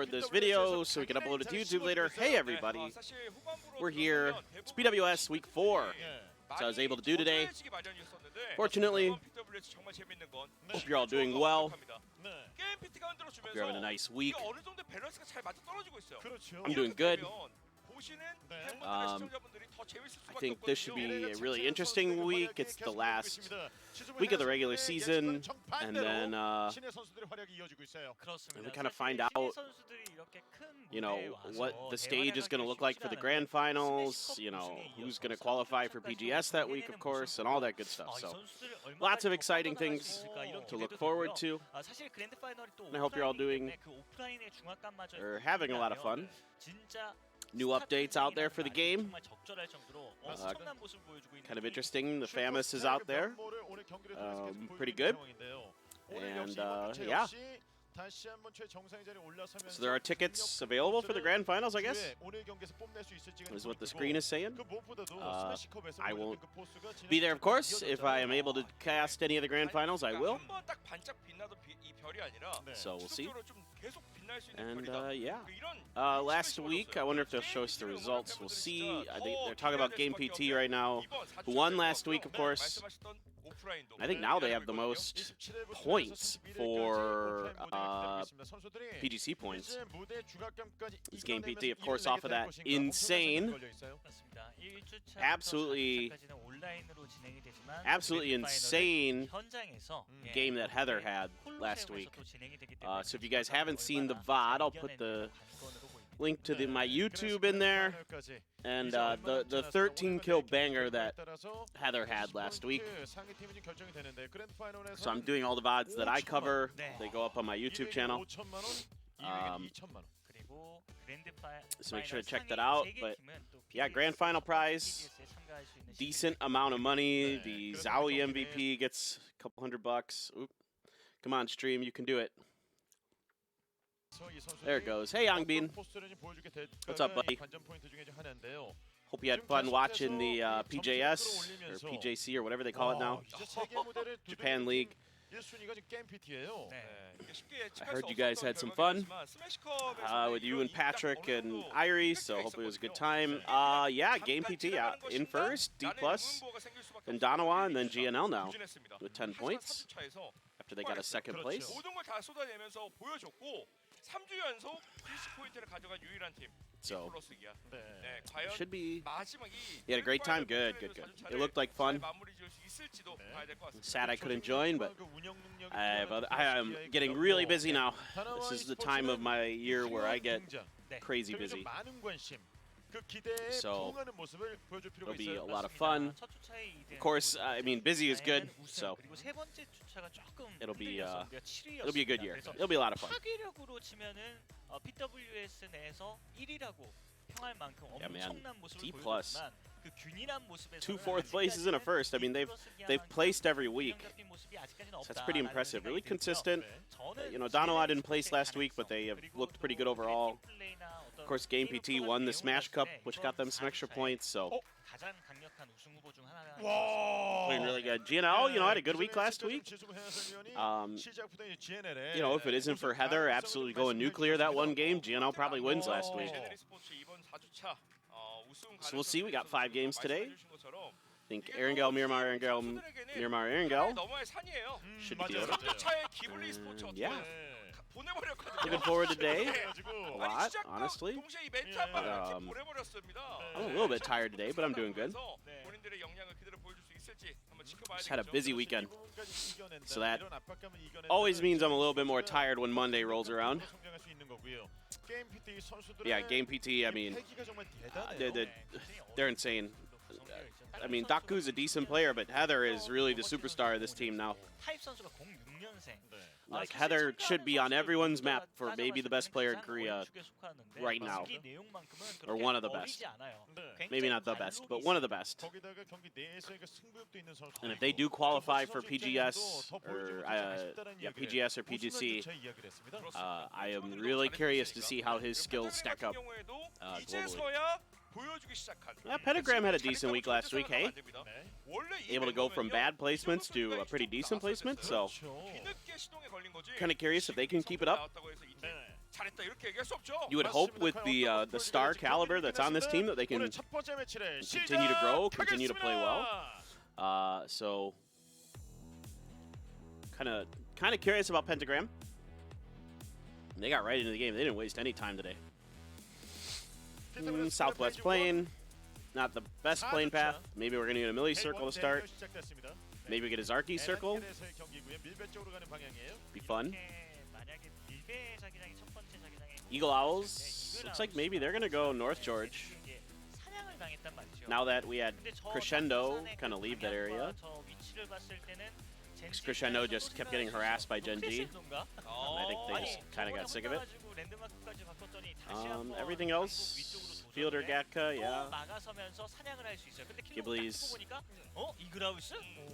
this video so we can upload it to YouTube later. Hey everybody, we're here. It's PWS week 4. So I was able to do today. Fortunately, hope you're all doing well. Hope you're having a nice week. I'm doing good. I think this should be a really interesting week. It's the last week of the regular season, and then we kind of find out, you know, what the stage is going to look like for the grand finals, you know, who's going to qualify for PGS that week, of course, and all that good stuff. So lots of exciting things to look forward to, and I hope you're all doing or having a lot of fun. New updates out there for the game. Kind of interesting. The FAMUS is out there. Pretty good. And yeah. So there are tickets available for the grand finals, I guess, is what the screen is saying. I won't be there, of course. If I am able to cast any of the grand finals, I will. So we'll see. And yeah. Last week, I wonder if they'll show us the results. We'll see. I think they're talking about Game PT right now, who won last week, of course. I think now they have the most points for PGC points. It's Game PT, of course, off of that insane, absolutely insane game that Heather had last week. So if you guys haven't seen the VOD, I'll put the link to my YouTube in there, and the 13-kill banger that Heather had last week. So I'm doing all the VODs that I cover. They go up on my YouTube channel. So make sure to check that out. But yeah, grand final prize, decent amount of money. The Zowie MVP gets a couple $100. Oop. Come on, stream, you can do it. There it goes. Hey, Yangbean. What's up, buddy? Hope you had fun watching the PJS, or PJC, or whatever they call it now. Japan League. I heard you guys had some fun with you and Patrick and Irie, so hopefully it was a good time. Yeah, Game PT in first, D+, then Donawa, and then GNL now with 10 points after they got a second place. So, should be. You had a great time? Good. It looked like fun. Sad I couldn't join, but I am getting really busy now. This is the time of my year where I get crazy busy. So, it'll be a lot of fun. Of course, I mean, busy is good, so it'll be a good year. It'll be a lot of fun. Yeah, man. D+. 2 fourth places and a first. I mean, they've placed every week. So that's pretty impressive. Really consistent. You know, Donawa didn't place last week, but they have looked pretty good overall. Of course, Game PT won the Smash Cup, which got them some extra points. So playing really good. GNL, you know, had a good week last week. You know, if it isn't for Heather absolutely going nuclear that one game, GNL probably wins last week. So we'll see. We got 5 games today. I think Erangel, Miramar, Erangel should be able to. Yeah. Looking forward today a lot, honestly. I'm a little bit tired today, but I'm doing good. Just had a busy weekend, so that always means I'm a little bit more tired when Monday rolls around. Yeah, Game PT, I mean, they're insane. I mean, Daku's a decent player, but Heather is really the superstar of this team now. Like, Heather should be on everyone's map for maybe the best player in Korea right now. Or one of the best. Maybe not the best, but one of the best. And if they do qualify for PGS, or PGS or PGC, I am really curious to see how his skills stack up globally. Pentagram had a decent week last week, hey? Able to go from bad placements to a pretty decent placement, so kind of curious if they can keep it up. You would hope with the star caliber that's on this team that they can continue to grow, continue to play well. So kind of curious about Pentagram. They got right into the game. They didn't waste any time today. Southwest plane, not the best plane path. Maybe we're gonna get a Millie circle to start. Maybe we get a Zarky circle. Be fun. Eagle Owls. Looks like maybe they're gonna go North George. Now that we had Crescendo kind of leave that area. Crescendo just kept getting harassed by Gen G. I think they just kind of got sick of it. Everything else, Fielder Gatka, yeah. Ghibli's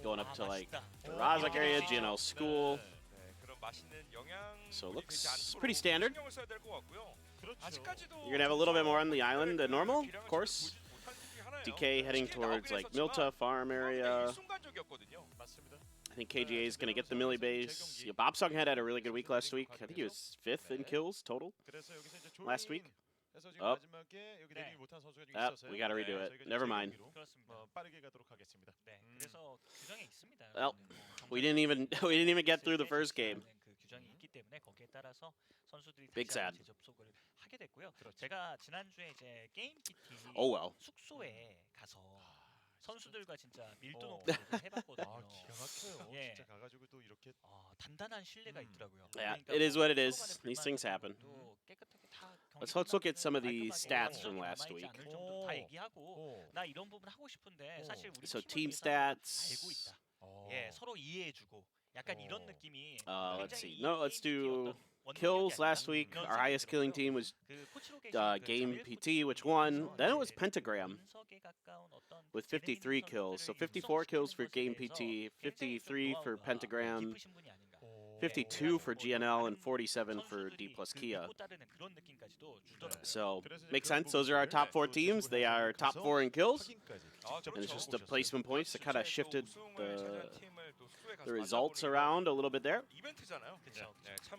going up to like the Razak area, GNL School. So it looks pretty standard. You're gonna have a little bit more on the island than normal, of course. DK heading towards like Milta farm area. I think KGA is going to get the Millie base. Yeah, Bob Songhead had a really good week last week. I think he was 5th in kills total last week. Oh, we got to redo it. Never mind. Well, we didn't even get through the first game. Big sad. Oh well. 선수들과 진짜 밀도 높게 해봤거든요. 예. 단단한 신뢰가 있더라고요. Yeah, it is what it is. These things happen. Let's look at some of the stats from last week. So team stats. 예, 서로 이해해주고 약간 이런 느낌이. Let's see. No, let's do kills last week. Our highest killing team was Game PT, which won. Then it was Pentagram with 53 kills. So 54 kills for Game PT, 53 for Pentagram, 52 for GNL, and 47 for D plus Kia. So makes sense. Those are our top 4 teams. They are top 4 in kills. And it's just the placement points that kind of shifted the results around a little bit there.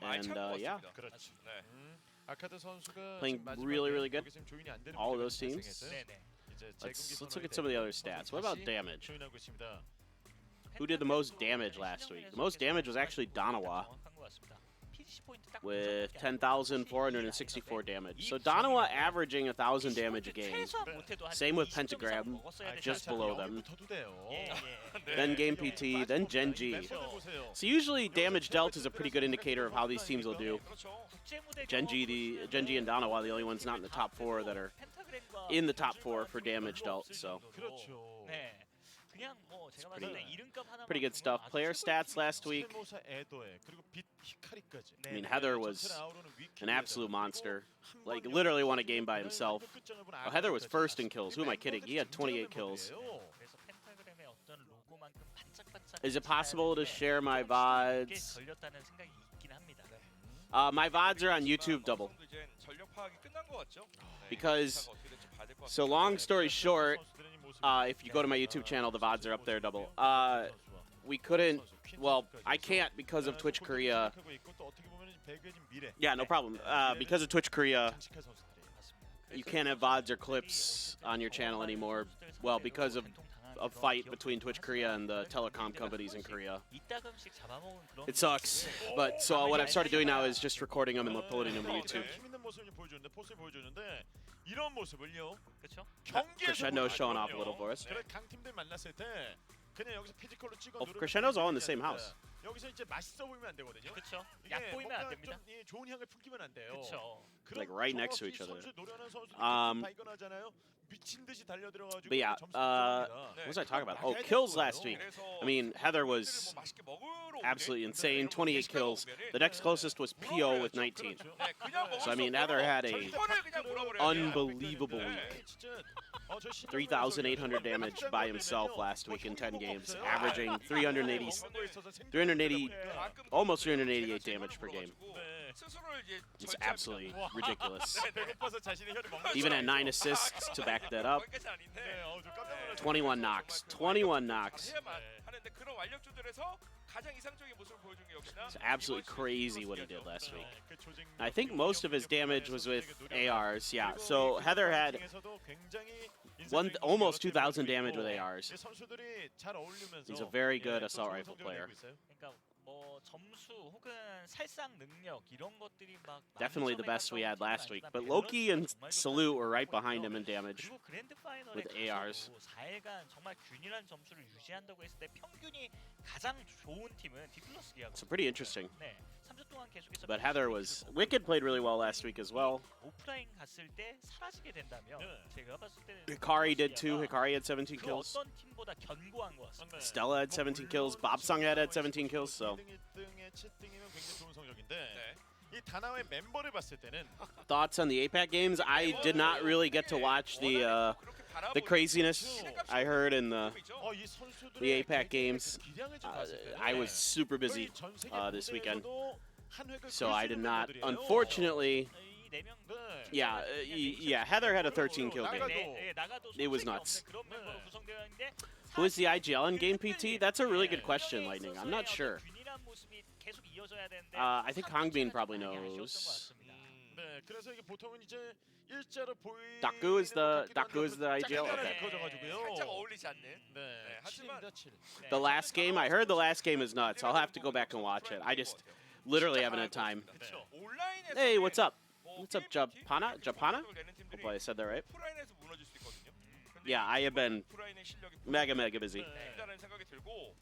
And yeah, playing really, really good. All of those teams. Let's look at some of the other stats. What about damage? Who did the most damage last week? The most damage was actually Donawa with 10,464 damage. So Donawa averaging 1,000 damage a game. Same with Pentagram, just below them. Then Game PT, then Gen G. So usually damage dealt is a pretty good indicator of how these teams will do. Gen G and Donawa, the only ones not in the top 4 that are in the top 4 for damage dealt. So pretty good stuff. Player stats last week. I mean, Heather was an absolute monster. Like, literally won a game by himself. Oh, Heather was 1st in kills. Who am I kidding? He had 28 kills. Is it possible to share my VODs? My VODs are on YouTube double. Because, so long story short, if you go to my YouTube channel, the VODs are up there double. We couldn't, well, I can't because of Twitch Korea. Yeah, no problem. Because of Twitch Korea, you can't have VODs or clips on your channel anymore. Well, because of a fight between Twitch Korea and the telecom companies in Korea. It sucks. But so what I've started doing now is just recording them and uploading them to YouTube. Crescendo's showing off a little for us. Well, Crescendo's all in the same house. Like right next to each other. But yeah, what was I talking about? Oh, kills last week. I mean, Heather was absolutely insane, 28 kills. The next closest was PO with 19. So I mean, Heather had a unbelievable week. 3,800 damage by himself last week in 10 games, averaging 380, almost 388 damage per game. It's absolutely ridiculous. 배고파서 자신의 혀를 먹는 Even at 9 assists to back that up. 네, 좀 깜짝 놀랐어요. 21 knocks. 21 knocks. 하는데 그런 완력주들에서 가장 이상적인 모습을 보여준 게 역시나 It's absolutely crazy what he did last week. 그 조직 I think most of his damage was with ARs. Yeah. So Heather had 중에서도 굉장히 almost 2,000 damage with ARs. 이 선수들이 잘 어울리면서 He's a very good 또 assault 좋은 rifle 성적을 player. 내고 있어요. 그러니까 뭐 점수 혹은 살상 능력 이런 것들이 막 Definitely the best we had last week. But Loki and Salute were right behind him in damage. 그리고 그랜드 파이널에 with ARs. 4일간 정말 균일한 점수를 유지한다고 했을 때 평균이 가장 좋은 팀은 디플러스 기아고. So pretty interesting. 네. 3주 동안 계속해서 But Heather was Wicked played really well last week as well. 오프라인 갔을 때 사라지게 된다면 제가 봤을 때는 Hikari did too. Hikari had 17 그 kills. 어떤 팀보다 견고한 것 같습니다. Stella had 17 kills. Bob Sunghead had 17 kills. So 1등에 7등이면 굉장히 좋은 성적인데 이 다나와의 멤버를 봤을 때는 thoughts on the APAC games? I did not really get to watch the craziness I heard in the 이 선수들의 the APAC games. 기량을 좀 봤을 때는 I was super busy 전 세계 this weekend, 무대에서도 한 획을 so I did not. 멤버들이에요. Unfortunately, 이 4명 yeah, Heather had a 13 kill game. It was nuts. 그런 멤버로 구성되어 있는데 Who is the IGL in Game PT? That's a really good question, Lightning. I'm not sure. 균일한 모습이 계속 이어져야 되는데 I think Hangbin probably knows. 네, 그래서 이게 보통은 이제 일자로 보이는 Daku is the IGL. Okay. 살짝 어울리지 않는. 네, 하지만 7입니다, 7. The last game, I heard the last game is nuts. I'll have to go back and watch it. I just literally haven't had time. 온라인에서 Hey, what's up? What's up, Japana? Japana? Hopefully I said that right. 오프라인에서 무너질 수 있거든요. 근데 Yeah, I have been 오프라인의 실력이 mega busy. 보인다는 생각이 들고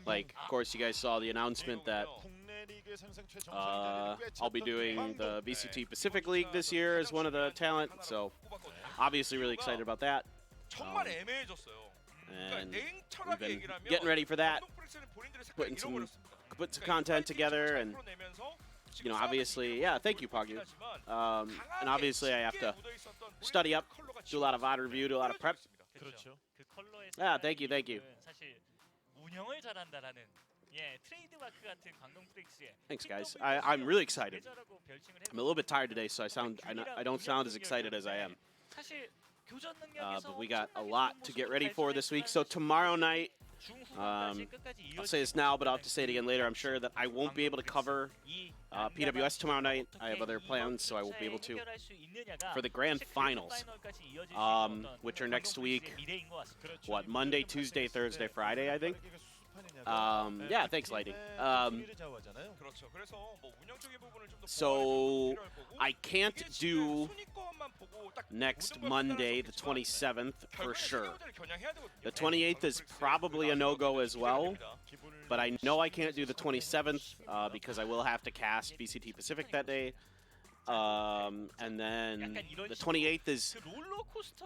Like, of course, you guys saw the announcement that 국내 리그 상승 최정상이 I'll be doing the VCT Pacific League this year as one of the talent. So obviously really excited about that. 정말 애매해졌어요. And we've 냉철하게 been 얘기를 하면 getting ready for that, 본인들의 색깔을 putting some 잃어버렸습니다. put some content together, and you know, obviously, yeah, thank you, Poggy. And obviously, I have to study up, do a lot of VOD review, do a lot of prep. 그렇죠. 그 컬러의 Yeah, thank you. 사실 운영을 잘한다라는 트레이드마크 같은 광동 프릭스의 Thanks, guys. I'm really excited. 계절하고 별칭을 I'm a little bit tired today, so I don't sound as excited as I am. 사실 교전 능력에서 But we got a lot to get ready for this week. So tomorrow night, I'll say this now, but I'll have to say it again later. I'm sure that I won't be able to cover PWS tomorrow night. I have other plans, so I won't be able to. For the grand finals, which are next week, what, Monday, Tuesday, Thursday, Friday, I think? Yeah, thanks, Lighting. So I can't do next Monday, the 27th, for sure. The 28th is probably a no-go as well, but I know I can't do the 27th because I will have to cast VCT Pacific that day. And then the 28th is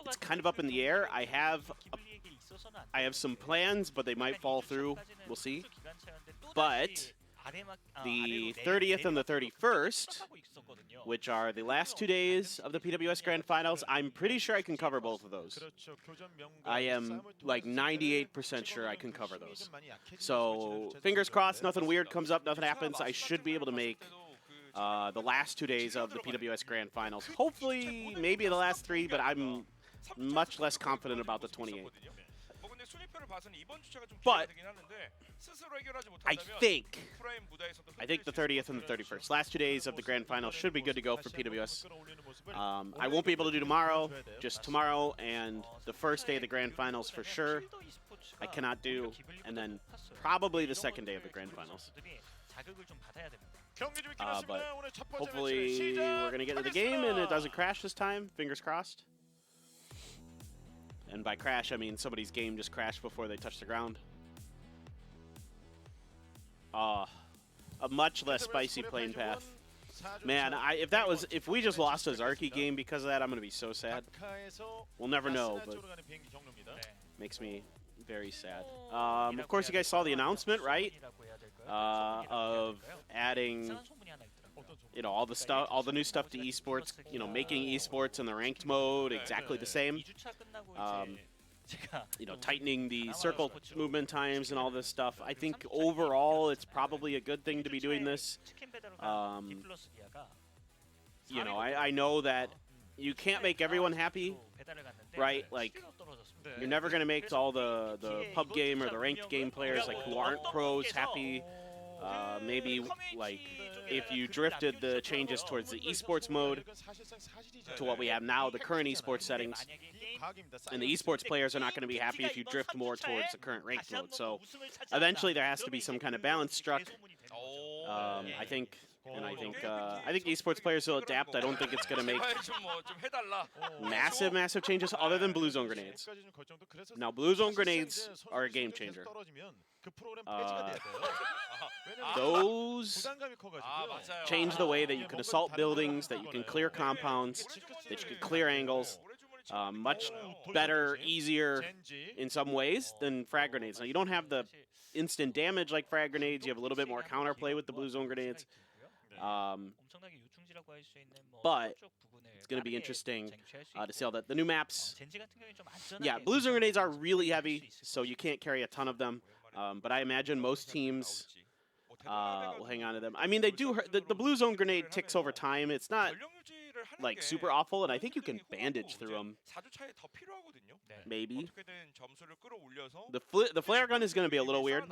it's kind of up in the air. I have some plans, but they might fall through. We'll see. But the 30th and the 31st, which are the last 2 days of the PWS Grand Finals, I'm pretty sure I can cover both of those. I am like 98% sure I can cover those. So fingers crossed, nothing weird comes up, nothing happens. I should be able to make the last 2 days of the PWS Grand Finals. Hopefully, maybe the last 3, but I'm much less confident about the 28th. But I think the 30th and the 31st, last 2 days of the Grand Final should be good to go for PWS. I won't be able to do tomorrow, just tomorrow and the first day of the Grand Finals for sure. I cannot do, and then probably the second day of the Grand Finals. But hopefully we're going to get into the game and it doesn't crash this time. Fingers crossed. And by crash, I mean somebody's game just crashed before they touched the ground. A much less spicy plane path. Man, if we just lost a Zarky game because of that, I'm going to be so sad. We'll never know, but makes me very sad. Of course, you guys saw the announcement, right? Of adding, you know, all the new stuff to esports. You know, making esports in the ranked mode exactly the same. tightening the circle movement times and all this stuff. I think overall it's probably a good thing to be doing this. I know that you can't make everyone happy, right? Like, you're never going to make all the pub game or the ranked game players like who aren't pros happy. Maybe like if you drifted the changes towards the esports mode to what we have now, the current esports settings, and the esports players are not going to be happy if you drift more towards the current ranked mode. So eventually there has to be some kind of balance struck. I think esports players will adapt. I don't think it's going to make massive changes other than blue zone grenades. Now, blue zone grenades are a game changer. Those change the way that you can assault buildings, that you can clear compounds, that you can clear angles. Much better, easier in some ways than frag grenades. Now, you don't have the instant damage like frag grenades. You have a little bit more counterplay with the blue zone grenades. But it's going to be interesting to see all that. The new maps, yeah, blue zone grenades are really heavy, so you can't carry a ton of them. But I imagine most teams will hang on to them. I mean, they do. The blue zone grenade ticks over time. It's not like super awful, and I think you can bandage through them. Maybe. The flare gun is going to be a little weird.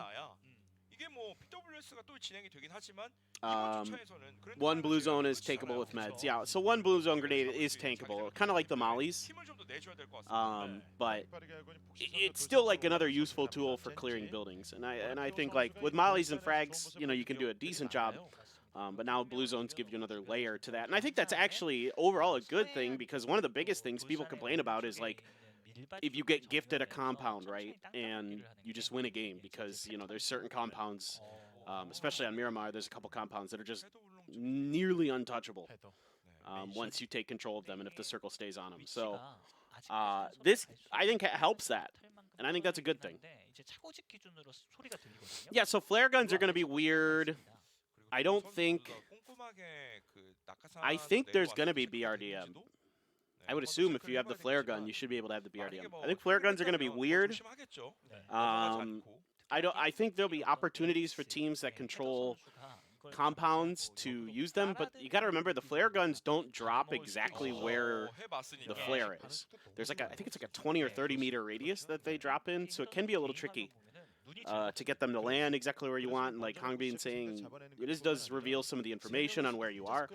One blue zone is takeable with meds. Yeah, so one blue zone grenade is tankable, kind of like the mollies. But it's still like another useful tool for clearing buildings. And I think like with mollies and frags, you can do a decent job. But now blue zones give you another layer to that. And I think that's actually overall a good thing, because one of the biggest things people complain about is like if you get gifted a compound, right, and you just win a game because, there's certain compounds, especially on Miramar, there's a couple compounds that are just nearly untouchable once you take control of them and if the circle stays on them. So this, I think, helps that, and I think that's a good thing. Yeah, so flare guns are going to be weird. I think there's going to be BRDM. I would assume if you have the flare gun, you should be able to have the BRDM. I think flare guns are going to be weird. I think there'll be opportunities for teams that control compounds to use them, but you got to remember the flare guns don't drop exactly where the flare is. There's I think it's like a 20 or 30 meter radius that they drop in, so it can be a little tricky to get them to land exactly where you want. And like Hangbin saying, it does reveal some of the information on where you are.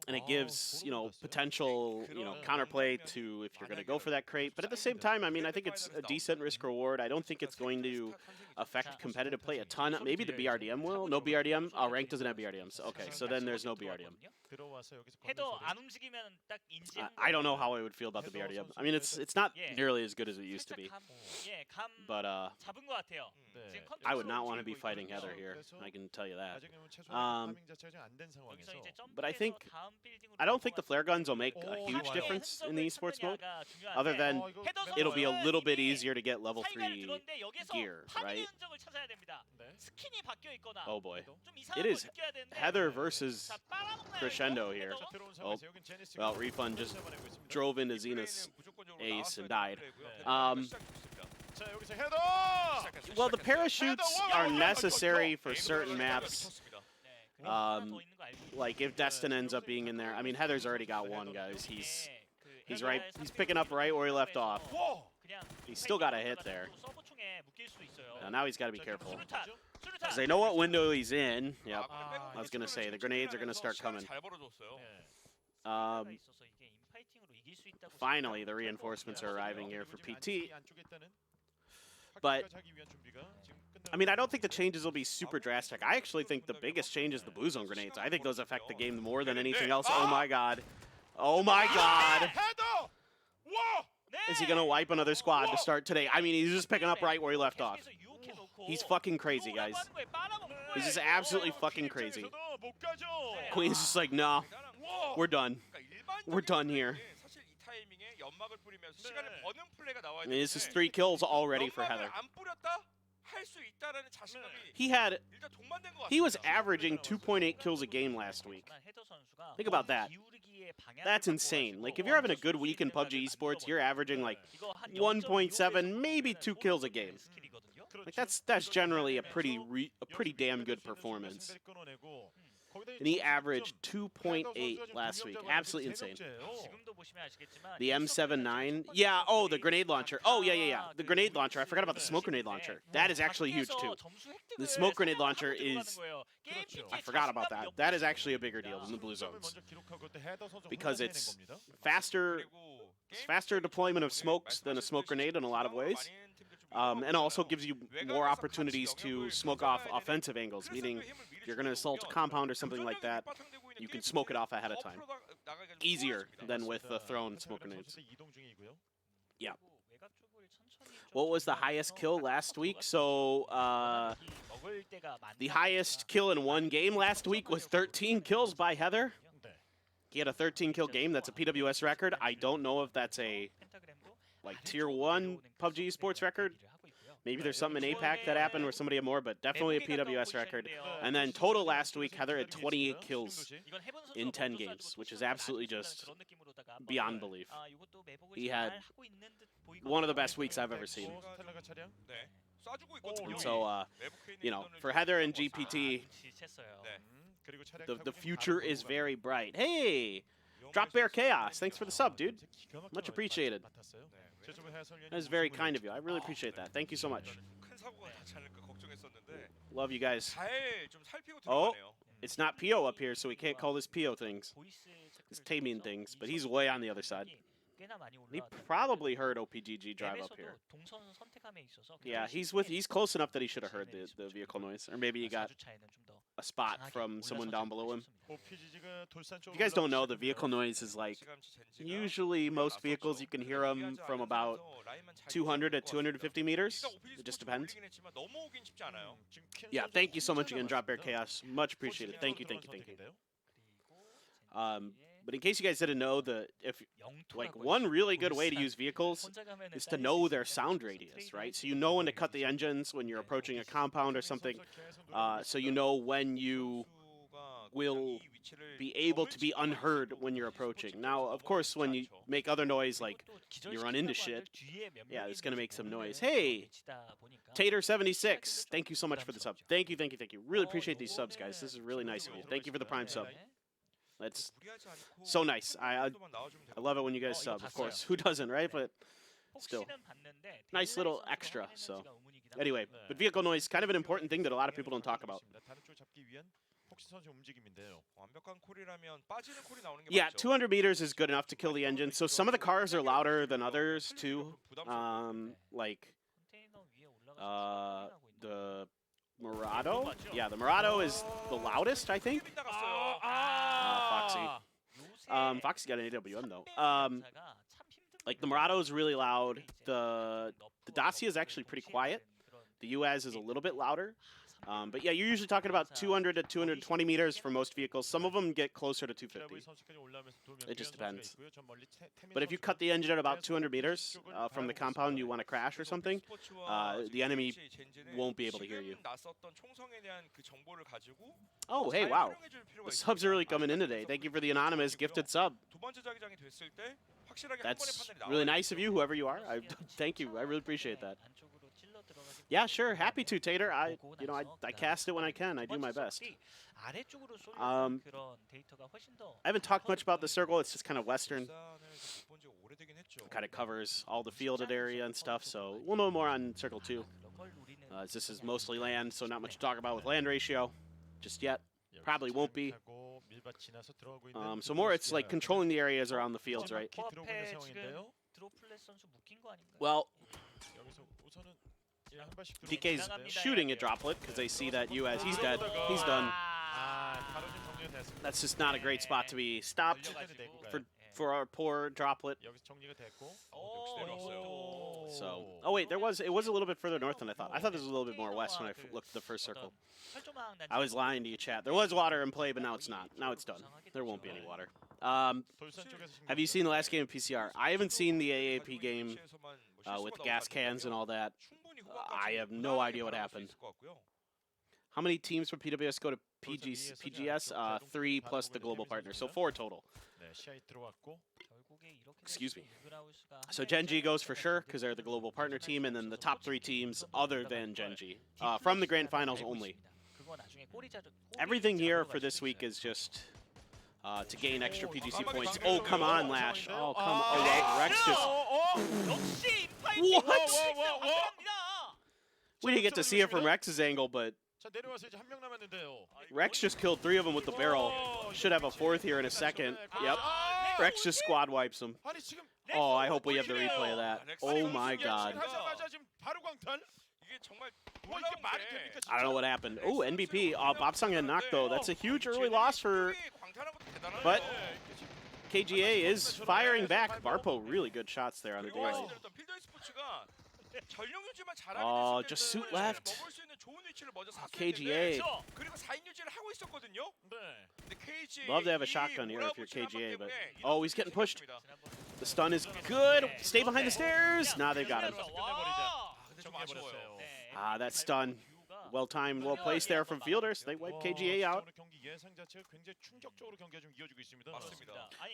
And it gives, potential, counterplay to if you're going to go for that crate. But at the same time, I mean, I think it's a decent risk-reward. I don't think it's going to affect competitive play a ton. Maybe the BRDM will. No BRDM? Rank doesn't have BRDM. So, okay, so then there's no BRDM. I don't know how I would feel about the BRDM. I mean, it's not nearly as good as it used to be. But I would not want to be fighting Heather here. I can tell you that. But I don't think the flare guns will make a huge difference in the esports mode, other than it'll be a little bit easier to get level 3 gear, right? Oh boy. It is Heather versus Crescendo here. Oh, well, Refund just drove into Zenith's ace and died. Well, the parachutes are necessary for certain maps. Like if Destin ends up being in there. I mean, Heather's already got one, guys. He's picking up right where he left off. He's still got a hit there. Now he's got to be careful, because they know what window he's in. Yep. I was gonna say the grenades are gonna start coming. Finally, the reinforcements are arriving here for PT. But I mean, I don't think the changes will be super drastic. I actually think the biggest change is the blue zone grenades. I think those affect the game more than anything else. Oh my god. Oh my god. Is he going to wipe another squad to start today? I mean, he's just picking up right where he left off. He's fucking crazy, guys. He's just absolutely fucking crazy. Queen's just like, nah, we're done. We're done here. I mean, this is 3 kills already for Heather. 할 수 있다라는 자신감이 일단 동반된 것 같습니다. He was averaging 2.8 kills a game last week. Think about that. That's insane. Like, if you're having a good week in PUBG esports, you're averaging like 1.7, maybe 2 kills a game. Like, that's generally a pretty damn good performance. And he averaged 2.8 last week. Absolutely insane. The M79. Yeah, oh, the grenade launcher. Oh, yeah. The grenade launcher. I forgot about the smoke grenade launcher. That is actually huge, too. The smoke grenade launcher is... I forgot about that. That is actually a bigger deal than the blue zones. Because it's faster deployment of smokes than a smoke grenade in a lot of ways. And also gives you more opportunities to smoke off offensive angles, meaning if you're going to assault a compound or something like that, you can smoke it off ahead of time. Easier than with the thrown smoke grenades. Yeah. What was the highest kill last week? So, the highest kill in one game last week was 13 kills by Heather. He had a 13-kill game. That's a PWS record. I don't know if that's a tier 1 PUBG esports record. Maybe there's something in APAC that happened where somebody had more, but definitely a PWS record. And then total last week, Heather had 28 kills in 10 games, which is absolutely just beyond belief. He had one of the best weeks I've ever seen. And so, you know, for Heather and GPT, the future is very bright. Hey! Drop Bear Chaos, thanks for the sub, dude. Much appreciated. That is very kind of you. I really appreciate that. Thank you so much. Love you guys. Oh, it's not Pio up here, so we can't call this Pio things. It's Tamian things, but he's way on the other side. He probably heard OPGG drive up here. Yeah, he's close enough that he should have heard the vehicle noise, or maybe he got a spot from someone down below him. If you guys don't know, the vehicle noise is like, usually most vehicles you can hear them from about 200 to 250 meters. It just depends. Yeah, thank you so much again, Drop Bear Chaos. Much appreciated. Thank you. But in case you guys didn't know, one really good way to use vehicles is to know their sound radius, right? So you know when to cut the engines when you're approaching a compound or something. So you know when you will be able to be unheard when you're approaching. Now, of course, when you make other noise, like you run into shit, yeah, it's going to make some noise. Hey, Tater76, thank you so much for the sub. Thank you. Really appreciate these subs, guys. This is really nice of you. Thank you for the Prime sub. That's so nice. I love it when you guys sub, of course. Who doesn't, right? But still, nice little extra. So anyway, but vehicle noise, kind of an important thing that a lot of people don't talk about. Yeah, 200 meters is good enough to kill the engine. So some of the cars are louder than others too. Like the Murado? Yeah, the Murado is the loudest, I think. Foxy. Foxy got an AWM though. Like the Murado is really loud. The Dacia is actually pretty quiet. The UAZ is a little bit louder. But yeah, you're usually talking about 200 to 220 meters for most vehicles. Some of them get closer to 250. It just depends. But if you cut the engine at about 200 meters from the compound you want to crash or something, the enemy won't be able to hear you. Oh, hey, wow. The subs are really coming in today. Thank you for the anonymous gifted sub. That's really nice of you, whoever you are. Thank you. I really appreciate that. Yeah, sure. Happy to, Tater. I cast it when I can. I do my best. I haven't talked much about the circle. It's just kind of western. It kind of covers all the fielded area and stuff, so we'll know more on Circle 2. This is mostly land, so not much to talk about with land ratio just yet. Probably won't be. So more it's like controlling the areas around the fields, right? Well, DK's shooting a droplet because they see that UAZ, he's dead. He's done. That's just not a great spot to be stopped for our poor droplet. So, oh wait, it was a little bit further north than I thought. I thought this was a little bit more west when I looked at the first circle. I was lying to you, chat. There was water in play, but now it's not. Now it's done. There won't be any water. Have you seen the last game of PCR? I haven't seen the AAP game with gas cans and all that. I have no idea what happened. How many teams from PWS go to PGS? 3 plus the global partner, so 4 total. Excuse me. So Gen.G goes for sure because they're the global partner team, and then the top 3 teams other than Gen.G from the grand finals only. Everything here for this week is just to gain extra PGC points. Oh, come on, Lash. Oh, come on. Oh, Rex just... What? We didn't get to see it from Rex's angle, but Rex just killed 3 of them with the barrel. Should have a 4th here in a second. Yep. Rex just squad wipes them. Oh, I hope we have the replay of that. Oh my god. I don't know what happened. Oh, NBP. Bobsang got knocked though. That's a huge early loss for... But KGA is firing back. Barpo, really good shots there on the daily. Oh, just suit left. Oh, KGA. Love to have a shotgun here if you're KGA, but... Oh, he's getting pushed. The stun is good. Stay behind the stairs. Nah, they got him. Ah, that stun. Well timed, well placed there from Fielders. They wipe KGA out.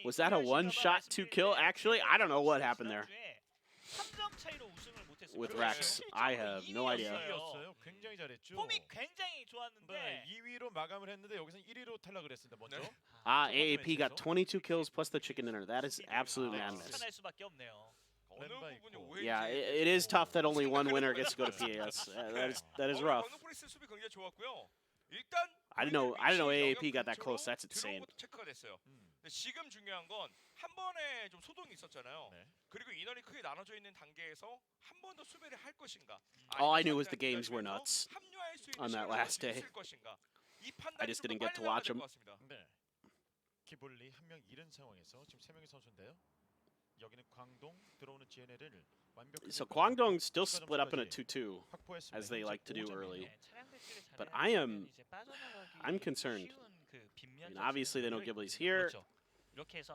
Was that a one-shot 2-kill? Actually, I don't know what happened there. With Rex, I have no idea. AAP got 22 kills plus the chicken dinner. That is absolute madness. Yeah, it is tough that only one winner gets to go to PAS. That is rough. I didn't know AAP got that close. That's insane. 지금 중요한 건 한 번에 좀 소동이 있었잖아요. 그리고 인원이 크게 나눠져 있는 단계에서 한 번 더 수비를 할 것인가? All I knew was the games were nuts on that last day. I just didn't get to watch them. 기볼리 한 명 잃은 상황에서 지금 3명의 선수인데요. 여기는 광동 들어오는 GNL을 So Kwangdong still split up in a 2-2 as they like to do early. But I'm concerned. I mean, obviously they know Ghibli's here.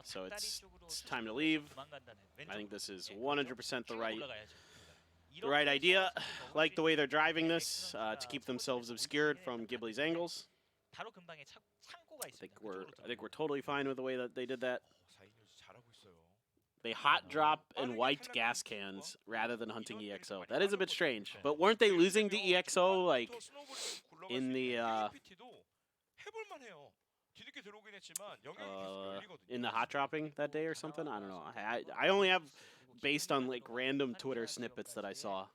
So it's time to leave. I think this is 100% the right idea. Like the way they're driving this to keep themselves obscured from Ghibli's angles. I think we're totally fine with the way that they did that. They hot drop and wiped gas cans rather than hunting EXO. That is a bit strange. But weren't they losing to EXO like in the hot dropping that day or something? I don't know. I only have based on like random Twitter snippets that I saw.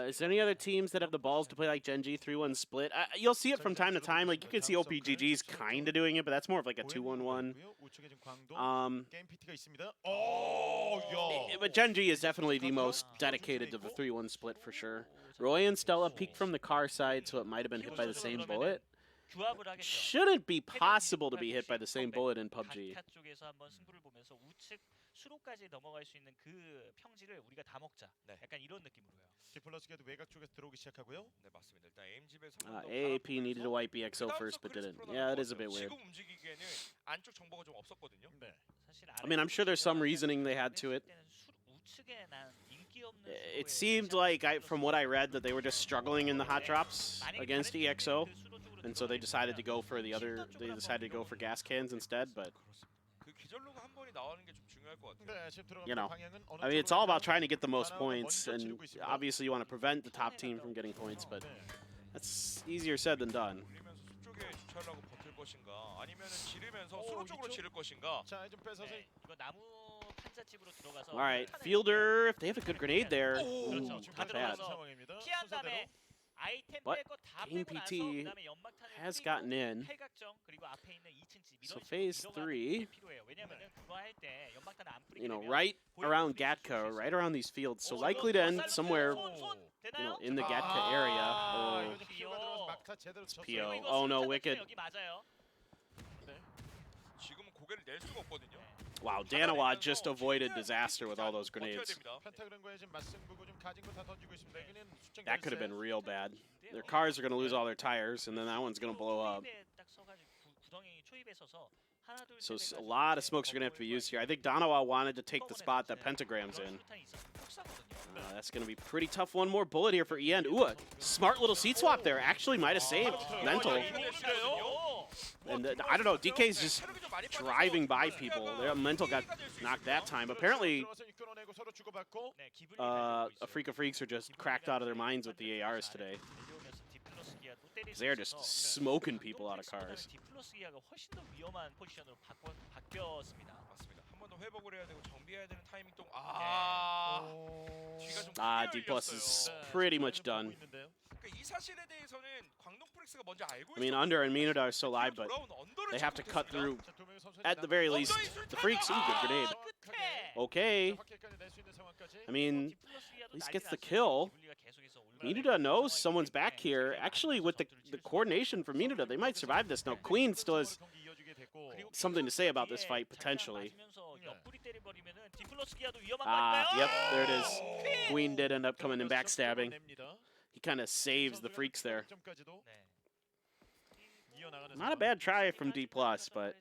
Is there any other teams that have the balls to play like Gen.G 3-1 split? You'll see it from time to time. Like you can see OPGG's kind of doing it, but that's more of like a 2-1-1. But Gen.G is definitely the most dedicated to the 3-1 split for sure. Roy and Stella peeked from the car side, so it might have been hit by the same bullet. Shouldn't be possible to be hit by the same bullet in PUBG. 수로까지 넘어갈 수 있는 그 평지를 우리가 다 먹자. 약간 이런 느낌으로요. 디플러스게도 외곽 쪽에서 들어오기 시작하고요. 네, 맞습니다. 일단 AM집에서 AAP needed to wipe EXO first but didn't. Yeah, it is a bit weird. 지금 움직이기에는 안쪽 정보가 좀 없었거든요. 네. I mean, I'm sure there's some reasoning they had to it. It seemed like, from what I read, that they were just struggling in the hot drops against EXO, and so they decided to go for the other. They decided to go for gas cans instead, but. You know, I mean, it's all about trying to get the most points, and obviously you want to prevent the top team from getting points, but that's easier said than done. All right, Fielder, if they have a good grenade there, not bad. But Game PT has gotten in. So phase 3, you know, right around Gatka, right around these fields, so likely to end somewhere, you know, in the Gatka area. Oh, it's PO. Oh no, Wicked. Wow, Danawa just avoided disaster with all those grenades. That could have been real bad. Their cars are going to lose all their tires, and then that one's going to blow up. So a lot of smokes are going to have to be used here. I think Danawa wanted to take the spot that Pentagram's in. That's going to be pretty tough. One more bullet here for End. Ooh, a smart little seat swap there. Actually might have saved Mental. And I don't know, DK's just driving by people. Their Mental got knocked that time. Apparently, a Freak of Freaks are just cracked out of their minds with the ARs today. They're just smoking people out of cars. D plus is pretty much done. I mean, Under and Minota are still alive, but they have to cut through, at the very least, the Freaks. Ooh, good grenade. Okay. I mean, at least gets the kill. Minota knows someone's back here. Actually, with the coordination from Minota, they might survive this. Now, Queen still has something to say about this fight, potentially. Yep, there it is. Queen did end up coming in backstabbing. He kind of saves the Freaks there. Not a bad try from D+, but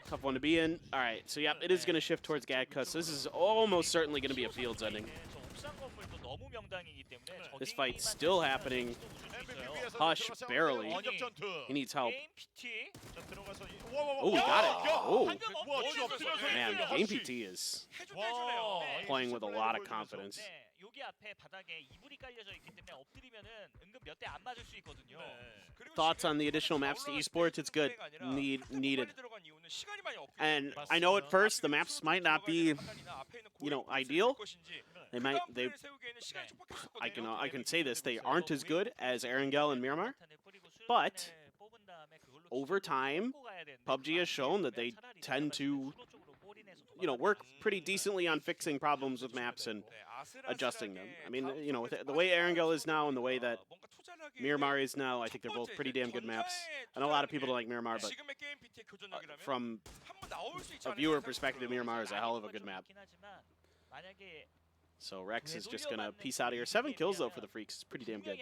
tough one to be in. All right, so yep, it is going to shift towards Gatka. So this is almost certainly going to be a Fields ending. This fight's still happening. Hush, barely. He needs help. Oh, he got it. Oh, man, Game PT is playing with a lot of confidence. Thoughts on the additional maps to esports? It's good. Needed. And I know at first the maps might not be, ideal. I can say this, they aren't as good as Erangel and Miramar, but over time, PUBG has shown that they tend to, work pretty decently on fixing problems with maps and adjusting them. I mean, with the way Erangel is now and the way that Miramar is now, I think they're both pretty damn good maps. I know a lot of people don't like Miramar, but from a viewer perspective, Miramar is a hell of a good map. So Rex is just going to peace out of here. 7 kills, though, for the Freaks. It's pretty damn good.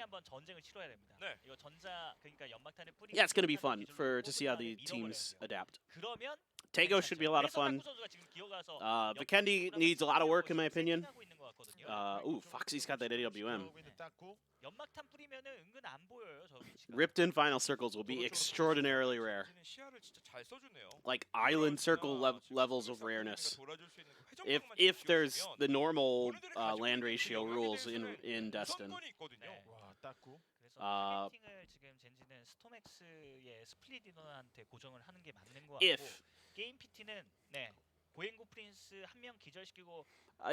Yeah, it's going to be fun to see how the teams adapt. Tago should be a lot of fun. Vikendi needs a lot of work, in my opinion. Ooh, Foxy's got that AWM. Ripped in final circles will be extraordinarily rare. Like island circle levels of rareness. If there's the normal land ratio rules in Destin.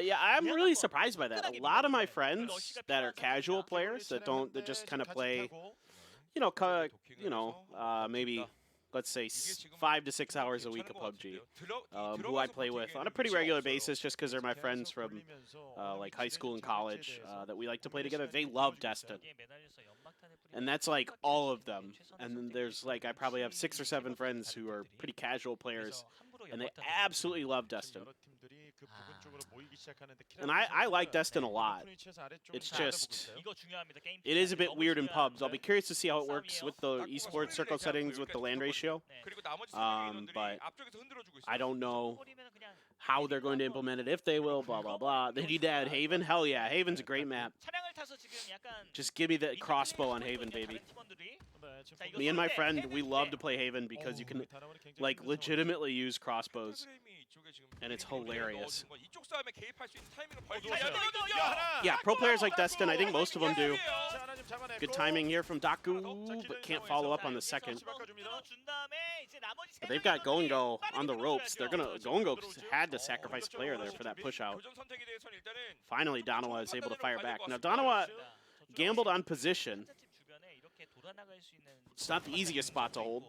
Yeah, I'm really surprised by that. A lot of my friends that are casual players that just kind of play, maybe, let's say 5 to 6 hours a week of PUBG, who I play with on a pretty regular basis just because they're my friends from like high school and college that we like to play together. They love Destin. And that's like all of them. And then there's like, I probably have 6 or 7 friends who are pretty casual players and they absolutely love Destin. And I like Destin a lot. It's just, it is a bit weird in pubs. I'll be curious to see how it works with the esports circle settings with the land ratio. But I don't know how they're going to implement it, if they will, blah, blah, blah. They need to add Haven? Hell yeah, Haven's a great map. Just give me the crossbow on Haven, baby. Me and my friend, we love to play Haven because you can, like, legitimately use crossbows. And it's hilarious. Yeah, pro players like Destin, I think most of them do. Good timing here from Daku, but can't follow up on the second. But they've got Go on the ropes. They're gonna Go had to sacrifice a player there for that push out. Finally, Danawa is able to fire back. Now Danawa gambled on position. It's not the easiest spot to hold.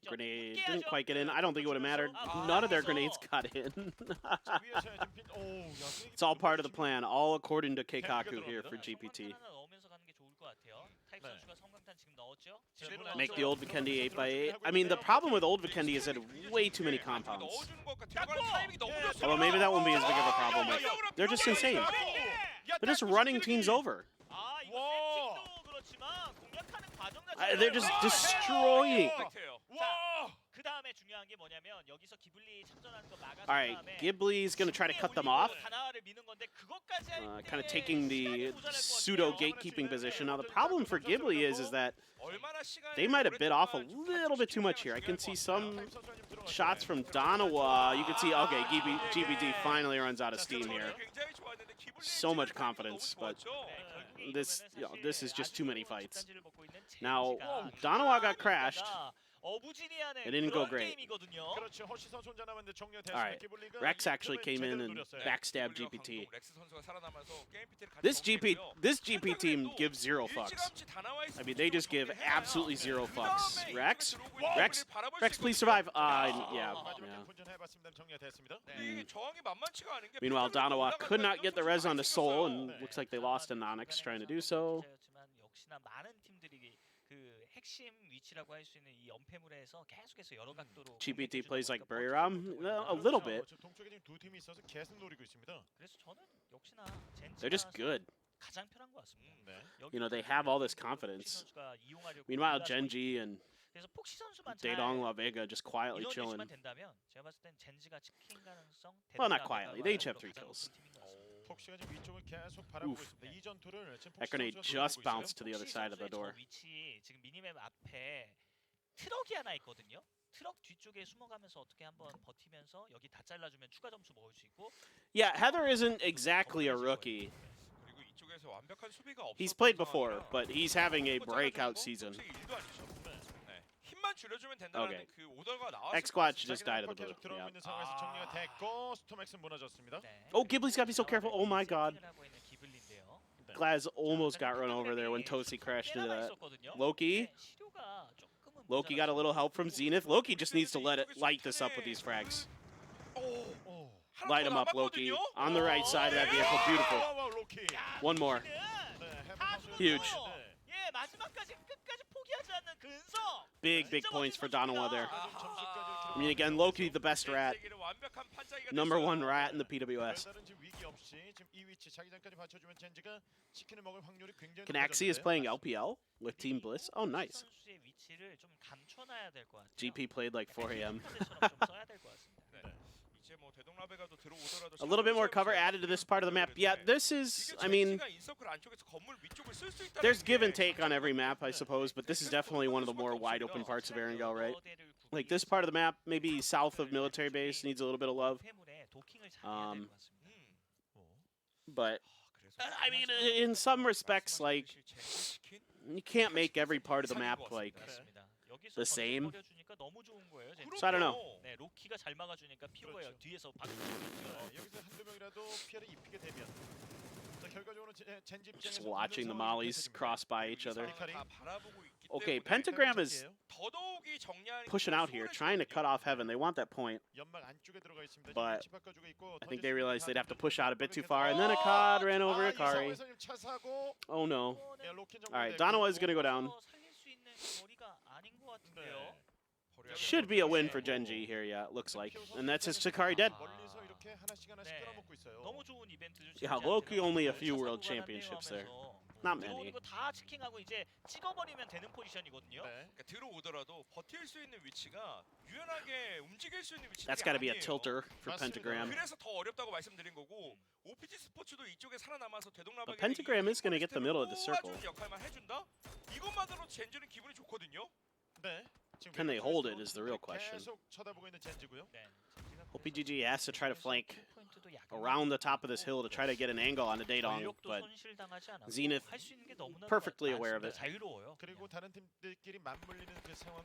Grenade didn't quite get in. I don't think it would have mattered. None of their grenades got in. It's all part of the plan, all according to Keikaku here for GPT. Make the old Vikendi 8x8. I mean, the problem with old Vikendi is that way too many compounds. Although maybe that won't be as big of a problem. They're just insane. They're just running teams over. They're just destroying. 와! 그 다음에 중요한 게 뭐냐면 여기서 기블리 참전하는 거 막아서 All right, Ghibli's going to try to cut them off. Kind of taking the pseudo gatekeeping position. Now the problem for Ghibli is that they might have bit off a little bit too much here. I can see some shots from Donawa. You can see, okay, GBD finally runs out of steam here. So much confidence, but this is just too many fights. Now, Donawa got crashed. It didn't go great. Alright, Rex actually came in and backstabbed GPT. This GP team gives zero fucks. I mean, they just give absolutely zero fucks. Rex, please survive. Yeah. Meanwhile, Donawa could not get the res on the Soul, and looks like they lost a Nonix trying to do so. GPT plays like Buriram a little bit. They're just good. You know, they have all this confidence. Meanwhile, Genji and Daedong La Vega just quietly chilling. Well, not quietly. They each have 3 kills. Oof. That grenade just bounced to the other side of the door. 트럭이 하나 있거든요. 트럭 뒤쪽에 숨어가면서 어떻게 한번 버티면서 여기 다 잘라주면 추가 점수 먹을 수 있고. Yeah, Heather isn't exactly a rookie. He's played before, but he's having a breakout season. Okay. X-Squatch just died of the blue. Yeah. Oh, Ghibli's got to be so careful. Oh my god. Glaz almost got run over there when Tosi crashed into that. Loki got a little help from Zenith. Loki just needs to light this up with these frags. Light him up, Loki. On the right side of that vehicle. Beautiful. One more. Huge. Big points for Donawa there. I mean, again, Loki, the best rat. #1 rat in the PWS. Canaxi is playing LPL with Team Bliss. Oh, nice. GP played like 4 AM. A little bit more cover added to this part of the map. Yeah, this is, I mean, there's give and take on every map, I suppose, but this is definitely one of the more wide open parts of Erangel, right? Like this part of the map, maybe south of military base, needs a little bit of love. But, I mean, in some respects, like, you can't make every part of the map, like, the same. So I don't know. Just watching the mollies cross by each other. Okay, Pentagram is pushing out here, trying to cut off Heaven. They want that point. But I think they realized they'd have to push out a bit too far. And then Akkad ran over Akari. Oh no. Alright, Donawa is going to go down. Should be a win for Genji here, yeah, it looks like. And that's his Shikari dead. Yeah, Loki only a few world championships there. Not many. That's got to be a tilter for Pentagram. But Pentagram is going to get the middle of the circle. Can they hold it is the real question. OPGG has to try to flank around the top of this hill to try to get an angle on the Daedong, but Zenith perfectly aware of it.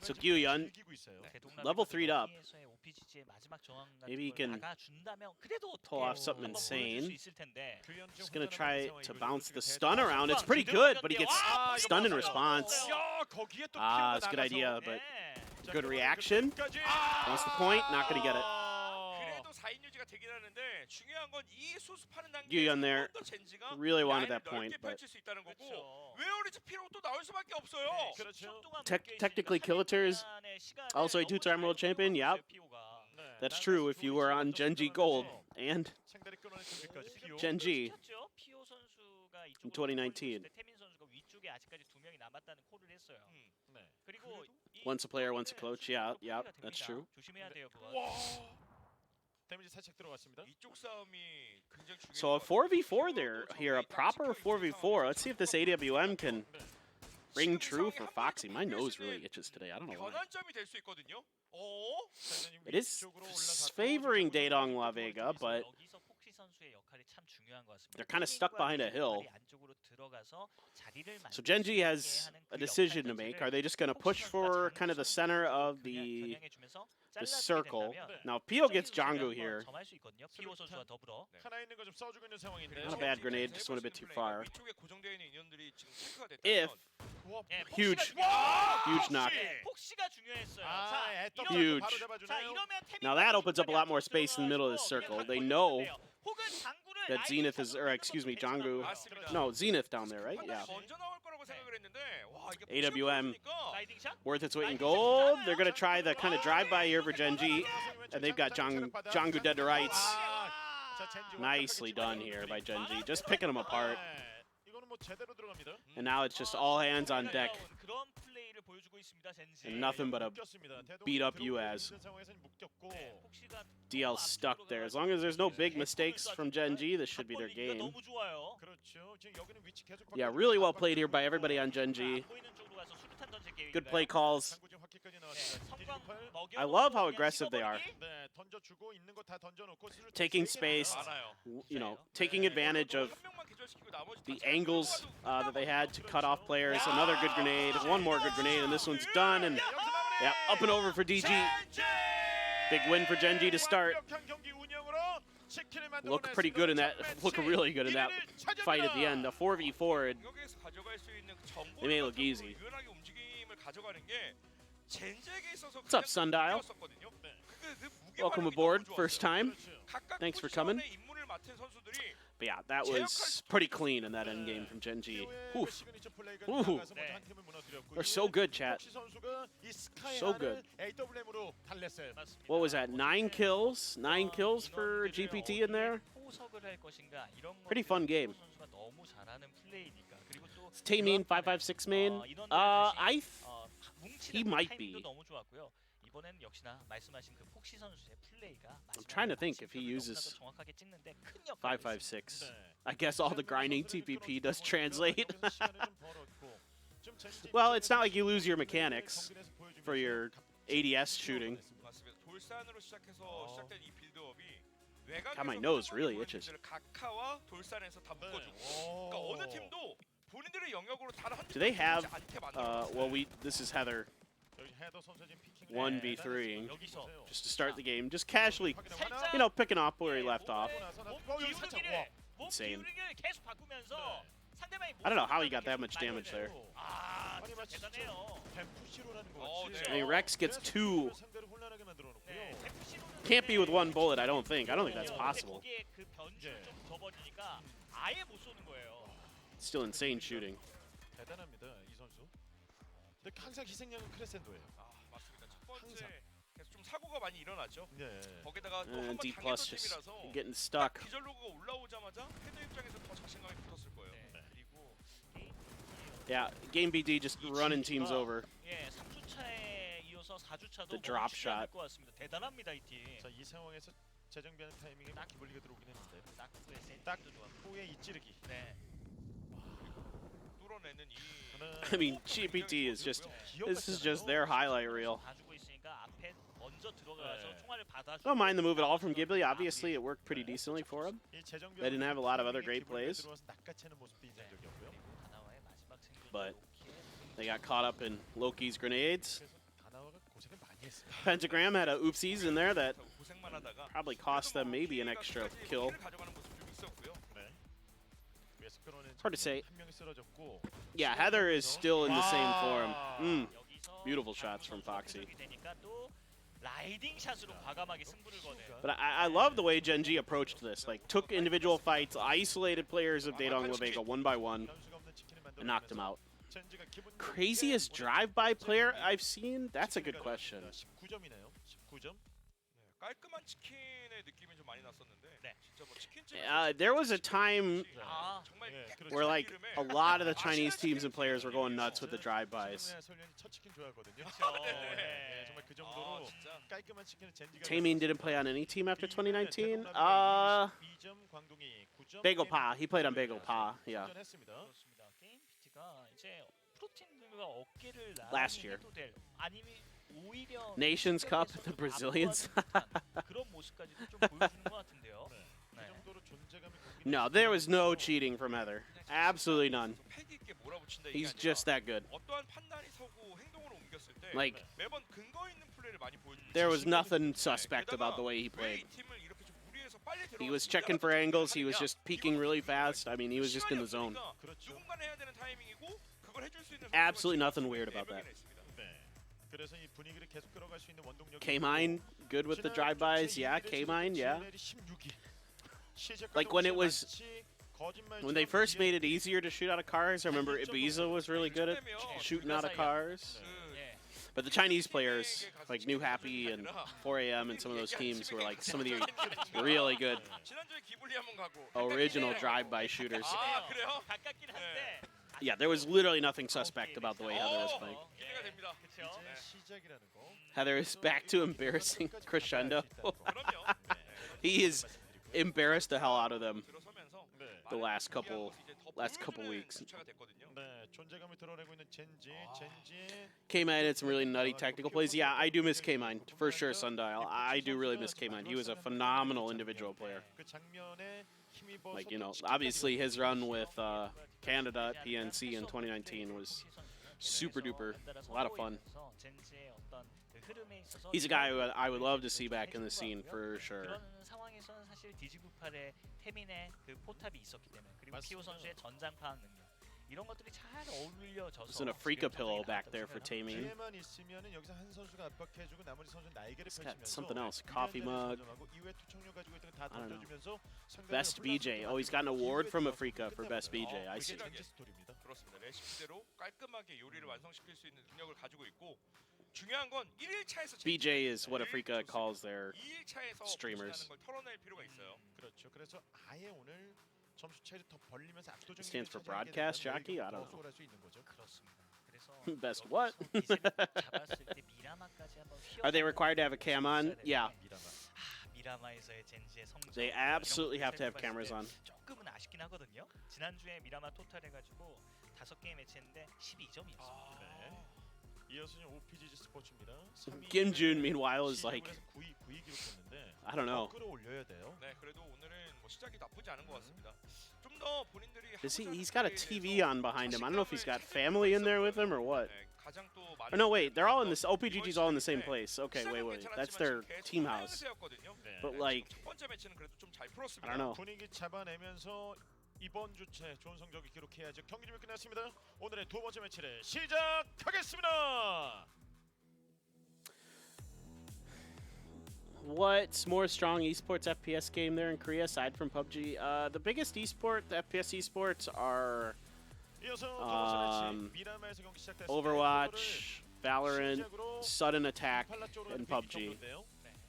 So Gyuyun, level 3'd up. Maybe he can pull off something insane. Just gonna try to bounce the stun around. It's pretty good, but he gets stunned in response. It's a good idea, but good reaction. Wants the point, not gonna get it. Gyuyun there really wanted that point, but technically Killater is also a 2-time world champion. Yep, that's true if you were on Genji Gold and Genji in 2019. 아직까지 2명이 남았다는 콜을 했어요. 네. 그리고 Once a player, once a coach. Yeah, yep, that's true. 조심해야 돼요, 그건. 와. 데미지 살짝 들어갔습니다. 이쪽 싸움이 굉장히 중요해요. So a 4v4 there here, a proper 4v4. Let's see if this AWM can ring true for Foxy. My nose really itches today. I don't know why. 변환점이 될 수 있거든요. It is favoring Daedong La Vega, but 여기서 폭시 선수의 역할이 참 중요한 것 같습니다. they're kind of stuck behind a hill. 안쪽으로 들어가서 자리를 So Genji has a decision to make. Are they just going to push for kind of the center of the circle? Now, Pio gets Jangu here. 점할 수 있거든요. 피오 선수와 더불어. 하나 있는 거 좀 써주고 있는 상황인데. Not a bad grenade, just went a bit too far. 위쪽에 고정되어 있는 인원들이 지금 체크가 If 됐다면 huge, huge knock. 폭시가 중요했어요. 아, 자, Huge. 바로 잡아주네요. Now that opens up a lot more space in the middle of the circle. They know that Zenith is, or excuse me, Jangu. No, Zenith down there, right? Yeah. 먼저 나올 거라고 생각을 했는데 와, 이게 AWM 라이딩 샷? worth its weight in gold. They're going to try the kind of drive-by here for Genji. And they've got Jangu dead to rights. Nicely done here by Genji. Just picking them apart. 이거는 뭐 제대로 들어갑니다. And now it's just all hands on deck. 그런 플레이를 보여주고 있습니다, 젠지. And nothing but a beat up UAS. DL stuck there. As long as there's no big mistakes from Genji, this should be their game. 너무 좋아요. Yeah, really well played here by everybody on Genji. Good play calls. I love how aggressive they are. Taking space, you know, taking advantage of the angles that they had to cut off players. Another good grenade, one more good grenade, and this one's done. And yeah, up and over for DG. Big win for Genji to start. Look pretty good in that. Look really good in that fight at the end. A 4v4. They may look easy. What's up, Sundial? Welcome aboard. First time. Thanks for coming. But yeah, that was pretty clean in that end game from Genji. Ooh. Ooh. They're so good, chat. So good. What was that? 9 kills? 9 kills for GPT in there? Pretty fun game. Is Taemin 556 main? He might be. I'm trying to think if he uses 556. I guess all the grinding TPP does translate. Well, it's not like you lose your mechanics for your ADS shooting. God, my nose really itches. Do they have, well, this is Heather 1v3 just to start the game, just casually, you know, picking up where he left off. Insane. I don't know how he got that much damage there. I mean, Rex gets 2. Can't be with 1 bullet, I don't think. I don't think that's possible. Still insane shooting. 항상 희생양은 크레센도예요. 맞습니다. 첫 번째 계속 좀 사고가 많이 일어나죠. 네. 거기다가 또 한번 D 당했던 plus just 팀이라서 getting stuck. 기절 로그가 올라오자마자 헤드 입장에서 더 자신감이 붙었을 거예요. 그리고 Yeah, Game BD just running teams over. 예, 3주차에 이어서 4주차도 The drop shot. 대단합니다, 이 팀. 자, 이 상황에서 재정비하는 타이밍에 기블리가 들어오긴 했는데. 딱 후에 이 찌르기. 네. 뚫어내는 이 I mean, GPT is just, this is just their highlight reel. I don't mind the move at all from Ghibli. Obviously, it worked pretty decently for him. They didn't have a lot of other great plays, but they got caught up in Loki's grenades. Pentagram had a oopsies in there that probably cost them maybe an extra kill. Hard to say. Yeah, Heather is still in the same form. Beautiful shots from Foxy. But I love the way Genji approached this. Like, took individual fights, isolated players of Daedong La Vega one by one, and knocked them out. Craziest drive-by player I've seen? That's a good question. 깔끔한 치킨의 느낌이 좀 많이 났었는데 네. 진짜 뭐 치킨집 There was a time 정말 where like a lot of the Chinese teams and players were going nuts with the drive-bys. 첫 치킨 좋아하거든요. 네. 정말 그 정도로 진짜 깔끔한 치킨을 젠지가 Taemin didn't play on any team after 2019. 2점 광동이 9점. Bagel Pa. He played on Bagel Pa. Yeah. 그렇습니다. 게임 PT가 이제 프로팀들과 어깨를 Last 나란히 year. 해도 될 아니면 오히려 Nations Cup, the Brazilians. 그런 모습까지도 좀 보여주는 것 같은데요. 그 정도로 존재감이 No, there was no cheating from Heather. Absolutely none. 패기 있게 몰아붙인다 이게 He's 아니라 just that good. 어떠한 판단이 서고 행동으로 옮겼을 때 Like, 매번 근거 있는 플레이를 많이 보여주는 there was nothing suspect about the way he played. 팀을 이렇게 좀 무리해서 빨리 He was checking for angles. He was just peeking really fast. I mean, he was just in the zone. 누군가는 해야 되는 타이밍이고 그걸 해줄 수 있는 Absolutely nothing weird about that. 그래서 이 분위기를 계속 끌어갈 수 있는 원동력이 K-Mine, good with the drive-bys. Yeah, K-Mine, yeah. Like when it was, when they first made it easier to shoot out of cars, I remember Ibiza was really good at shooting out of cars. 예. But the Chinese players, like New Happy and 4AM and some of those teams were like some of the really good 지난주에 기블리 한번 가고 original drive-by shooters. 아 그래요? 가깝긴 한데 Yeah, there was literally nothing suspect about the way Heather was playing. 기대가 됩니다. 그렇죠. 이제 시작이라는 거. Heather is back to embarrassing crescendo. 그럼요. He is embarrassed the hell out of them 들어서면서 the last couple weeks. 주차가 됐거든요. 네, 존재감을 드러내고 있는 젠지. K-Mine had some really nutty technical plays. Yeah, I do miss K-Mine, for sure, Sundial. I do really miss K-Mine. He was a phenomenal individual player. 그 장면에 힘입어 Like, you know, obviously his run with Canada at PNC in 2019 was super duper, a lot of fun. He's a guy who I would love to see back in the scene, for sure. 그런 상황에서는 사실 디지구팔의 태민의 그 포탑이 있었기 때문에 그리고 피오 선수의 전장 파악 능력 이런 것들이 잘 어울려져서 There's an Africa pillow back there for Taemin. 뒤에만 있으면은 여기서 한 선수가 압박해주고 나머지 선수 날개를 He's got 펼치면서 something else, coffee mug. 이후에 투척력 가지고 있던 다 I don't know. 던져주면서 상대를 Best BJ. Oh, he's got an award from Africa for best BJ. I see. 젠지 스토리입니다. 그렇습니다. 레시피대로 깔끔하게 요리를 완성시킬 수 있는 능력을 가지고 있고 중요한 건 1일차에서 BJ is what Africa calls their 2일차에서 streamers. 걸 털어낼 필요가 있어요. 그렇죠. 그래서 아예 오늘 점수 차이를 더 벌리면서 압도적인 Stands for 차지하게 broadcast 된다면 jockey? I don't 더 know. 수월할 수 있는 거죠. 그렇습니다. 그래서 Best what? 여기서 기세를 잡았을 때 미라마까지 한번 Are they required to have a cam on? Yeah. 미라마에서의 젠지의 성적 They absolutely have to have cameras on. 조금은 아쉽긴 하거든요. 지난주에 미라마 토탈 해가지고 5게임 매치했는데 12점이었습니다. 네. 이어서는 OPGG 스포츠입니다. Kim-jun, meanwhile, is like, 9위 기록했는데 I don't know. 끌어올려야 돼요. 네, 그래도 오늘은 뭐 시작이 나쁘지 않은 것 같습니다. 좀 더 본인들이 He's got a TV on behind him. I don't know if he's got family in there with him or what. 네, 가장 또 Oh, no, wait. They're all in this. OPGG's all in the same place. Okay, wait. That's their team house. 네. But like, 첫 번째 매치는 그래도 좀 잘 I 풀었습니다. don't know. 분위기 잡아내면서 이번 주체 좋은 성적을 기록해야죠. 경기 준비 끝났습니다. 오늘의 두 번째 매치를 시작하겠습니다. What's more strong esports FPS game there in Korea aside from PUBG? The biggest esport, the FPS esports are 이어서 두 번째 매치 미라마에서 경기 시작됐습니다. Overwatch, Valorant, 시작으로 Sudden Attack, 팔라 쪽으로 and 이렇게 PUBG 던졌는데요.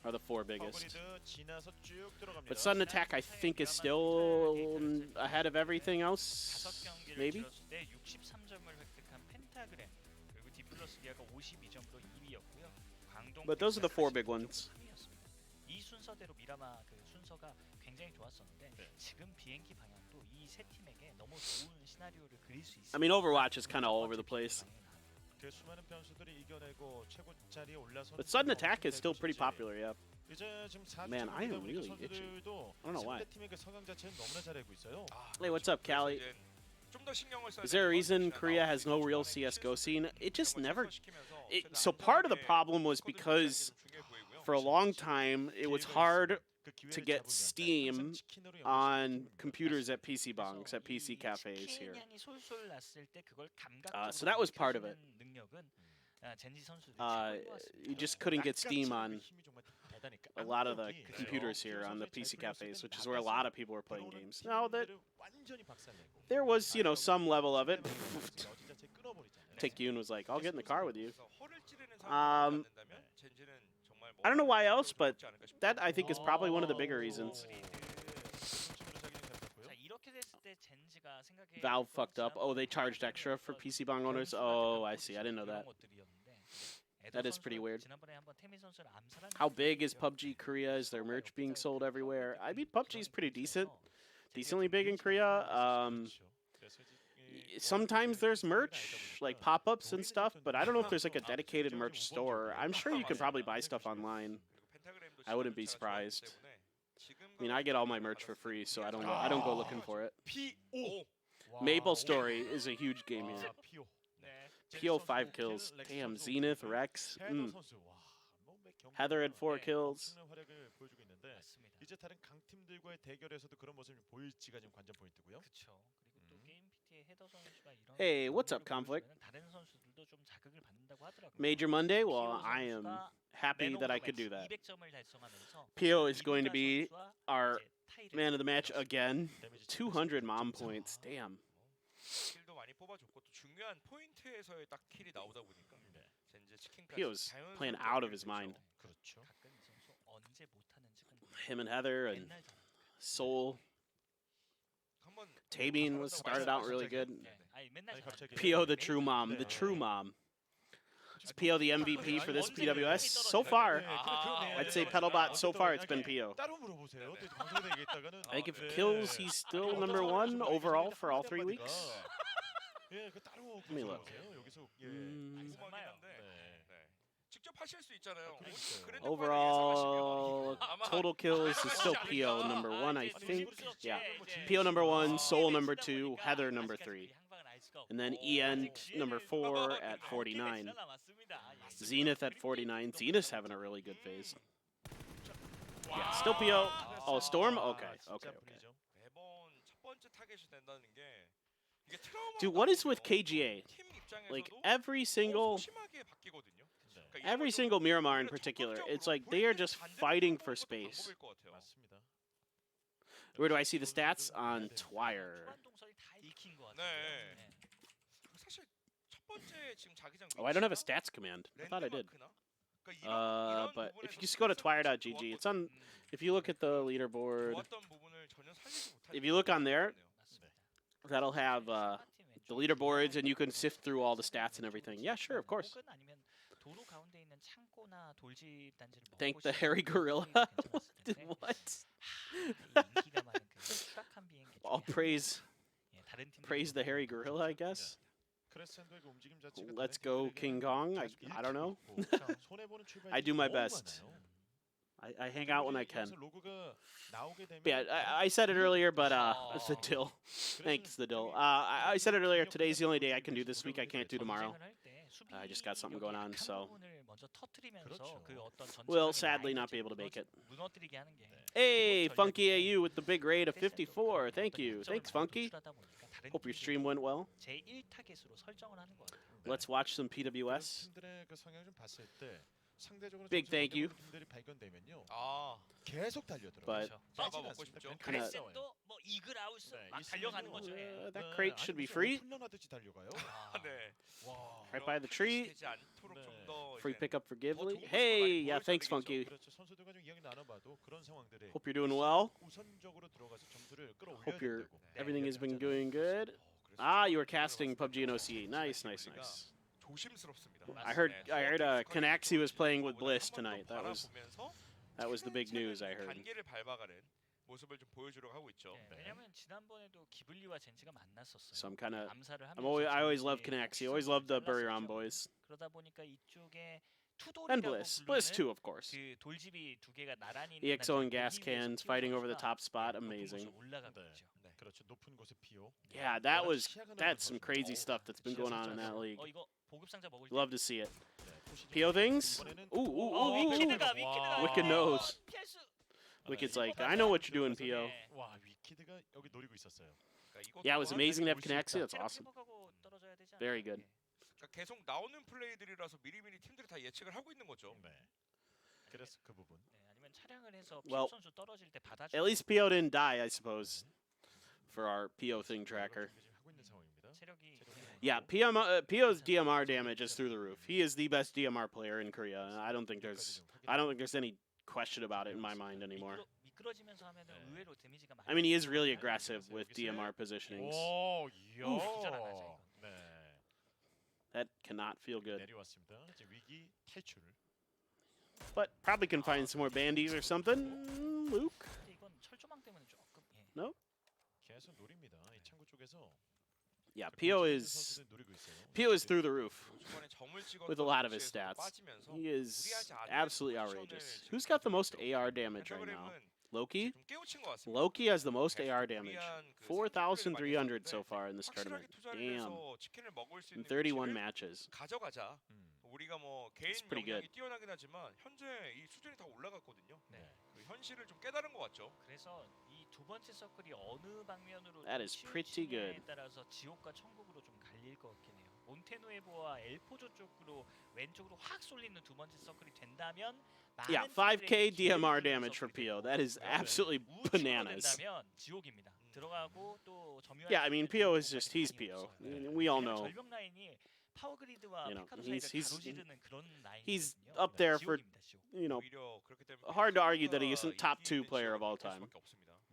are the four biggest. 파브리드 지나서 쭉 들어갑니다. But Sudden Attack, I think, is still ahead of everything else. 5경기를 Maybe? 치렀을 때 63점을 획득한 펜타그램 그리고 디플러스 기아가 52점으로 2위였고요. 광동 But those are the four big ones. 3위였습니다. 이 순서대로 미라마 그 순서가 굉장히 좋았었는데 네. 지금 비행기 방향도 이 세 팀에게 너무 좋은 시나리오를 그릴 수 있습니다. I mean, Overwatch is kind of all over the place. 그 수많은 변수들이 이겨내고 최고 자리에 올라서 But Sudden Attack is still pretty popular, yeah. 이제 지금 Man, I am 4주 really 선수들도 I don't know why. 상대팀의 그 성향 자체는 너무나 잘하고 있어요. Hey, what's up, Callie? 좀더 신경을 써야 Is there a reason Korea has no real CSGO scene? It just never... So part of the problem was because for a long time, it was hard to get Steam on computers at PC bongs, at PC cafes here. So that was part of it. You just couldn't get Steam on a lot of the computers here on the PC cafes, which is where a lot of people were playing games. Now that there was, you know, some level of it. Taek-yoon was like, I'll get in the car with you. I don't know why else, but that I think is probably one of the bigger reasons. Valve fucked up. Oh, they charged extra for PC Bang owners? Oh, I see. I didn't know that. That is pretty weird. How big is PUBG Korea? Is their merch being sold everywhere? I mean, PUBG is pretty decent. Decently big in Korea. Sometimes there's merch, like pop-ups and stuff, but I don't know if there's like a dedicated merch store. I'm sure you could probably buy stuff online. I wouldn't be surprised. I mean, I get all my merch for free, so I don't go looking for it. Maple Story is a huge game here. PO 5 kills. Damn, Zenith, Rex. Heather had 4 kills. 이제 다른 강팀들과의 대결에서도 그런 모습이 보일지가 지금 관전 포인트고요. Hey, what's up, Conflict? Major Monday? Well, I am happy that I could do that. PO is going to be our man of the match again. 200 mom points. Damn. PO's playing out of his mind. Him and Heather and Soul. Tabine was started out really good. PO the true mom. The true mom. Is PO the MVP for this PWS? So far, I'd say Pedalbot, so far it's been PO. I think if kills, he's still #1 overall for all 3 weeks. Let me look. Overall, total kills is still PO #1, I think. Yeah, PO #1, Soul #2, Heather #3. And then EN #4 at 49. Zenith at 49. Zenith's having a really good phase. Yeah, still PO. Oh, Storm? Okay. Dude, what is with KGA? Like, every single Miramar in particular, it's like they are just fighting for space. Where do I see the stats? On Twire. Oh, I don't have a stats command. I thought I did. But if you just go to twire.gg, it's on. If you look at the leaderboard, if you look on there, that'll have the leaderboards, and you can sift through all the stats and everything. Yeah, sure, of course. Thank the hairy gorilla. What? All praise the hairy gorilla, I guess. Let's go King Kong. I don't know. I do my best. I hang out when I can. Yeah, I said it earlier, but it's the Dill. Thanks, the Dill. I said it earlier. Today's the only day I can do this week. I can't do tomorrow. I just got something going on, so we'll sadly not be able to make it. Hey, Funky AU with the big raid of 54. Thank you. Thanks, Funky. Hope your stream went well. Let's watch some PWS. Big thank you. But kinda, that crate should be free. Right by the tree. Free pickup for Gively. Hey, yeah, thanks, Funky. Hope you're doing well. Hope everything has been going good. Ah, you were casting PUBG and OCE. Nice. I heard Canaxi was playing with Bliss tonight. That was the big news I heard. So I always love Canaxi. Always love the Buriram boys. And Bliss. Bliss too, of course. EXO and gas cans fighting over the top spot. Amazing. Yeah, that's some crazy stuff that's been going on in that league. Love to see it. PO things? Ooh. Wicked knows. Wicked's like, I know what you're doing, PO. Yeah, it was amazing to have Canaxi. That's awesome. Very good. 계속 나오는 플레이들이라서 미리미리 팀들이 다 예측을 하고 있는 거죠. 그래서 그 부분. Well, at least PO didn't die, I suppose, for our PO thing tracker. Yeah, PO's DMR damage is through the roof. He is the best DMR player in Korea. I don't think there's any question about it in my mind anymore. 미끄러지면서 하면은 의외로 데미지가 많이. I mean, he is really aggressive with DMR positionings. 오, 기절하나요, 네. That cannot feel good. 내려왔습니다. 이제 위기 탈출. But probably can find some more bandies or something. Luke. 근데 이건 철조망 때문에 조금. 예. No. 계속 노립니다. 이 창구 쪽에서. Yeah, PO is through the roof with a lot of his stats. He is absolutely outrageous. Who's got the most AR damage right now? Loki? Loki has the most AR damage. 4,300 so far in this tournament. Damn. In 31 matches. 우리가 뭐 개인 역량이 뛰어나긴 하지만 현재 이 수준이 다 올라갔거든요. 네. 그 현실을 좀 깨달은 것 같죠. 그래서 이 두 번째 서클이 어느 방면으로 That is pretty good. 따라서 지옥과 천국으로 좀 갈릴 것 같긴 해요. 몬테누에보와 엘포조 쪽으로 왼쪽으로 확 쏠리는 두 번째 서클이 된다면 Yeah, 5k DMR damage for PO. That is absolutely bananas. 된다면 지옥입니다. 들어가고 또 점유할 Yeah, I mean PO is just he's PO. We all know. 절벽 라인이 파워그리드와 You know, 페카도 사이를 가로지르는 그런 he's 라인이거든요. up there for, 지옥입니다, 지옥. you know, 오히려 그렇기 때문에 hard to argue that he isn't top 2 player of all time.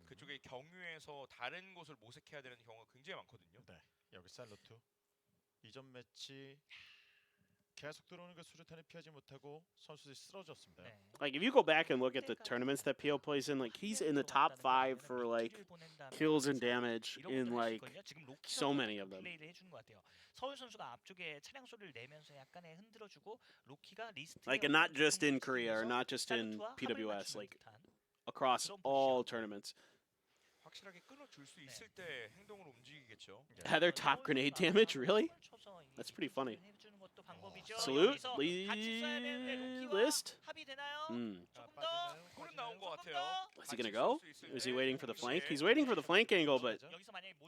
그쪽에 경유에서 다른 곳을 모색해야 되는 경우가 굉장히 많거든요. 네, 여기 살로투 이전 매치 계속 들어오는 그 수류탄을 피하지 못하고 선수들이 쓰러졌습니다. 네. Like if you go back and look at the tournaments that PO plays in, like he's in the top 5 for like kills and damage in like so many of them. 플레이를 해주는 것 같아요. 서울 선수가 앞쪽에 차량 소리를 내면서 약간의 흔들어주고 로키가 리스트 Like and not just in Korea or not just in PWS, like across all tournaments. 확실하게 끊어줄 수 있을 때 행동을 움직이겠죠. Heather top grenade damage, really? That's pretty funny. Salute, list. Is he gonna go? Is he waiting for the flank? He's waiting for the flank angle, but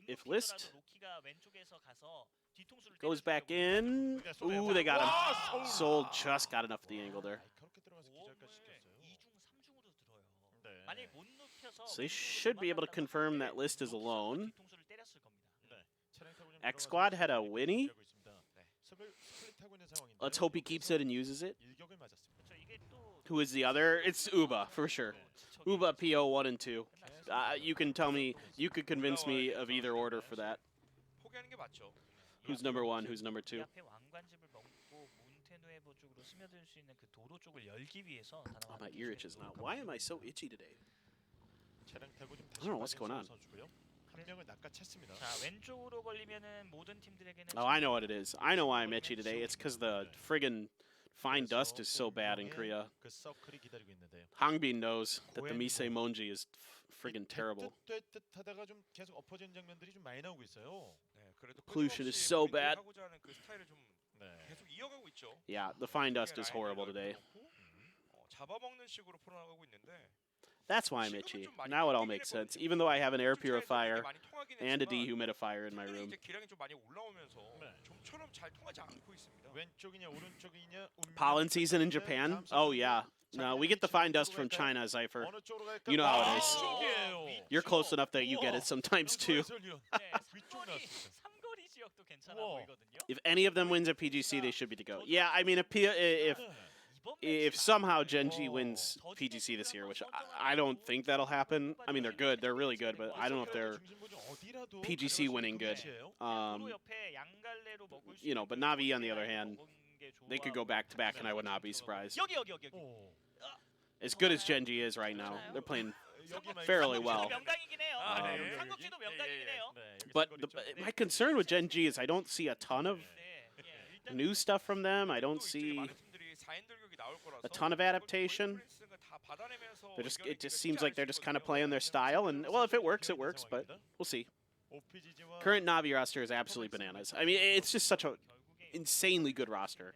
if list goes back in, ooh, they got him. Soul just got enough of the angle there. So they should be able to confirm that list is alone. X Squad had a Winnie. Let's hope he keeps it and uses it. Who is the other? It's Uba, for sure. Uba, PO 1 and 2. You can tell me, you could convince me of either order for that. Who's number 1, who's number 2? Oh, my ear itches now. Why am I so itchy today? I don't know what's going on. Oh, I know what it is. I know why I'm itchy today. It's because the friggin' fine dust is so bad in Korea. Hangbin knows that the Mise Monji is friggin' terrible. Pollution is so bad. Yeah, the fine dust is horrible today. That's why I'm itchy. Now it all makes sense, even though I have an air purifier and a dehumidifier in my room. Pollen season in Japan? Oh, yeah. No, we get the fine dust from China, Zypher. You know how it is. You're close enough that you get it sometimes, too. If any of them wins at PGC, they should be to go. Yeah, I mean, if somehow Genji wins PGC this year, which I don't think that'll happen. I mean, they're good. They're really good, but I don't know if they're PGC winning good. You know, but Navi, on the other hand, they could go back-to-back, and I would not be surprised. As good as Genji is right now, they're playing fairly well. But my concern with Genji is I don't see a ton of new stuff from them. I don't see a ton of adaptation. It just seems like they're just kind of playing their style, and well, if it works, it works, but we'll see. Current Navi roster is absolutely bananas. I mean, it's just such a insanely good roster,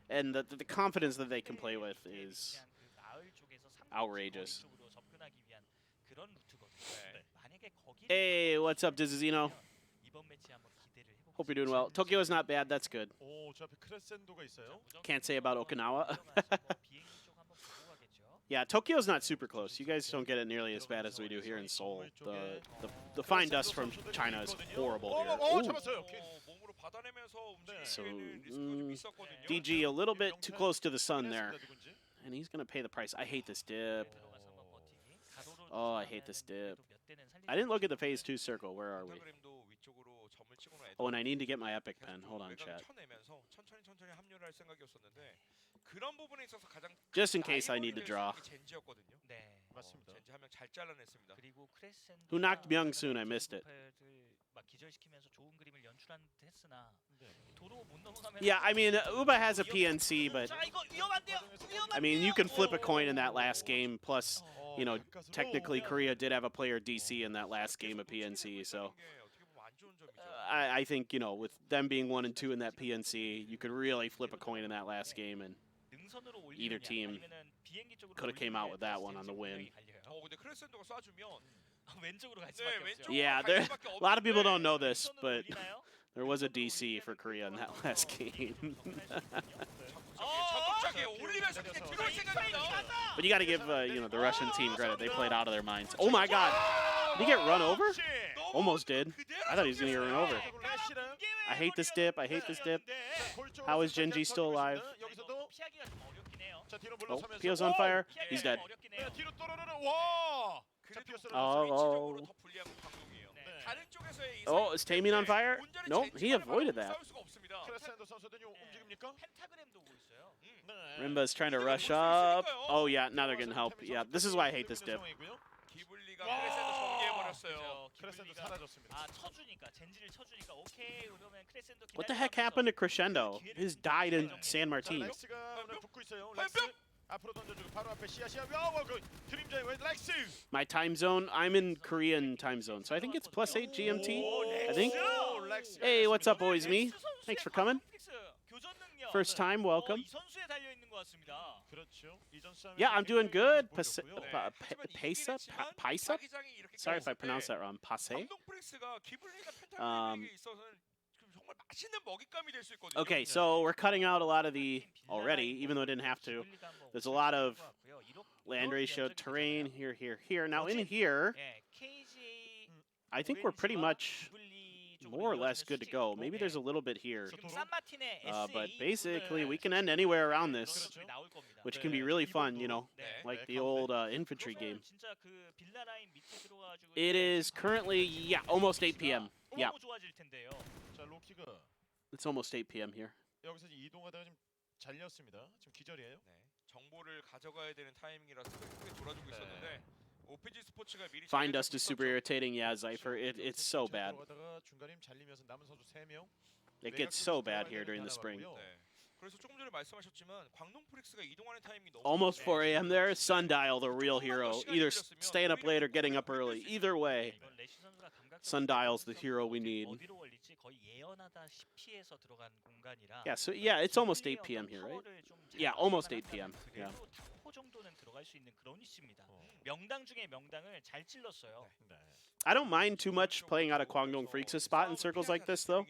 and the confidence that they can play with is outrageous. Hey, what's up, Dizazino? Hope you're doing well. Tokyo is not bad. That's good. Can't say about Okinawa. Yeah, Tokyo's not super close. You guys don't get it nearly as bad as we do here in Seoul. The fine dust from China is horrible here. Ooh. So DG a little bit too close to the sun there, and he's gonna pay the price. I hate this dip. Oh, I hate this dip. I didn't look at the phase 2 circle. Where are we? Oh, and I need to get my epic pen. Hold on, chat. Just in case I need to draw. Who knocked Myung-soon? I missed it. Yeah, I mean, Uba has a PNC, but I mean, you can flip a coin in that last game. Plus, you know, technically Korea did have a player DC in that last game of PNC, so I think, you know, with them being 1 and 2 in that PNC, you could really flip a coin in that last game, and either team could have came out with that one on the win. Yeah, a lot of people don't know this, but there was a DC for Korea in that last game. But you got to give you know, the Russian team credit. They played out of their minds. Oh my God! Did he get run over? Almost did. I thought he was gonna get run over. I hate this dip. I hate this dip. How is Genji still alive? Oh, Pio's on fire. He's dead. Oh. Oh, is Taemin on fire? Nope, he avoided that. Rimba's trying to rush up. Oh yeah, now they're getting help. Yeah, this is why I hate this dip. What the heck happened to Crescendo? He's died in San Martin. My time zone, I'm in Korean time zone, so I think it's +8 GMT, I think. Hey, what's up, boys? Me? Thanks for coming. First time, welcome. Yeah, I'm doing good. Paisa? Sorry if I pronounced that wrong. Passe? Okay, so we're cutting out a lot of the already, even though I didn't have to. There's a lot of land ratio, terrain, here, here, here. Now in here, I think we're pretty much more or less good to go. Maybe there's a little bit here. But basically, we can end anywhere around this, which can be really fun, you know, like the old infantry game. It is currently, yeah, almost 8 p.m. Yeah. It's almost 8 p.m. here. Find Dust is super irritating. Yeah, Zypher, it's so bad. It gets so bad here during the spring. Almost 4 a.m. there. Sundial, the real hero. Either staying up late or getting up early. Either way, Sundial's the hero we need. Yeah, so yeah, it's almost 8 p.m. here, right? Yeah, almost 8 p.m. Yeah. I don't mind too much playing out of Kwangdong Freaks' spot in circles like this, though.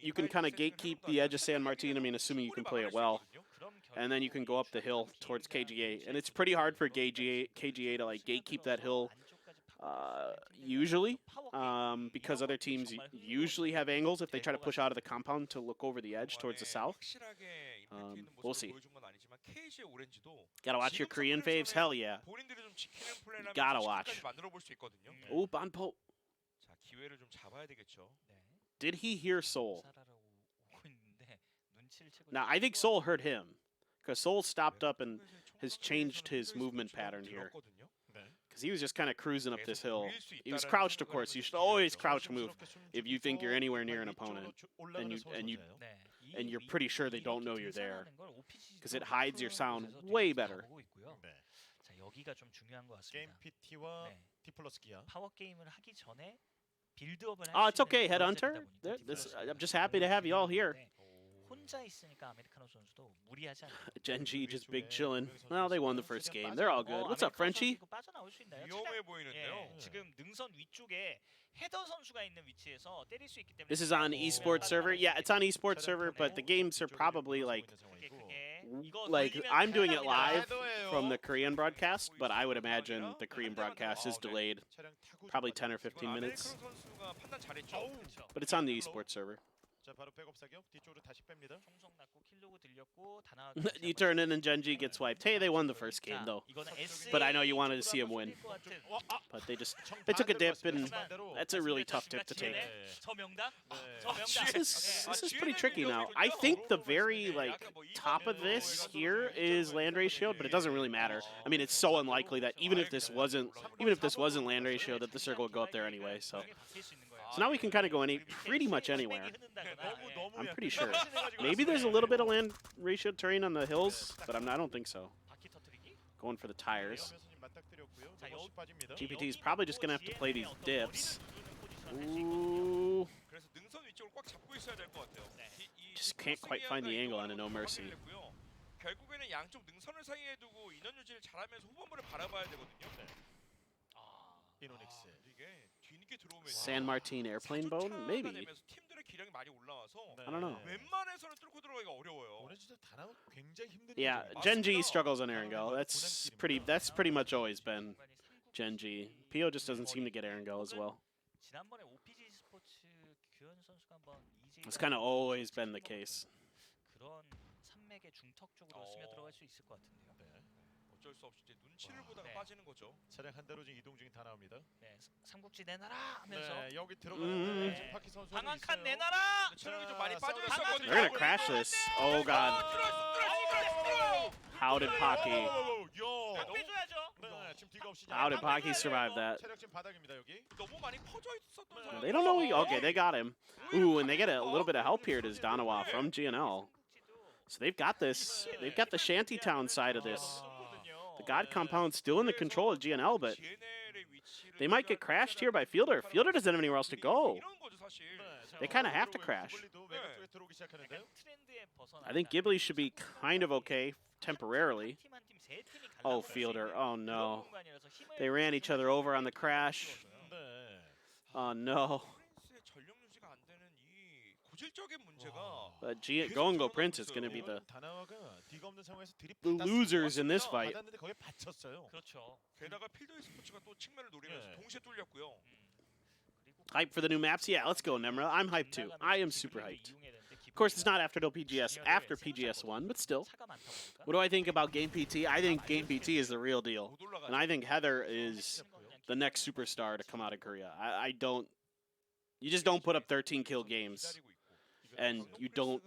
You can kind of gatekeep the edge of San Martin, I mean, assuming you can play it well. And then you can go up the hill towards KGA. And it's pretty hard for KGA to, like, gatekeep that hill usually, because other teams usually have angles if they try to push out of the compound to look over the edge towards the south. We'll see. Gotta watch your Korean faves? Hell yeah. Gotta watch. Oh, Banpo. Did he hear Soul? Now, I think Soul heard him, because Soul stopped up and has changed his movement pattern here. Because he was just kind of cruising up this hill. He was crouched, of course. You should always crouch move if you think you're anywhere near an opponent, and you're pretty sure they don't know you're there, because it hides your sound way better. Oh, it's okay, Headhunter. I'm just happy to have you all here. Genji just big chillin'. Well, they won the first game. They're all good. What's up, Frenchie? This is on esports server. Yeah, it's on esports server, but the games are probably like like I'm doing it live from the Korean broadcast, but I would imagine the Korean broadcast is delayed probably 10 or 15 minutes. 선수가 판단 잘했죠. But it's on the esports server. 자, 바로 백업 사격 뒤쪽으로 다시 뺍니다. 총성 났고 킬로그 들렸고 다나. You turn in and Genji gets wiped. Hey, they won the first game though. But I know you wanted to see him win. But they took a dip, and that's a really tough dip to take. This is pretty tricky now. I think the very top of this here is land ratio, but it doesn't really matter. I mean, it's so unlikely that even if this wasn't land ratio, that the circle would go up there anyway. So now we can kind of go pretty much anywhere. I'm pretty sure. Maybe there's a little bit of land ratio terrain on the hills, but I don't think so. Going for the tires. GPT is probably just going to have to play these dips. Ooh. Just can't quite find the angle on a No Mercy. 결국에는 양쪽 능선을 사이에 두고 인원 유지를 잘하면서 후반부를 바라봐야 되거든요. 이노닉스. 이게 뒤늦게 들어오면 San Martin airplane bone? Maybe. 팀들의 기량이 많이 올라와서 I don't know. 웬만해서는 뚫고 들어가기가 어려워요. 오늘 진짜 다나가 굉장히 힘든. Yeah, Genji struggles on Erangel. That's pretty much always been Genji. PO just doesn't seem to get Erangel as well. 지난번에 OPG 스포츠 규현 선수가 한번 It's kind of always been the case. 그런 산맥의 중턱 쪽으로 스며 들어갈 수 있을 것 같은데요. 어쩔 수 없이 이제 눈치를 보다가 빠지는 거죠. 차량 한 대로 지금 이동 중인 다 나옵니다. 네, 삼국지 내놔라 하면서 네, 여기 들어가는 지금 파키 선수 방한칸 내놔라. 체력이 좀 많이 빠져 있었거든요. They're gonna crash this. Oh god. How did Pocky? How did Pocky survive that? 너무 많이 퍼져 있었던 They don't know. Okay, they got him. Ooh, and they get a little bit of help here. Does Donawa from GNL? So they've got this. They've got the Shantytown side of this. The God Compound still in the control of GNL, but they might get crashed here by Fielder. Fielder doesn't have anywhere else to go. They kind of have to crash. I think Ghibli should be kind of okay temporarily. Oh, Fielder. Oh, no. They ran each other over on the crash. Oh, no. But Go Prince is going to be the losers in this fight. Hype for the new maps? Yeah, let's go, Nemra. I'm hyped too. I am super hyped. Of course, it's not after PGS, after PGS 1, but still. What do I think about Game PT? I think Game PT is the real deal. And I think Heather is the next superstar to come out of Korea. I don't... You just don't put up 13 kill games. And you don't,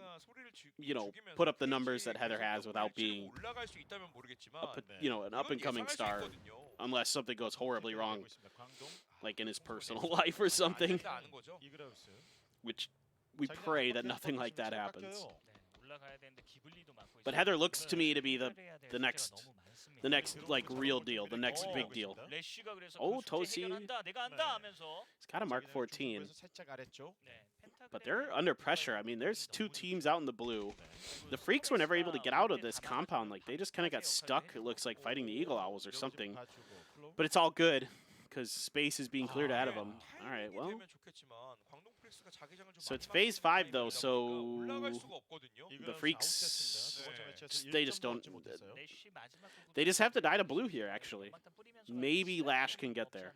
put up the numbers that Heather has without being, an up-and-coming star, unless something goes horribly wrong, like in his personal life or something, which we pray that nothing like that happens. But Heather looks to me to be the next real deal, the next big deal. Oh, Tosi. He's got a Mark 14. But they're under pressure. I mean, there's two teams out in the blue. The Freaks were never able to get out of this compound. Like, they just kind of got stuck, it looks like, fighting the Eagle Owls or something. But it's all good, because space is being cleared out of them. All right, well. So it's phase 5, though, so the Freaks, they just don't. They just have to die to blue here, actually. Maybe Lash can get there.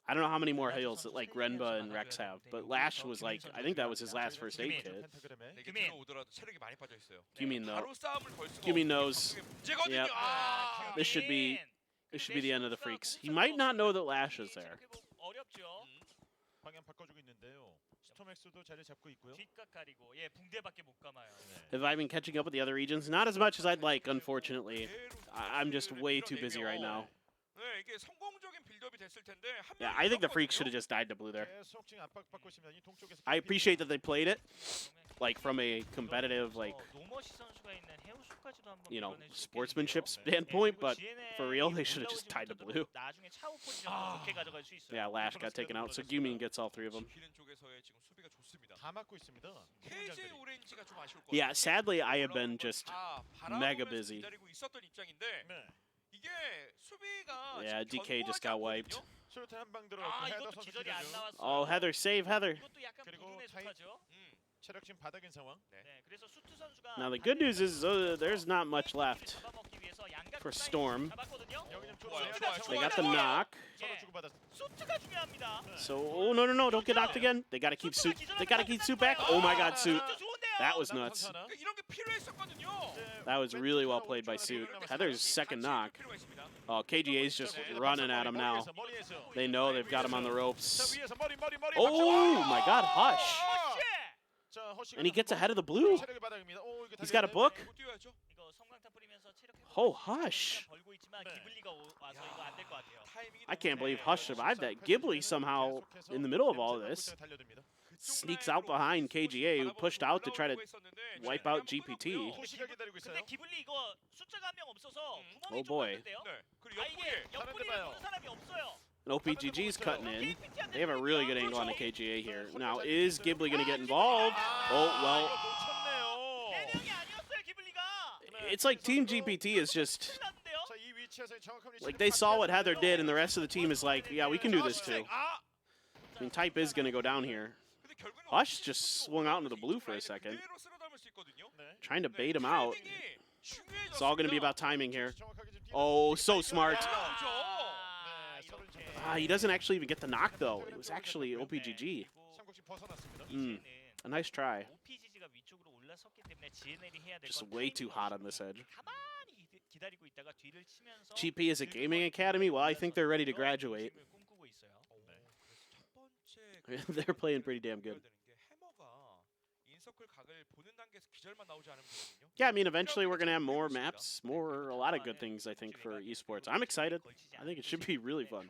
I don't know how many more heals that Renba and Rex have, but Lash was I think that was his last first aid kit. Gyumin though. Gyumin knows. Yep. This should be the end of the Freaks. He might not know that Lash is there. Have I been catching up with the other regions? Not as much as I'd like, unfortunately. I'm just way too busy right now. Yeah, I think the Freaks should have just died to blue there. I appreciate that they played it, from a competitive, sportsmanship standpoint, but for real, they should have just died to blue. Yeah, Lash got taken out, so Gyumin gets all 3 of them. Yeah, sadly, I have been just mega busy. Yeah, DK just got wiped. Oh, Heather, save Heather. 체력 지금 바닥인 상황. 네, 그래서 수트 선수가 Now the good news is there's not much left for Storm. 여기 좀 좋아요, 좁아요. 좋아요, They got the 좋아요. knock. 서로 주고받았. 수트가 중요합니다. So no, don't get knocked again. They gotta keep Suit. They gotta keep Suit back. Oh my God, Suit. 수트 좋은데요. That was nuts. 그러니까 이런 게 필요했었거든요. That was really well played by Suit. Heather's second knock. 필요가 있습니다. Oh, KGA's just running at him now. They know they've got him on the ropes. 위에서 머리. Oh my God, Hush. 자, 허쉬가 And he gets ahead of the blue. 체력의 바닥입니다. 오, 이거 He's got a book. 이거 뛰어야죠. 이거 성광탄 뿌리면서 체력 Oh, Hush. 벌고 있지만 기블리가 와서 이거 안 될 것 같아요. 타이밍이 I can't 너무 believe 좋네요. Hush survived that. Ghibli somehow, in the middle of all this, sneaks out behind KGA, who pushed out to try to wipe out GPT. 호시가 기다리고 있어요. 근데 기블리 이거 숫자가 한 명 없어서 구멍이 Oh, 좀 boy. 났는데요. 네. 그리고 아 이게 옆구리에 옆구리를 보는 사람이 없어요. And OPGG's cutting in. They have a really good angle on the KGA here. Now, is Ghibli going to get involved? Oh, well, 놓쳤네요. 네 명이 아니었어요 기블리가. it's like Team GPT is just, 큰일 났는데요. 자, 이 위치에서 정확한 위치를 like, they saw what Heather 파악해야 did, and the rest of the team is like, yeah, we can do this too. 아! I mean, Type is going to go down here. 근데 결국에는 Hush just swung out into the blue for a second, 그대로 쓸어 담을 수 있거든요. 되는데. trying to 네, bait him out. 타이밍이 중요해졌습니다. It's all going to be about timing here. 정확하게 지금 Oh, so smart. 아, 네, 서로 이렇게. 이제 Ah, he doesn't actually even get the knock, though. It was actually OPGG. 삼국지 벗어났습니다. Mm, a nice try. OPGG가 위쪽으로 올라섰기 때문에 GNL이 해야 될 Just 건 way too hot on this edge. 가만히 기다리고 있다가 뒤를 치면서 GP is a gaming academy? Well, I think they're ready to graduate. 꿈꾸고 있어요. 첫 번째 They're playing pretty damn good. 되는 게 해머가 인서클 각을 보는 단계에서 기절만 나오지 않으면 되거든요. Yeah, I mean, eventually we're going to have more maps, a lot of good things, I think, for esports. I'm excited. I think it should be really fun.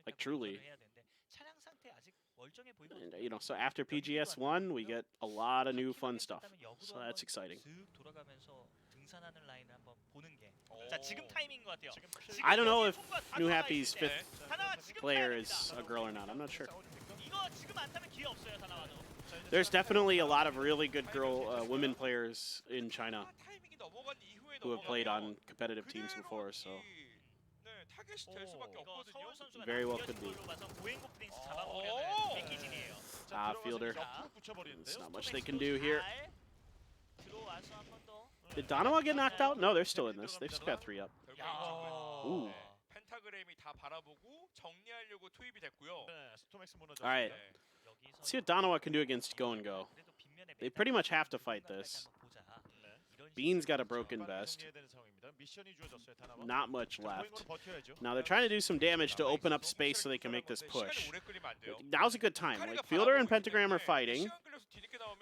Like, truly. And, you know, so after PGS 1, we get a lot of new fun stuff. So that's exciting. 자, 지금 타이밍인 것 같아요. I don't know if New Happy's fifth player is a girl or not. I'm not sure. 이거 지금 안 타면 기회 없어요, 다나와도. There's definitely a lot of really good women players in China 타이밍이 넘어간 이후에 who have played on competitive teams before, so 네, 타겟이 될 수밖에 이거 없거든요. 서울 선수가 Very well could be. 걸로 봐서 고행고 프린스 잡아먹으려는 백기진이에요. Fielder. 붙여버리는데. There's not much they can do here. 들어와서 한 번 더. Did Donawa get knocked out? No, they're still in this. They've just got 3 up. Ooh. 펜타그램이 다 바라보고 정리하려고 투입이 됐고요. 네, 스톰엑스 무너졌습니다. All right. 네. Let's see what Donawa can do against Go and Go. They pretty much have to fight this. Bean's got a broken vest. Not much left. Now they're trying to do some damage to open up space so they can make this push. Now's a good time. Like, Fielder and Pentagram are fighting,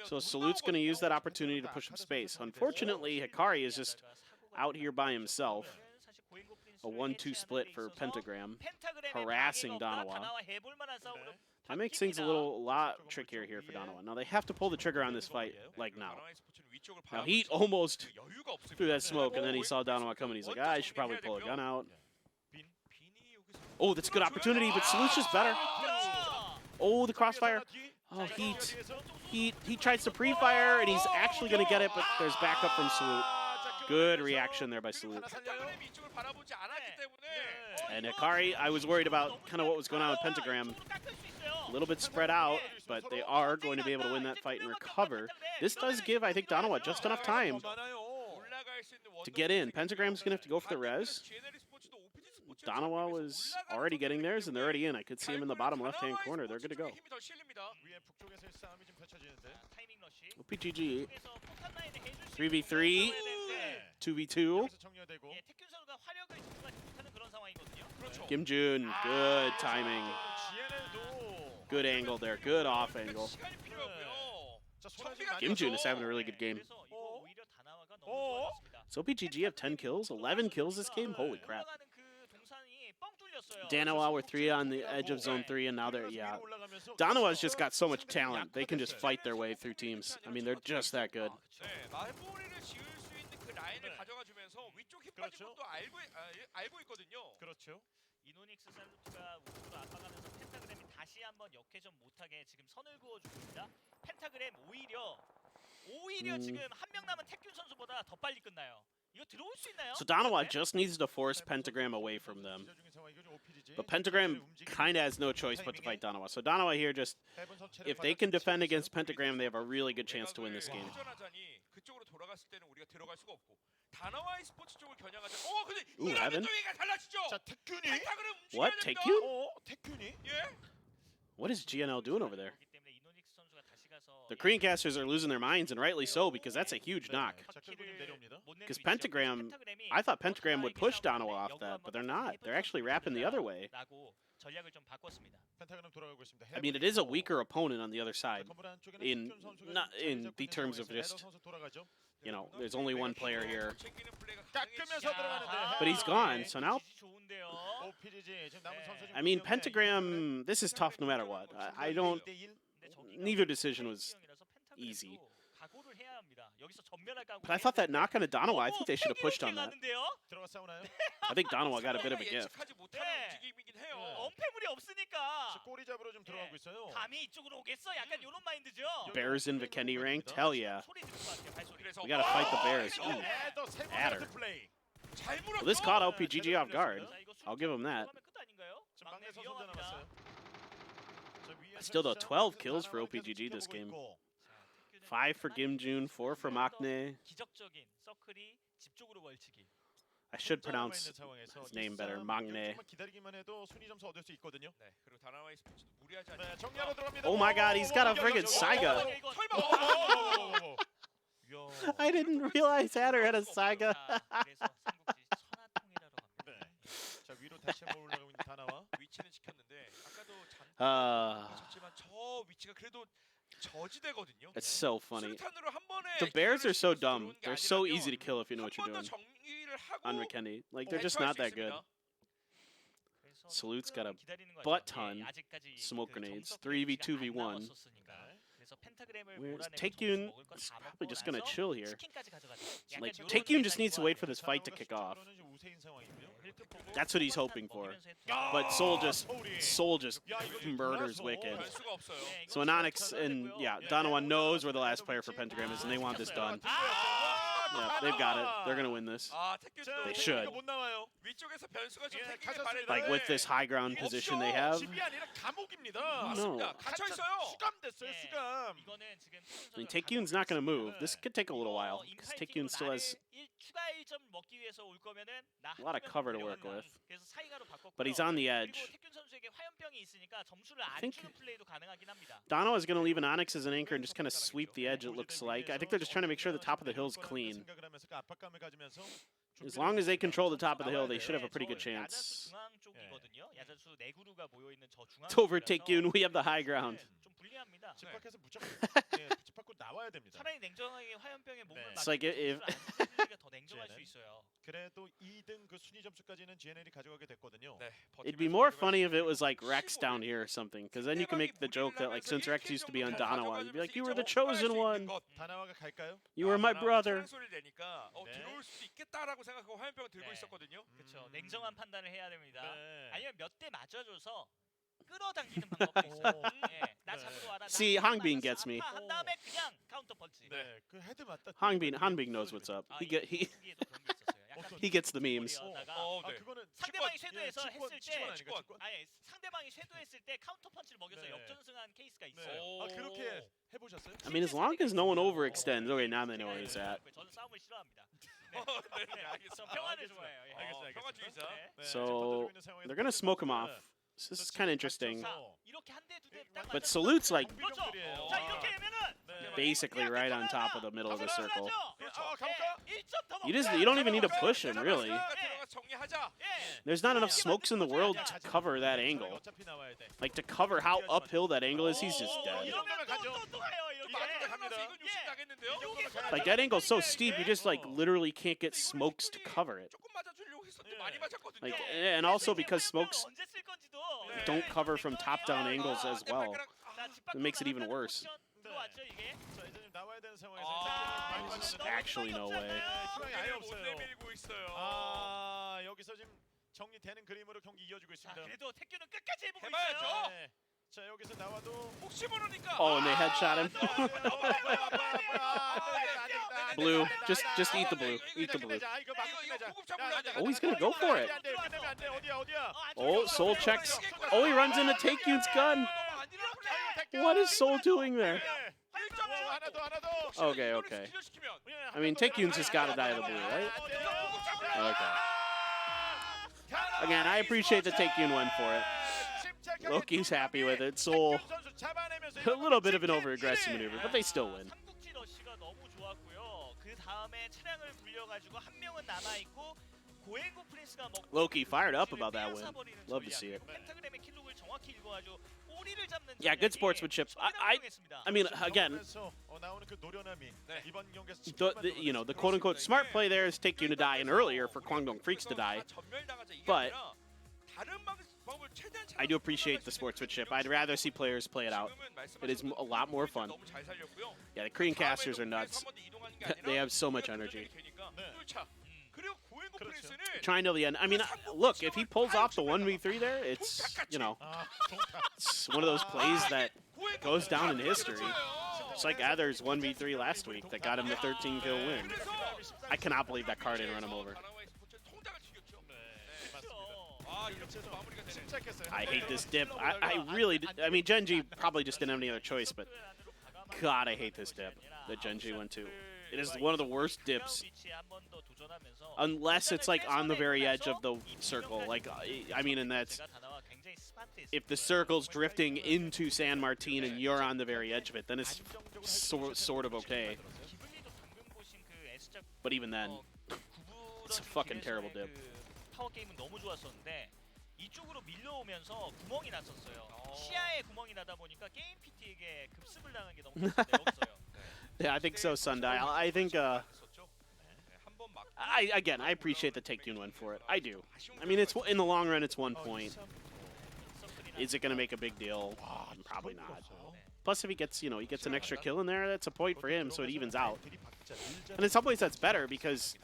so Salute's going to use that opportunity to push up space. Unfortunately, Hikari is just out here by himself. A 1-2 split for Pentagram, harassing Donawa. That makes things a lot trickier here for Donawa. Now they have to pull the trigger on this fight, like now. Now he almost threw that smoke, and then he saw Donawa coming. He's like, I should probably pull a gun out. Oh, that's a good opportunity, but Salute's just better. Oh, the crossfire. Oh, Heat. He tries to pre-fire, and he's actually going to get it, but there's backup from Salute. Good reaction there by Salute. And Hikari, I was worried about kind of what was going on with Pentagram. A little bit spread out, but they are going to be able to win that fight and recover. This does give, I think, Donawa just enough time to get in. Pentagram's going to have to go for the res. Donawa was already getting theirs, and they're already in. I could see him in the bottom left-hand corner. They're good to go. OPGG. 3v3. 2v2. Kim Jun, good timing. Good angle there. Good off angle. Kim Jun is having a really good game. So OPGG have 10 kills, 11 kills this game? Holy crap. Danawa were 3 on the edge of zone 3, and now they're, yeah. Danawa's just got so much talent. They can just fight their way through teams. I mean, they're just that good. 이노닉스 살루트가 우측으로 압박하면서 펜타그램이 다시 한번 역회전 못하게 지금 선을 그어주고 있습니다. 펜타그램 오히려 지금 한 명 남은 태균 선수보다 더 빨리 끝나요. 이거 들어올 수 있나요? So Danawa just needs to force Pentagram away from them. But Pentagram kind of has no choice but to fight Danawa. So Danawa here just, if they can defend against Pentagram, they have a really good chance to win this game. 그쪽으로 돌아갔을 때는 우리가 들어갈 수가 없고 다나와의 스포츠 쪽을 겨냥하자. 근데 Ooh, 이러면 Heaven. 또 얘기가 달라지죠. 자, 태균이. 펜타그램 움직여야 What? 됩니다. Taekyon? 태균이. 예? What is GNL doing over there? 그렇기 때문에 이노닉스 선수가 다시 가서 The Korean casters are losing their minds, and rightly so, because that's a huge knock. 자, 끌고는 내려옵니다. Because Pentagram, I thought Pentagram would push Danawa off that, but they're not. They're actually wrapping the other way. 전략을 좀 바꿨습니다. 펜타그램 돌아가고 있습니다. I mean, it is a weaker opponent on the other side. 건물 안쪽에는 in- 태균 선수가 not 자리 in 잡고 the 있는 terms of 상황에서 just- 헤더 선수 돌아가죠. You know, there's only one player here. 챙기는 플레이가 깎으면서 들어가는데. But he's gone, so now, 좋은데요. OPGG 지금 남은 선수 지금 I mean, 두 명이에요. Pentagram, this is tough no matter what. I don't, 1대1. neither decision was easy. 각오를 해야 합니다. 여기서 전멸할 각오. But I thought that knock on a Danawa, I think they should have pushed on that. 들어가 싸우나요? I think Danawa got a bit of a gift. 예측하지 못하는 네. 움직임이긴 해요. 엄폐물이 없으니까. 꼬리 잡으러 좀 들어가고 있어요. 감히 이쪽으로 오겠어? 약간 이런 마인드죠. Bears in Vikendi ranked? Hell yeah. 소리 듣고 갈게요. 발소리. 그래서 We gotta fight the Bears. Ooh. 헤더 세 Adder. 번째 플레이. 잘 물었죠. Well, this caught OPGG off guard. 자, 이거 I'll give him that. 들어가면 끝 아닌가요? 지금 막내 막내 선수 혼자 위험합니다. 남았어요. 저 위에서 Still though, 시작. 12 kills for 다나와를 계속 OPGG this 지켜보고 game. 있고. 5 for Gimjun, 4 for Maknae. 기적적인 서클이 집 쪽으로 걸치기. I should 혼자 남아있는 pronounce 상황에서 his name 이 better. 싸움 Magne. 조금만 기다리기만 해도 순위 점수 얻을 수 있거든요. 네, 그리고 다나와의 스포츠도 무리하지 네, 않게. 정리하러 들어갑니다. Oh my god, he's got a friggin' Saiga. 설마. 설마. I didn't realize Adder had a Saiga. 그래서 삼국지 천하통일하러 갑니다. 네. 자, 위로 다시 한번 올라가고 있는 다나와. 위치는 지켰는데 아까도 Uh, 졌지만 저 위치가 그래도 저지대거든요. it's so funny. 수류탄으로 한 번에 The Bears are so 기회를 dumb. 들어오는 게 They're so 아니라면 easy to kill if you know what you're 한 번 더 doing 정리를 하고 on Vikendi. Like, they're just 대처할 not 수 that good. 있습니다. 그래서 Salute's got a 기다리는 거죠. butt 예, ton 아직까지 smoke 그 grenades. 정석 3v2v1. 안 남았었으니까. 그래서 펜타그램을 Whereas 몰아내고 Taekyon 점수 먹을 거 is 다 probably 먹고 just gonna 나서 chill here. 치킨까지 가져가죠. 약간 Like, 요런 Taekyon 플레이가 just needs to wait for 좋아하는 this fight to kick off. 숫자로는 지금 우세인 상황이고요. 힐크 보고 That's what he's 수류탄 hoping for. 먹이면서 했던 But 소리. Soul just 야, 이거 지금 murders 돌아서 Wicked. 별 수가 없어요. 네, So 이거 Anonix and, yeah, Danawa knows where the last player for Pentagram is, and they want this done. Yeah, they've got it. They're gonna win this. 아, 태균도 They should. 못 나와요. 위쪽에서 변수가 좀 예, 생기길 가셨습니다. 바랬는데 Like, with this high ground position they have. 집이 아니라 감옥입니다. No. 맞습니다. 갇혀 있어요. 수감됐어요. 예, 수감. 이거는 지금 I mean, Taekyun's not gonna move. This could take a little while, because Taekyun still has 추가 1점 먹기 위해서 올 거면은 나 a lot of cover to work with. 그래서 사이가로 바꿨고요. But he's on the 그리고 edge. 태균 선수에게 화염병이 있으니까 점수를 안 think- 주는 플레이도 가능하긴 합니다. Danawa is going to leave an Onyx as an anchor and just kind of sweep the edge, it looks like. I think they're just trying to make sure the top of the hill is clean. As long as they control the top of the hill, they should have a pretty good 야자수 chance. 중앙 쪽이거든요. 야자수 네 그루가 모여 있는 저 중앙. It's over Taekyun, we have the high ground. 좀 불리합니다. 집 밖에서 무조건 집 밖으로 나와야 됩니다. 차라리 냉정하게 화염병에 몸을 네. It's like if- 막으면 더 냉정할 수 있어요. 그래도 2등 그 순위 점수까지는 GNL이 가져가게 됐거든요. 네, It'd be more funny if it was like Rex down here or something, because then you can make the joke that like since Rex used to be on Danawa, you'd be like, you were the chosen one. 다나와가 갈까요? You were my brother. 소리를 내니까 네. 들어올 수도 있겠다라고 생각하고 화염병을 들고 네. 있었거든요. 그렇죠. 냉정한 판단을 해야 됩니다. 네. 아니면 몇 대 맞춰줘서 끌어당기는 방법도 있어요. 예, 나 네. 잡으러 와라. 나 See, 한대 Hangbin 맞아서 gets me. 아파 한 다음에 그냥 카운터 펀치. 네, 그 헤드 맞다. Hangbin knows what's up. 아, He get he 경기에도 그런 게 있었어요. 약간 he gets the memes. 머리였다가 아, 네. 그거는 상대방이 직권, 쇄도해서 예, 했을 때 직권 아닌가, 직권? 아니 상대방이 쇄도했을 때 카운터 펀치를 먹여서 네. 역전승한 케이스가 네. 있어요. 아, 그렇게 해보셨어요? I mean, as long as no one overextends. Okay, now they know where he's at. 저는 싸움을 싫어합니다. 네, 네, 알겠습니다. 전 평화를 알겠습니다. 좋아해요. 예. 알겠습니다. 평화주의자. 네. 네, So, 지금 던져주고 있는 상황에서 They're gonna smoke him off. 네. This is kind of interesting. 자, 이렇게 한 대 두 대 딱 But 맞았으면 Salute's like 그렇죠. 정비병들이에요. 자 이렇게 되면은 네. basically right on top of the middle of the circle. 가볼까? You don't even need to push him, really. 들어가서 정리하자. There's not enough smokes in the world to cover that angle. 어차피 나와야 돼. Like, to cover how uphill that angle is, he's just dead. 이러면 또 가요. 이렇게. 맞는데 갑니다. 이건 욕심 나겠는데요? Like, that angle's so steep, you just, like, literally can't get smokes to cover it. 조금 맞아주려고 했었는데 예. 많이 맞았거든요. Like, and also because smokes 언제 쓸 건지도 don't cover from top-down angles as well. 자, 집 It makes it even 밖으로 worse. 나가는 포지션 들어왔죠 이게. 자, 이제 좀 나와야 되는 상황에서 아, 많이 There's 맞았는데. actually no way. 희망이 아예 못 없어요. 내밀고 있어요. 아, 여기서 지금 정리되는 그림으로 경기 이어지고 자, 있습니다. 그래도 태규는 끝까지 해보고 해봐야죠. 있어요. 네. 자, 여기서 나와도 혹시 모르니까. Oh, and they headshot him. Blue, just eat the blue. Eat the blue. Oh, he's gonna go for it. Oh, Soul checks. Oh, he runs into Taekyun's gun. What is Soul doing there? Okay, okay. I mean, Taekyun's just gotta die of the blue, right? Okay. Again, I appreciate that Taekyun went for it. Loki's happy with it. Soul, a little bit of an over-aggressive maneuver, but they still win. 삼국지 러시가 너무 좋았고요. 그 다음에 차량을 불려가지고 한 명은 남아 있고 고행고 프린스가 먹고 Loki fired up about that win. Love to see it. 펜타그램의 킬록을 정확히 읽어가지고 꼬리를 잡는 Yeah, good sportsmanship. I mean, again, the quote-unquote smart play there is Taekyun to die, and earlier for Kwangdong Freaks to die. But I do appreciate the sportsmanship. I'd rather see players play it out. It is a lot more fun. Yeah, the Korean casters are nuts. They have so much energy. Trying till the end. I mean, look, if he pulls off the 1v3 there, it's, it's one of those plays that goes down in history. It's like Adder's 1v3 last week that got him the 13-kill win. I cannot believe that car didn't run him over. I hate this dip. I really, I mean, Genji probably just didn't have any other choice, but God, I hate this dip that Genji went to. It is one of the worst dips. Unless it's like on the very edge of the circle. Like, I mean, and that's if the circle's drifting into San Martin and you're on the very edge of it, then it's sort of okay. But even then, it's a fucking terrible dip. 이쪽으로 밀려오면서 구멍이 났었어요. 시야에 구멍이 나다 보니까 게임 PT에게 급습을 당한 게 너무 컸어요. Yeah, I think so, Sundial. I think, again, I appreciate the Taekyun win for it. I do. I mean, it's in the long run, it's 1 point. Is it going to make a big deal? Probably not. Plus, if he gets, he gets an extra kill in there, that's a point for him, so it evens out. And in some ways, that's better because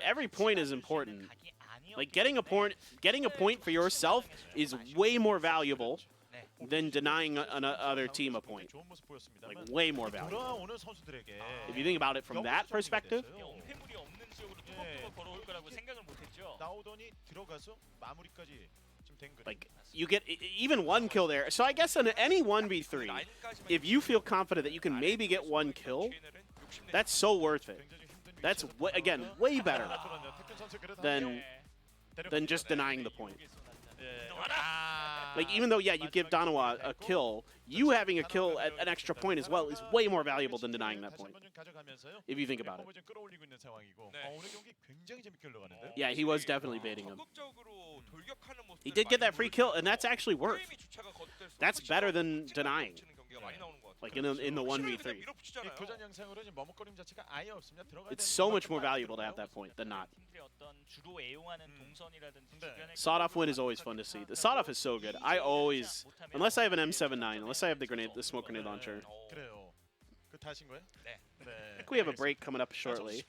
every point is important. Like getting a point for yourself is way more valuable than denying another team a point. Like way more valuable. If you think about it from that perspective. Like you get even 1 kill there. So I guess on any 1v3, if you feel confident that you can maybe get 1 kill, that's so worth it. That's, again, way better than just denying the point. Like, even though, yeah, you give Danawa a kill, you having a kill at an extra point as well is way more valuable than denying that point, if you think about it. Yeah, he was definitely baiting him. He did get that free kill, and that's actually worth. That's better than denying. Like in the 1v3. It's so much more valuable to have that point than not. Sawed-off win is always fun to see. The sawed-off is so good. I always, unless I have an M79, unless I have the smoke grenade launcher. I think we have a break coming up shortly.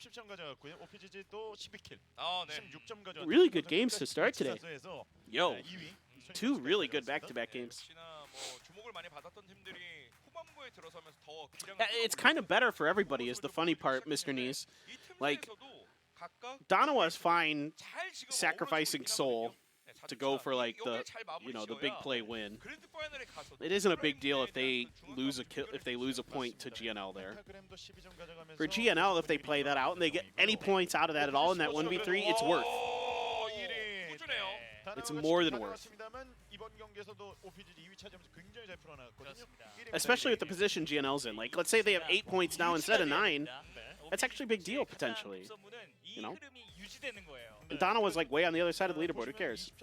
Really good games to start today. Yo, 2 really good back-to-back games. It's kind of better for everybody is the funny part, Mr. Knees. Like, Danawa's fine sacrificing Soul to go for like the big play win. It isn't a big deal if they lose a point to GNL there. For GNL, if they play that out and they get any points out of that at all in that 1v3, it's worth. It's more than worth. Especially with the position GNL's in. Like, let's say they have 8 points now instead of 9. That's actually a big deal, potentially. And Donna was like way on the other side of the leaderboard. Who cares?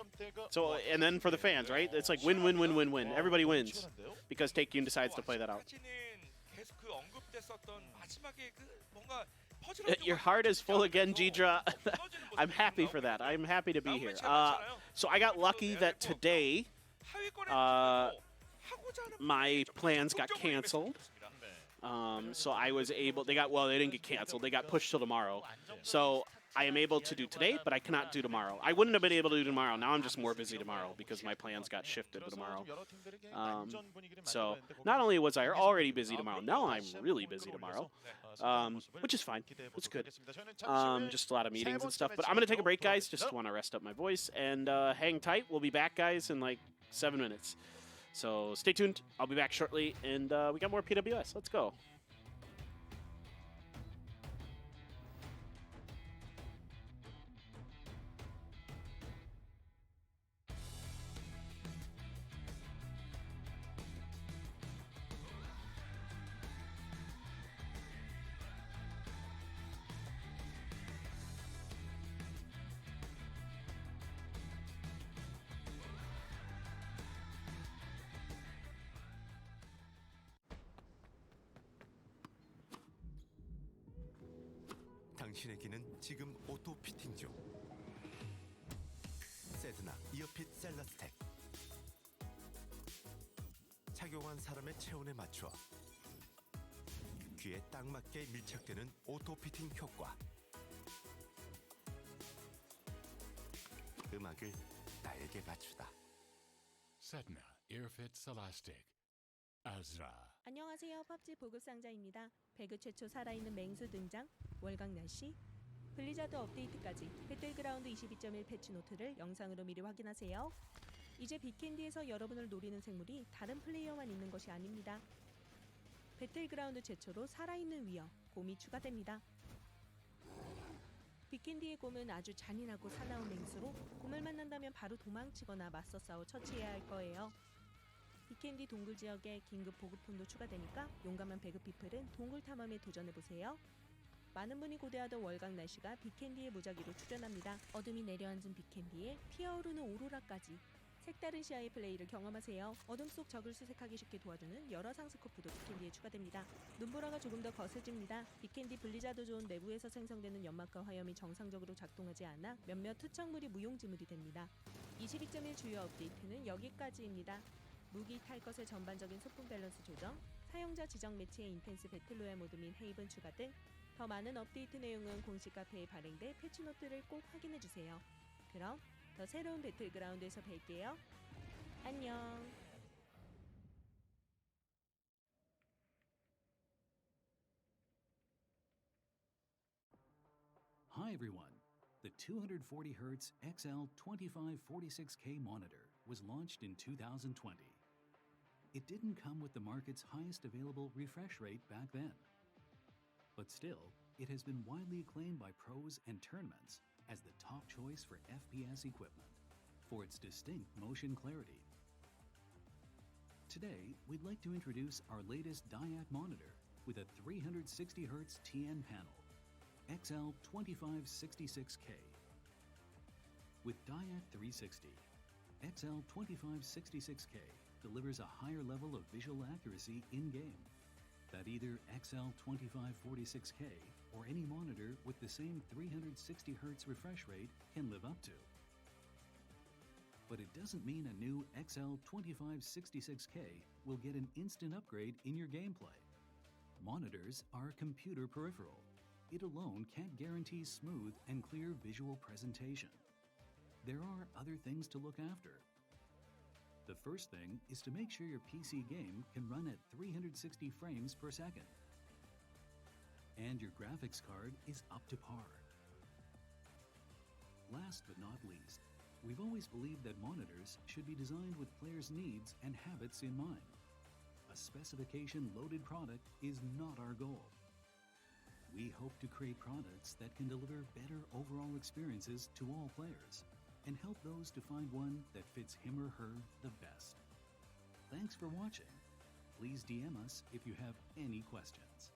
So, and then for the fans, right? It's like win, win, win, win, win. Everybody wins because Taekyun decides to play that out. Your heart is full again, Jidra. I'm happy for that. I'm happy to be here. So I got lucky that today my plans got canceled. So I was able. They didn't get canceled. They got pushed till tomorrow. So I am able to do today, but I cannot do tomorrow. I wouldn't have been able to do tomorrow. Now I'm just more busy tomorrow because my plans got shifted to tomorrow. So not only was I already busy tomorrow, now I'm really busy tomorrow, which is fine. It's good. Just a lot of meetings and stuff. But I'm going to take a break, guys. Just want to rest up my voice. And hang tight. We'll be back, guys, in like 7 minutes. So stay tuned. I'll be back shortly. And we got more PWS. Let's go. 당신의 귀는 지금 오토 피팅 중. 세드나 이어핏 셀러스텍. 착용한 사람의 체온에 맞춰 귀에 딱 맞게 밀착되는 오토 피팅 효과. 음악을 나에게 맞추다. 세드나 이어핏 셀러스텍. 아즈라. 안녕하세요. 펍지 보급상자입니다. 배그 최초 살아있는 맹수 등장, 월강 날씨, 블리자드 업데이트까지 배틀그라운드 22.1 패치노트를 영상으로 미리 확인하세요. 이제 빅캔디에서 여러분을 노리는 생물이 다른 플레이어만 있는 것이 아닙니다. 배틀그라운드 최초로 살아있는 위어, 곰이 추가됩니다. 빅캔디의 곰은 아주 잔인하고 사나운 맹수로 곰을 만난다면 바로 도망치거나 맞서 싸워 처치해야 할 거예요. 빅캔디 동굴 지역에 긴급 보급품도 추가되니까 용감한 배그피플은 동굴 탐험에 도전해보세요. 많은 분이 고대하던 월강 날씨가 빅캔디의 무작위로 출연합니다. 어둠이 내려앉은 빅캔디에 피어오르는 오로라까지 색다른 시야의 플레이를 경험하세요. 어둠 속 적을 수색하기 쉽게 도와주는 여러 상스코프도 빅캔디에 추가됩니다. 눈보라가 조금 더 거세집니다. 빅캔디 블리자드 존 내부에서 생성되는 연막과 화염이 정상적으로 작동하지 않아 몇몇 투척물이 무용지물이 됩니다. 22.1 주요 업데이트는 여기까지입니다. 무기 탈 것의 전반적인 소품 밸런스 조정, 사용자 지정 매치의 인텐스 배틀로얄 모드 및 헤이븐 추가 등 더 많은 업데이트 내용은 공식 카페에 발행돼 패치노트를 꼭 확인해주세요. 그럼 더 새로운 배틀그라운드에서 뵐게요. 안녕. Hi everyone. The 240Hz XL2546K monitor was launched in 2020. It didn't come with the market's highest available refresh rate back then. But still, it has been widely acclaimed by pros and tournaments as the top choice for FPS equipment for its distinct motion clarity. Today, we'd like to introduce our latest DIAC monitor with a 360Hz TN panel, XL2566K. With DIAC 360, XL2566K delivers a higher level of visual accuracy in-game that either XL2546K or any monitor with the same 360Hz refresh rate can live up to. But it doesn't mean a new XL2566K will get an instant upgrade in your gameplay. Monitors are a computer peripheral. It alone can't guarantee smooth and clear visual presentation. There are other things to look after. The first thing is to make sure your PC game can run at 360 frames per second. And your graphics card is up to par. Last but not least, we've always believed that monitors should be designed with players' needs and habits in mind. A specification-loaded product is not our goal. We hope to create products that can deliver better overall experiences to all players and help those to find one that fits him or her the best. Thanks for watching. Please DM us if you have any questions.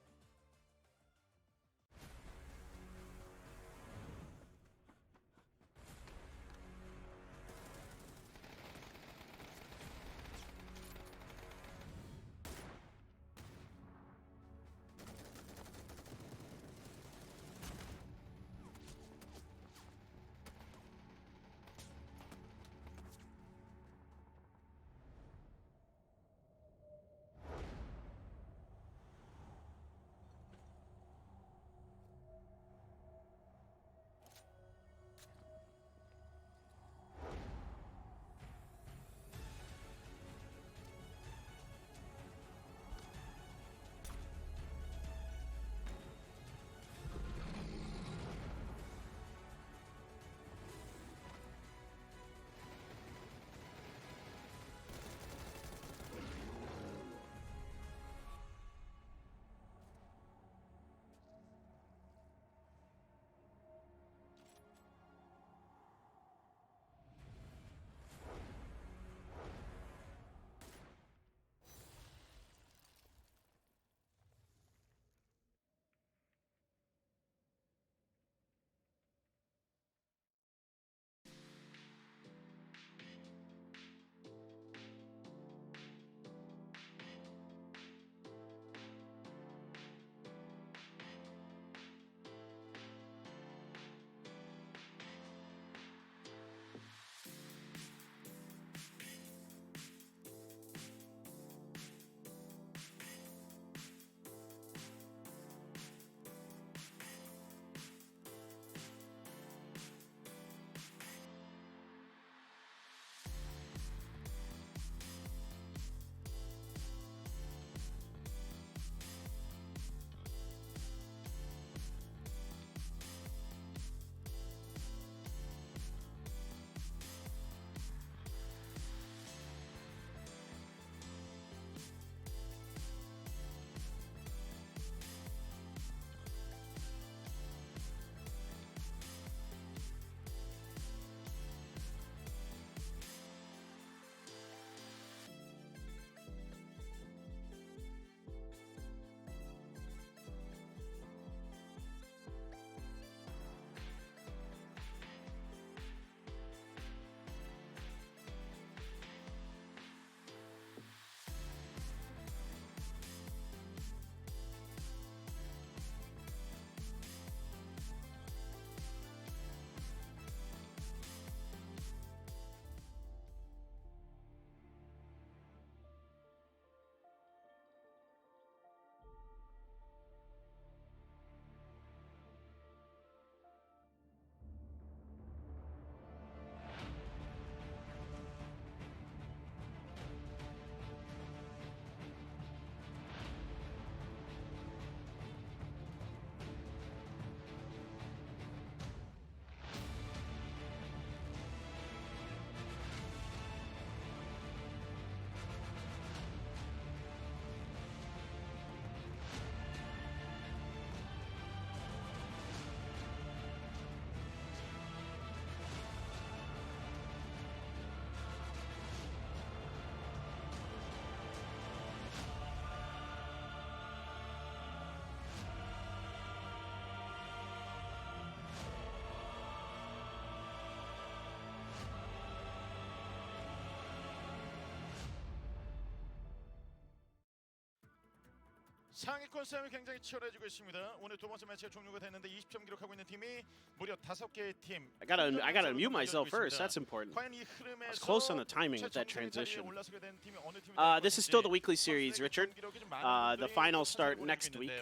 상위권 싸움이 굉장히 치열해지고 있습니다. 오늘 두 번째 매치가 종료가 됐는데 20점 기록하고 있는 팀이 무려 5개의 팀. I gotta mute myself first. That's important. 과연 이 I 흐름에서 was close on the timing with that transition. 올라서게 된 팀이 어느 팀이 This is still the weekly series, Richard. The finals start next week.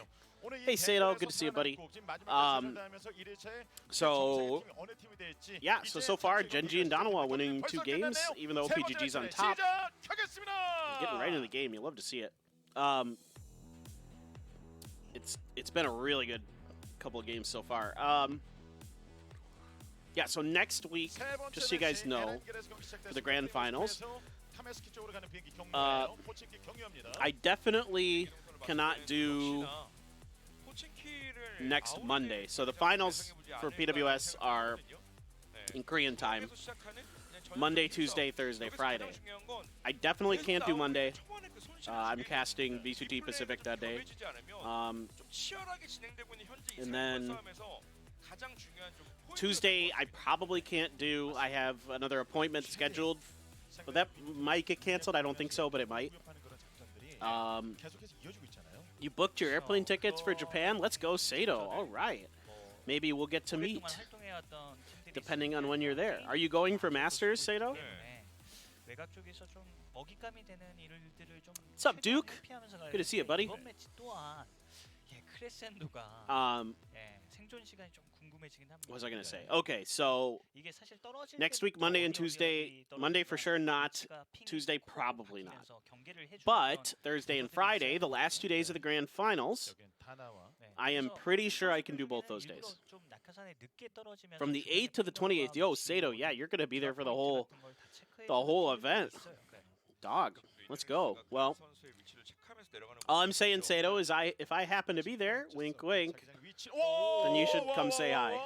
Hey, Sato, good to see you, buddy. So so far, Genji and Danawa winning 2 games, even though PGG's on top. Getting right into the game, you love to see it. It's been a really good couple of games so far. Yeah, so next week, just so you guys know, for the grand finals, I definitely cannot do next Monday. So the finals for PWS are in Korean time. Monday, Tuesday, Thursday, Friday. I definitely can't do Monday. I'm casting V2T Pacific that day. And then Tuesday, I probably can't do. I have another appointment scheduled. But that might get canceled. I don't think so, but it might. You booked your airplane tickets for Japan? Let's go, Sato. All right. Maybe we'll get to meet, depending on when you're there. Are you going for Masters, Sato? What's up, Duke? Good to see you, buddy. What was I going to say? Okay, so next week, Monday and Tuesday. Monday for sure not. Tuesday probably not. But Thursday and Friday, the last 2 days of the grand finals, I am pretty sure I can do both those days. From the 8th to the 28th. Yo, Sato, yeah, you're going to be there for the whole event. Dog, let's go. Well, all I'm saying, Sato, is if I happen to be there, wink, wink, then you should come say hi.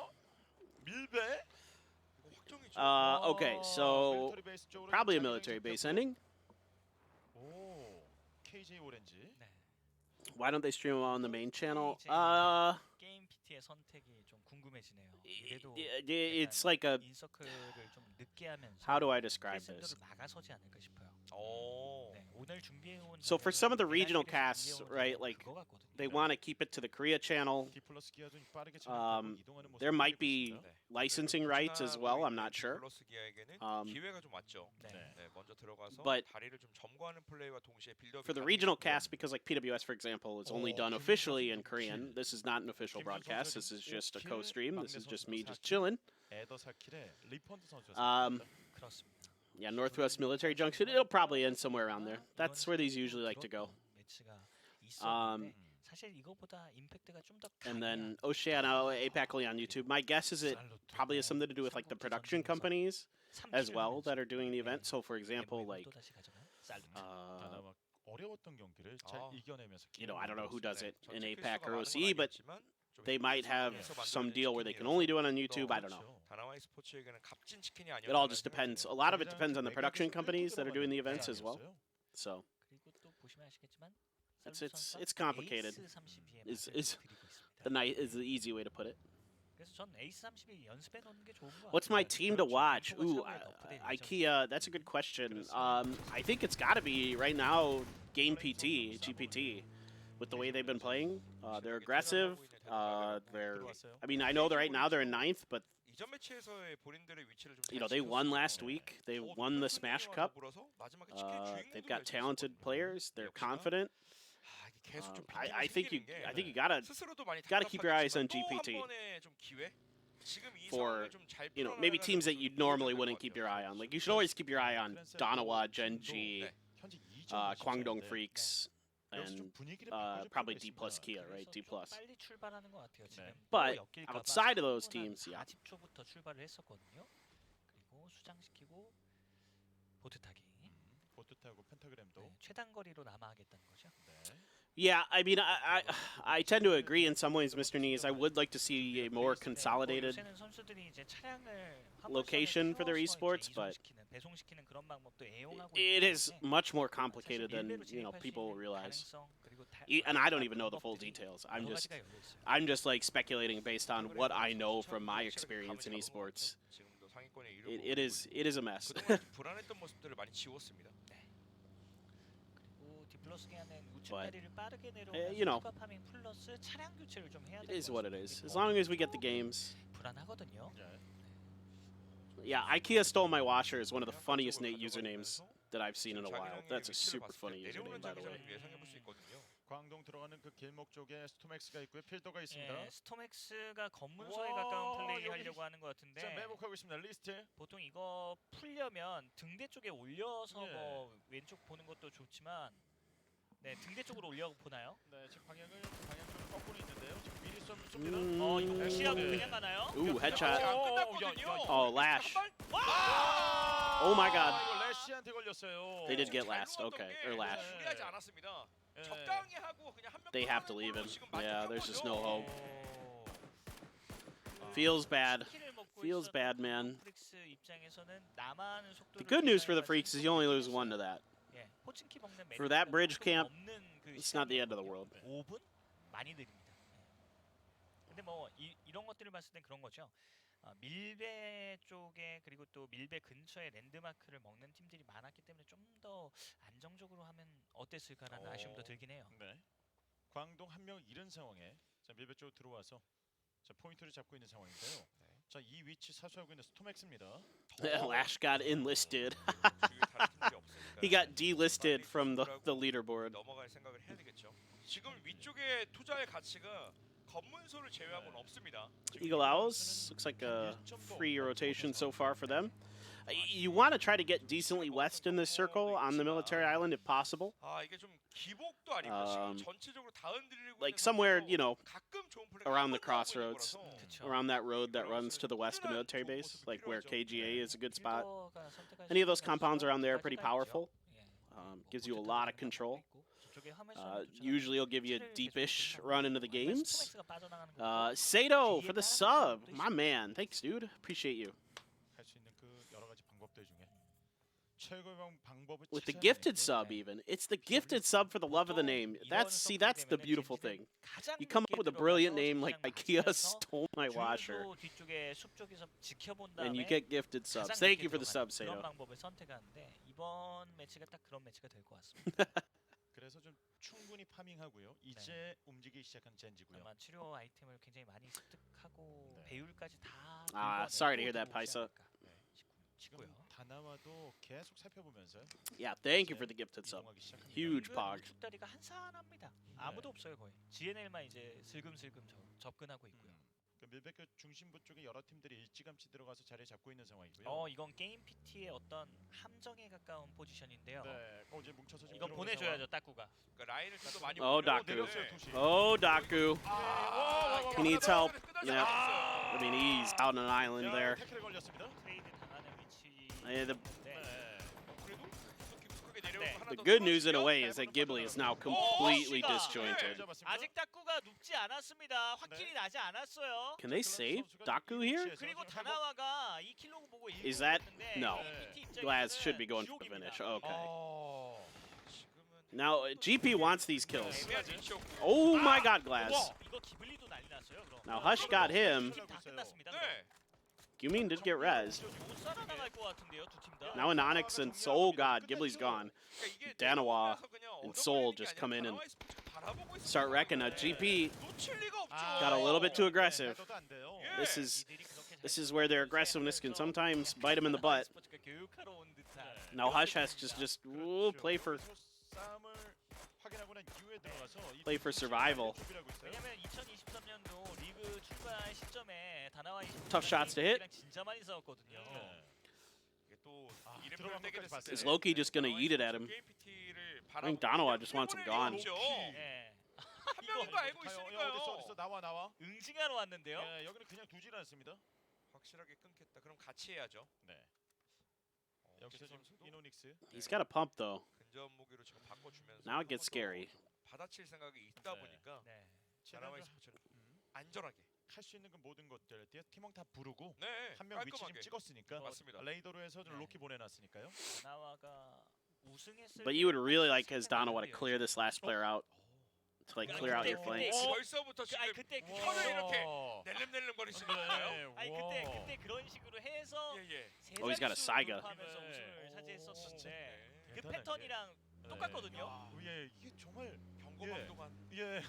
Okay, so probably a military base ending. Why don't they stream on the main channel? It's like a... How do I describe this? So for some of the regional casts, right, like they want to keep it to the Korea channel. There might be licensing rights as well, I'm not sure. But for the regional cast, because like PWS, for example, is only done officially in Korean. This is not an official broadcast. This is just a co-stream. This is just me just chilling. Yeah, Northwest Military Junction. It'll probably end somewhere around there. That's where these usually like to go. And then Oceania, APAC only on YouTube. My guess is it probably has something to do with like the production companies as well that are doing the event. So for example, like I don't know who does it in APAC or OCE, but they might have some deal where they can only do it on YouTube. I don't know. It all just depends. A lot of it depends on the production companies that are doing the events as well. So it's complicated. Is the easy way to put it. What's my team to watch? Ooh, IKEA. That's a good question. I think it's got to be right now Game PT, GPT, with the way they've been playing. They're aggressive. I mean, I know right now they're in 9th, but they won last week. They won the Smash Cup. They've got talented players. They're confident. I think you gotta keep your eyes on GPT for maybe teams that you normally wouldn't keep your eye on. Like you should always keep your eye on Danawa, Genji, Kwangdong Freaks, and probably D plus Kia, right? D plus. But outside of those teams, yeah. Yeah, I mean, I tend to agree in some ways, Mr. Nees. I would like to see a more consolidated location for their esports, but it is much more complicated than people realize. And I don't even know the full details. I'm just like speculating based on what I know from my experience in esports. It is a mess. 둘러쓰게 하는 우측 But, 다리를 빠르게 you know, 내려오면서 추가 파밍 플러스 차량 교체를 좀 해야 it 될 is 것 what it 같습니다. is. As long as we get the games. 불안하거든요. Yeah, IKEA stole my washer is one of the funniest usernames that I've seen in a while. That's a super funny username, by the way. 예상해볼 수 있거든요. 광동 들어가는 그 길목 쪽에 스톰엑스가 있고요. 필더가 있습니다. 예, 스톰엑스가 검문소에 와, 가까운 플레이 여기 하려고 하는 것 같은데 자, 매복하고 있습니다. 리스트. 보통 이거 풀려면 등대 쪽에 올려서 예. 뭐 왼쪽 보는 것도 좋지만 네 등대 쪽으로 올려 보나요? 네, 지금 방향을 거꾸로 있는데요. 지금 미리 쏩니다. 이거 네. 무시하고 네. 그냥 가나요? Ooh, headshot. 안 끝났거든요. Oh, Lash. 와! Oh my God. 이거 래시한테 걸렸어요. They did get last. Okay, or Lash. 무리하지 않았습니다. 예. 적당히 하고 그냥 한명 They have to leave him. Yeah, there's just no hope. Feels bad. Feels bad, man. 프릭스 입장에서는 남아하는 속도를 The good news for the Freaks is you only lose 1 to that. 예, 호칭키 먹는 For that bridge camp, 없는 그 It's not the end of the world. 5분 많이 느립니다. 예. 근데 뭐 이런 것들을 봤을 땐 그런 거죠. 밀배 쪽에 그리고 또 밀배 근처에 랜드마크를 먹는 팀들이 많았기 때문에 좀 더 안정적으로 하면 어땠을까라는 아쉬움도 들긴 해요. 네. 광동 한 명 잃은 상황에 자, 밀배 쪽으로 들어와서 자, 포인트를 잡고 있는 상황인데요. 자, 이 위치 사수하고 있는 스톰엑스입니다. Lash got enlisted. He got delisted from the leaderboard. 넘어갈 생각을 해야 되겠죠. 지금 위쪽에 투자할 가치가 검문소를 제외하고는 없습니다. Eagle Owls looks like a free rotation so far for them. You want to try to get decently west in this circle on the military island if possible. 아, 이게 좀 기복도 아니고 지금 전체적으로 다 흔들리고 Like somewhere, you know, 가끔 좋은 플레이가 around the 한번 나오고 있는 crossroads, 거라서. around that road that runs to the west of the military base, like where KGA is a good spot. 필더가 선택할 Any of 수 those 있는 compounds around there are pretty 선택지가 powerful. 있죠. 예. Gives you a lot of control. 저쪽에 화면에서는 좀 Usually it'll give you a 계속 deepish 계속 run into the games. 스톰엑스가 빠져나가는 거 Sato for the sub. My man. Thanks, dude. Appreciate you. 할 수 있는 그 여러 가지 방법들 중에 최고의 방법을 With the 찾아내는 gifted 게 sub even. It's the gifted sub for the love of the name. That's the beautiful thing. You come up with a brilliant name like IKEA stole my washer. 뒤쪽에 숲 쪽에서 지켜본 And you 다음에 get gifted subs. 가장 Thank 깊게 you for the 들어가는 sub, 그런 Sato. 방법을 선택하는데 이번 매치가 딱 그런 매치가 될 것 같습니다. 그래서 좀 충분히 파밍하고요. 이제 움직이기 시작한 젠지고요. 아마 치료 아이템을 굉장히 많이 습득하고 네. 배율까지 다 Ah, sorry to hear that, Paisa. 지금 다나와도 계속 살펴보면서 Yeah, thank you for the gifted sub. 이동하기 시작합니다. Huge pog. 우측 다리가 한산합니다. 아무도 없어요 거의. GNL만 이제 슬금슬금 접근하고 있고요. 그 밀배교 중심부 쪽에 여러 팀들이 일찌감치 들어가서 자리 잡고 있는 상황이고요. 이건 게임 PT의 어떤 함정에 가까운 포지션인데요. 네, 이제 뭉쳐서 좀 이거 들어오는 보내줘야죠 딱구가. 그러니까 라인을 좀 더 많이 Oh, 올리려고 Daku. 내렸어요, 투시. Oh, Daku. He needs help. 끝나지 Yeah. 않았어요. I mean, he's out on an island there. 태클에 걸렸습니다. 트레이드 당하는 위치. The 그래도 깊숙하게 내려오고 하나 더 good news in a 떨어지면 way is that Ghibli is now completely disjointed. 아직 딱구가 눕지 않았습니다. 확킬이 나지 않았어요. Can they save Daku here? 그리고 다나와가 이 킬로 보고 Is that- 읽었는데 no. PT 입장에서는 Glaz should be going for the 지옥입니다. finish. Okay. 지금은 Now, GP wants these kills. 애매한 위치였고. Oh my god, Glaz. 이거 기블리도 난리 났어요. 그럼. Now, Hush got him. 팀다 끝났습니다. 네. Gyumin did get rezzed. 못 살아나갈 것 같은데요, 두 팀 다. Now, Anonyx and oh god, Ghibli's gone. 그러니까 이게 Danawa 내려오면서 그냥 and 얻어버리는 Soul 게 just 아니라 come in and 다나와의 스포츠를 바라보고 있어요. start wrecking. Now, GP 놓칠 리가 없죠. got a little bit too aggressive. 안 돼요. 예. This is where their aggressiveness can sometimes bite them in the butt. 스포츠가 교육하러 온 듯한. Now, Hush has to just play for 싸움을 확인하고 난 이후에 들어가서 이 play for survival. 준비를 하고 있어요. 왜냐면 2023년도 리그 출발 시점에 다나와 Tough shots to hit. 진짜 많이 싸웠거든요. 네. 이게 또 이름표를 들어간 떼게 것까지 됐을 때 Is Loki just gonna eat it at him? 게임 PT를 I think Danawa just wants him gone. 예. 한 명인 거 알고 어딨어 있으니까요. 나와. 응징하러 왔는데요. 예, 여기는 그냥 두질 않습니다. 확실하게 끊겠다. 그럼 같이 해야죠. 네. 여기서 지금 선수도 이노닉스. He's got a pump, though. 근접 무기로 지금 바꿔주면서 Now it gets scary. 받아칠 생각이 있다 네. 보니까 네. 다나와의 스포츠는 안전하게. 할 수 있는 그 모든 것들 팀원 다 부르고 네. 한 명 위치 좀 깔끔하게. 찍었으니까 맞습니다. 레이더로 해서 좀 네. 로키 보내놨으니까요. 다나와가 우승했을 But you would really like his Danawa to clear this last player out. To like clear out your flanks. 벌써부터 지금 아니 그때 혀를 이렇게 낼름낼름 거리시는 건가요? 아니 그때 그런 식으로 해서 예예. Oh, he's got a Saiga. 하면서 네. 우승을 차지했었는데 네. 그 대단하게. 패턴이랑 똑같거든요. 예, 이게 정말 경거망동한. 예.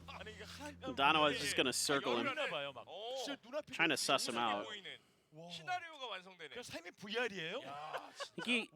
아니 이게 한 Danawa's just gonna circle him, 봐요, 막. 진짜 눈앞에 trying to suss him out. 보이는 와. 시나리오가 완성되네. 그냥 삶이 VR이에요? 야,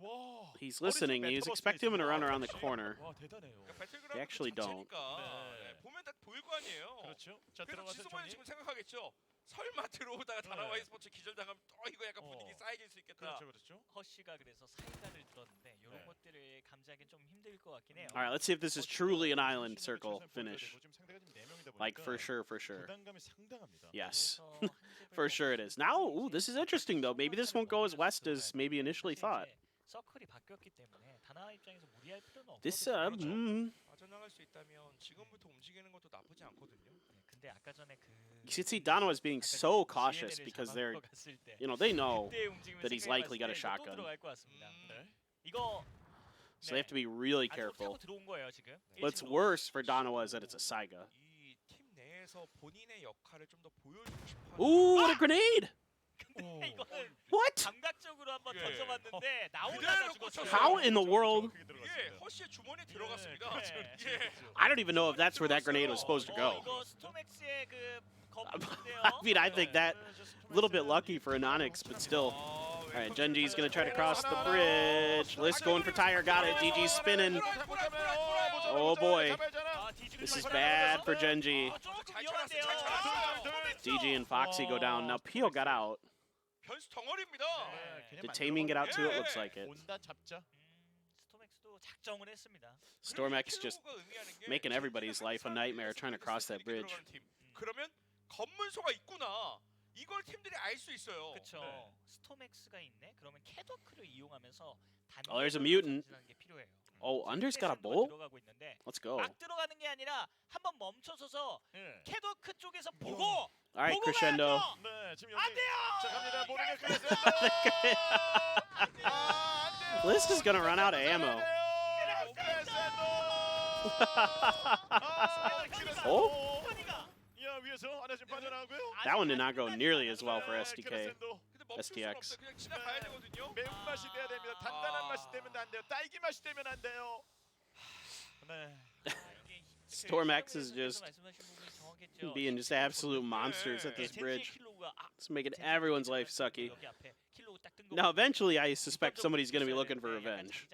와. He's listening. He's expecting him to run around the corner. 와, 대단해요. 그러니까 배틀그라운드 They actually don't. 자체니까, 네. 보면 딱 보일 거 아니에요. 그렇죠. 자, 그래서 들어가서 지소모는 정리. 지금 생각하겠죠. 설마 들어오다가 다나와 네. e스포츠 기절당하면 또 이거 약간 분위기 쌓여질 수 있겠다. 그렇죠. 허쉬가 그래서 사이가를 들었는데 이런 네. 것들을 감지하기 좀 힘들 것 같긴 해요. All right, let's see if this is truly an island circle finish. 지금 상대가 지금 4명이다 Like, 보니까 for sure. 부담감이 상당합니다. Yes. 그래서 For sure it is. Now, ooh, this is interesting, though. Maybe this won't go as west as maybe initially thought. 서클이 바뀌었기 때문에 다나 입장에서 무리할 필요는 없거든요. This, 빠져나갈 수 있다면 지금부터 움직이는 것도 나쁘지 않거든요. 네, 근데 아까 전에 그 you can see Danawa's being so cautious because they're, they know that he's likely got a shotgun. 들어갈 것 같습니다. 네. 이거 So they have to be really 안으로 careful. 타고 들어온 거예요, 지금. What's 1층으로. worse for Danawa is that it's a Saiga. 이 팀 내에서 본인의 역할을 좀 더 보여주고 싶어. Ooh, what a grenade! 근데 이거는 What? 감각적으로 한번 예. 던져봤는데 나오다가 그대로 죽었어요. 꽂혔어요. How in the world? 예, 허쉬의 주머니에 들어갔습니다. 네. 예. I don't even know if that's where that grenade was supposed to go. 이거 스톰엑스의 그 거부인데요. I mean, I think that a little bit lucky for Anonix, but still. All right, Genji's gonna try to cross the bridge. List going for tire, got it. GG's spinning. Oh boy, this is bad for Genji. DG and Foxy go down. Now Pio got out. 변수 덩어리입니다. Did Taming get out too? It looks like it. 온다 잡자. 스톰엑스도 작정을 했습니다. Stormex just making everybody's life a nightmare trying to cross that bridge. 그러면 검문소가 있구나. 이걸 팀들이 알 수 있어요. 그렇죠. 네. 스톰엑스가 있네. 그러면 캐더크를 이용하면서 Oh, there's a mutant. 전진하는 게 필요해요. Oh, Under's got a 크레센도가 bolt? 들어가고 있는데 Let's go. 막 들어가는 게 아니라 한번 멈춰서서 예. 캐더크 쪽에서 보고 All right, 보고 crescendo. 가야죠. 네, 지금 여기 안 돼요. 자 갑니다. 모르게 그랬어요. List is gonna run out of ammo. Oh. 야, 위에서 하나 지금 빠져나가고요. That one did not go nearly as well for SDK. 근데 멈출 수는 STX. 없어요. 그냥 지나가야 되거든요. 매운맛이 돼야 됩니다. 단단한 맛이 되면 안 돼요. 딸기 맛이 되면 안 돼요. 네. Stormex is just being just absolute monsters at this bridge. It's making everyone's life sucky. Now, eventually, I suspect somebody's going to be looking for revenge.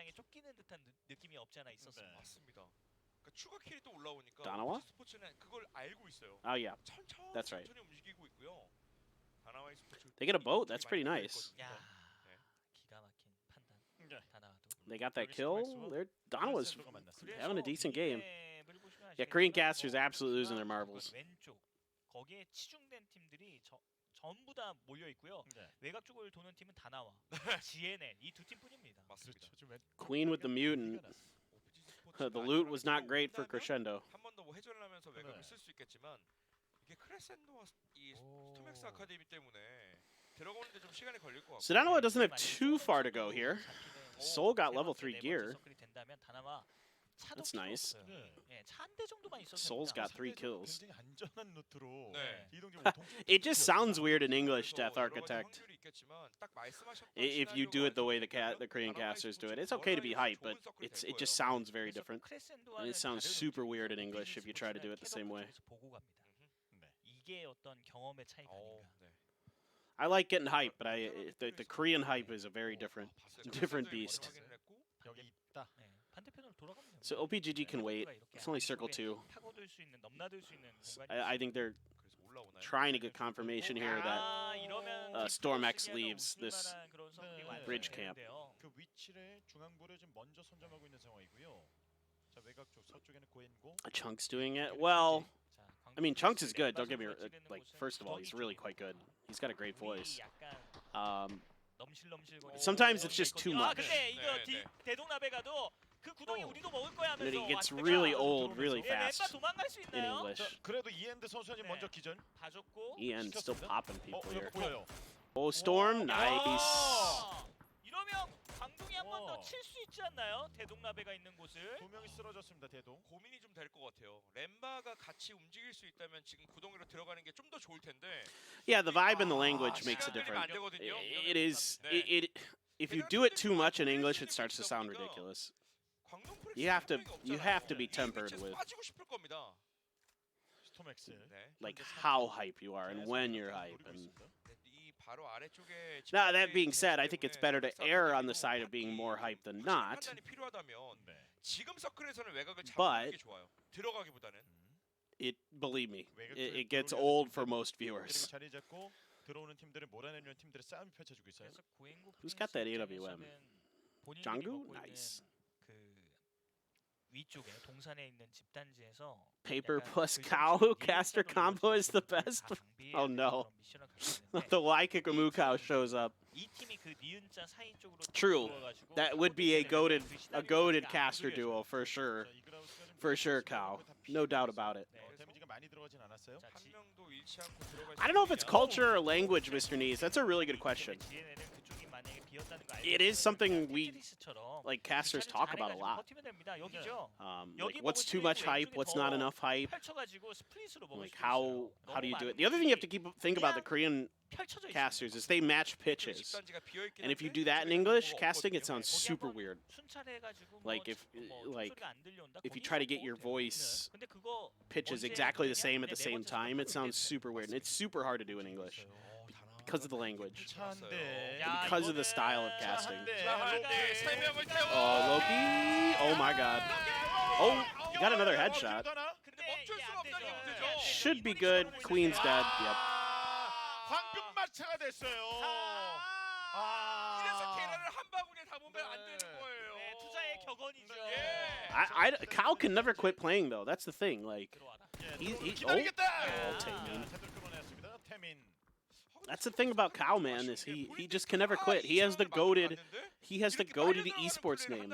맞습니다. 그러니까 추가 킬이 또 올라오니까 다나와? 스포츠는 그걸 알고 있어요. Oh, yeah. 천천히 That's right. 천천히 움직이고 있고요. 다나와 e스포츠 They get a boat. That's pretty nice. 야, 기가 막힌 판단. 네. 다나와도. They got that kill. Danawa's 만났습니다. having a decent game. 맵을 보시면 Yeah, Korean 아시겠지만 casters absolutely losing their marbles. 왼쪽 거기에 치중된 팀들이 전부 다 몰려 있고요. 네. 외곽 쪽을 도는 팀은 다나와, GNL 이 두 팀뿐입니다. 맞습니다. Queen with the mutant. The loot was not great for Crescendo. 한 번 더 뭐 회전을 하면서 외곽을 네. 쓸 수 있겠지만 이게 크레센도와 이 스톰엑스 아카데미 때문에 들어오는데 좀 시간이 걸릴 것 같고. So Danawa doesn't have too far to go here. Soul got level 3 gear. That's nice. 차 한 대 정도만 있었으면 Soul's got 3 kills. 굉장히 안전한 루트로 네. 이동기 It just sounds weird in English, Death Architect. 확률이 있겠지만 딱 말씀하셨던 If you do it the way the 시나리오가 Korean 다나와 casters do e스포츠 it, it's okay to be hype, but 좋은 서클이 it 될 just 거예요. sounds very different. And it sounds super weird in English if you try to do it the same way. 보고 갑니다. 네. 이게 어떤 경험의 차이가 아닌가. 네. I like getting hype, but the Korean hype is a very different different beast. 여기 있다. 네, 반대편으로 돌아가면 됩니다. So OPGG can wait. It's only circle 2. 타고들 수 있는, 넘나들 수 있는 I think they're 그래서 올라오나요? trying to get confirmation here that 이러면 Stormex 디플러스기에도 leaves 웃을 this 만한 그런 성격이 완성이 bridge camp. 되는데요. 그 위치를 중앙부를 좀 먼저 선점하고 있는 상황이고요. 자 외곽 쪽 서쪽에는 고엔고. Chunks doing it. Well, 자, I mean, Chunks is good. Don't 왼발 get me 선수가 찌르는 like. 곳은 First of all, he's really 구덩이 quite good. He's got a great 쪽이고 voice. 물이 약간 넘실넘실거리는 Sometimes it's just too 아, much. 근데 이거 네, 네. 대동나베 가도 그 구덩이 우리도 먹을 거야 And then he 하면서 gets 왔다가 really old really 예, 왼발 fast 도망갈 수 in 있나요? English. 그래도 이엔드 선수는 네. 먼저 기절. 봐줬고 Ian still popping people 여기 here. 보여요. Oh, Storm, nice. 아, 이러면 광동이 한 번 더 와. 칠 수 있지 않나요? 대동나베가 있는 곳을. 두 명이 쓰러졌습니다. 대동. 고민이 좀 될 것 같아요. 렘바가 같이 움직일 수 있다면 지금 구덩이로 들어가는 게 좀 더 좋을 텐데. Yeah, the vibe and the language makes a 시간 들이면 안 difference. 되거든요. It is. If you do it too much in English, it starts to sound ridiculous. 광동 프렉스 You have to 없잖아요. be 이 tempered 위치에서 with 빠지고 싶을 겁니다. 스톰엑스. 네. like how hype you are and when you're hype. And 이 바로 아래쪽에 now that being said, I think it's better to err on the side of being more hype than not. 판단이 필요하다면 네. 지금 서클에서는 외곽을 But- 잡는 게 좋아요. 들어가기보다는. Believe me, it gets old for most 그리고 viewers. 자리 잡고 들어오는 팀들을 몰아내는 팀들의 싸움이 펼쳐지고 있어요. 그래서 고행고 Who's got that 프린스 AWM? 입장에서는 본인들이 Django? 먹고 Nice. 있는 그 위쪽에 동산에 있는 집단지에서 Paper 약간 plus 그 cow 정신 caster 일자로 combo is the 이루어진 best. 다 방비해야 Oh 되는 no. 그런 미션을 갖고 있는데 The Waikikamu cow shows up. 이 팀이 그 니은자 사이 쪽으로 True. 들어와가지고 That would be a 한국 goated 시스템에 caster duo for sure. For sure, cow. No doubt about it. 네. 데미지가 많이 들어가진 않았어요. 자, 한 명도 잃지 않고 들어갈 I don't know if it's culture or language, Mr. Nees. That's a really good question. GNL은 그쪽이 만약에 비었다는 거 알고 It is 있으면 something 그냥 we, 테트리스처럼 like, casters talk about a lot. 버티면 됩니다. 여기죠. Like, what's too much hype? What's not enough hype? 펼쳐가지고 스플릿으로 먹을 Like, 수도 있어요. how do you 너무 do it? 많은 The other thing you have to 것들이 think about the Korean 펼쳐져 있습니다. casters is they match pitches. 집단지가 비어 있긴 And if you 한데 do that in 그쪽에는 English 뭐가 casting, it 없거든요. sounds 거기 super 한번 weird. 순찰해가지고 Like, 뭐 if- 뭐 like, 총소리가 안 들려온다? If you 거기서 try to get your 뭐 되거든요. voice 근데 그거 pitches 언제 exactly the 되냐? same at the 네 same 번째 time, it 스포츠 sounds 때문에. super weird. And it's super hard to do in English because of the language. 차한대. 야, Because of the 이거는 style of casting. 네, 세 명을 태워. Oh, Loki! Oh my god. Oh, he got another headshot. 근데 멈출 수가 없다니 문제죠. Should be good. Queen's dead. Yep. 황금 마차가 됐어요. 이래서 계란을 한 바구니에 담으면 안 되는 거예요. 네, 투자의 격언이죠. 예. Cal can never quit playing though. That's the thing. Like, 들어와라. 기다리겠다. Oh, Taemin. 태클 끊어냈습니다. 태민. that's the thing about Cal, man. Is he just can never quit. He has the goated esports name.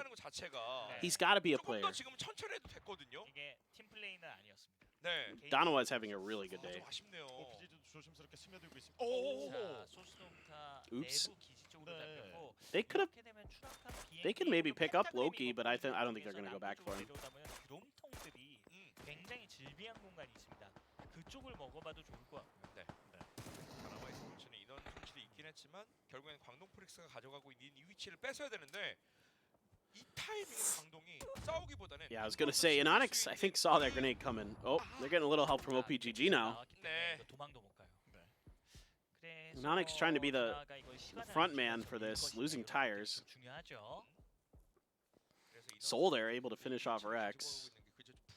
He's got to be a player. 조금 더 지금 천천히 해도 됐거든요. 이게 팀 플레이는 아니었습니다. 네. Donowa's having a really good day. 좀 아쉽네요. 오피지도 조심스럽게 스며들고 있습니다. 자, 소스노부터 Oops. 내부 기지 쪽으로 네. 잡혔고 They could have. 이렇게 되면 추락한 They could maybe pick up 펜타그램이 Loki, but I don't think they're 거기에서 gonna go back for him. 남부 쪽으로 내려오다 보면 드럼통들이 굉장히 질비한 공간이 있습니다. 그쪽을 먹어봐도 좋을 것 같고요. 네. 다나와의 스포츠는 인원 손실이 있긴 했지만 결국엔 광동 프릭스가 가져가고 있는 이 위치를 뺏어야 되는데 이 타이밍은 광동이 싸우기보다는 Yeah, I was gonna say, and Onyx, I think, saw that grenade coming. Oh, they're getting a little help from OPGG now. 네. 도망도 못 가요. 네. 그래서 And Onyx trying to be the 드라가 이걸 시간을 front 안 man 주면서 for this, 이것이 losing 되게 tires. 중요하죠. Soul there, able to finish off Rex.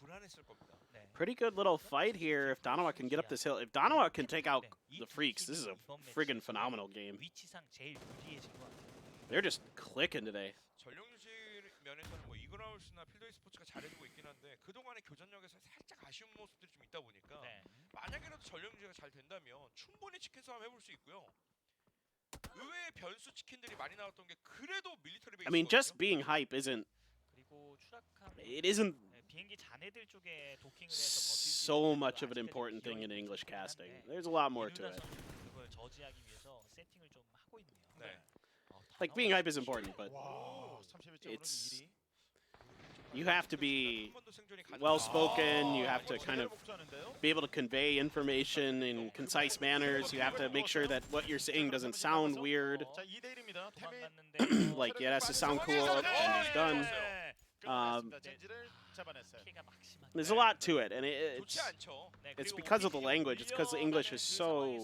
불안했을 겁니다. 네. Pretty good little fight here if Donowa can get up this hill. If Donowa can take out the Freaks, this is a friggin' phenomenal game. 위치상 제일 유리해진 것 같아요. They're just clicking today. 전력 유지 면에서는 뭐 이그라우스나 필드 스포츠가 잘해주고 있긴 한데 그동안의 교전력에서 살짝 아쉬운 모습들이 좀 있다 보니까 네. 만약에라도 전력 유지가 잘 된다면 충분히 치킨 싸움 해볼 수 있고요. 의외의 변수 치킨들이 많이 나왔던 게 그래도 밀리터리 베이스. I mean, just being hype isn't. 그리고 추락한 It isn't 비행기 잔해들 쪽에 도킹을 해서 버틸 수 so 있는 much of an 아직까지 important thing in 비어있는 English 부분이긴 casting. 한데 There's a lot more to 이누나 it. 선수는 그걸 저지하기 위해서 세팅을 좀 하고 있네요. 네. Like being hype is important, but 와, 31점으로 it's 1위. you have to be well spoken. You have to kind of be able to convey information in concise manners. You have to make sure that what you're saying doesn't sound weird. 자, 2대 1입니다. 도망갔는데 Like it has to sound cool, and he's done. 젠지를 잡아냈어요. 키가 막심한. There's a lot to it, and 좋지 it's 않죠. it's because of the language. It's because the English is so.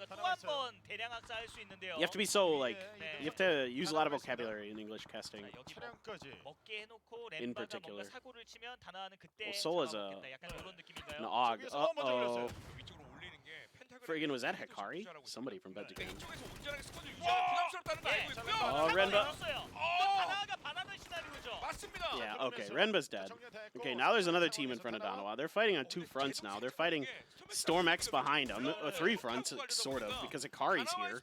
또한번 대량학 쌓일 수 있는데요. You have to be so like. You have to use a lot of vocabulary in English casting. 자, 여기 차량까지. 먹게 해놓고 In 램바가 뭔가 particular. 사고를 치면 다나와는 그때 Well, Soul is 잡아먹겠다. 약간 이런 느낌인가요? An og. Uh-oh. 위쪽으로 올리는 게 펜타그램. Friggin' was that Hikari? Somebody from 그러니까 Benjamin. 이쪽에서 온전하게 스쿼드 유지하는 부담스럽다는 거 알고 있고요. 어, 렌바. 다나와가 반하는 시나리오죠. 맞습니다. Yeah, okay. Renba's dead. Okay, now there's another team in front of Donowa. They're fighting on two fronts now. They're fighting Storm X behind them. Three fronts, sort of, because Hikari's here.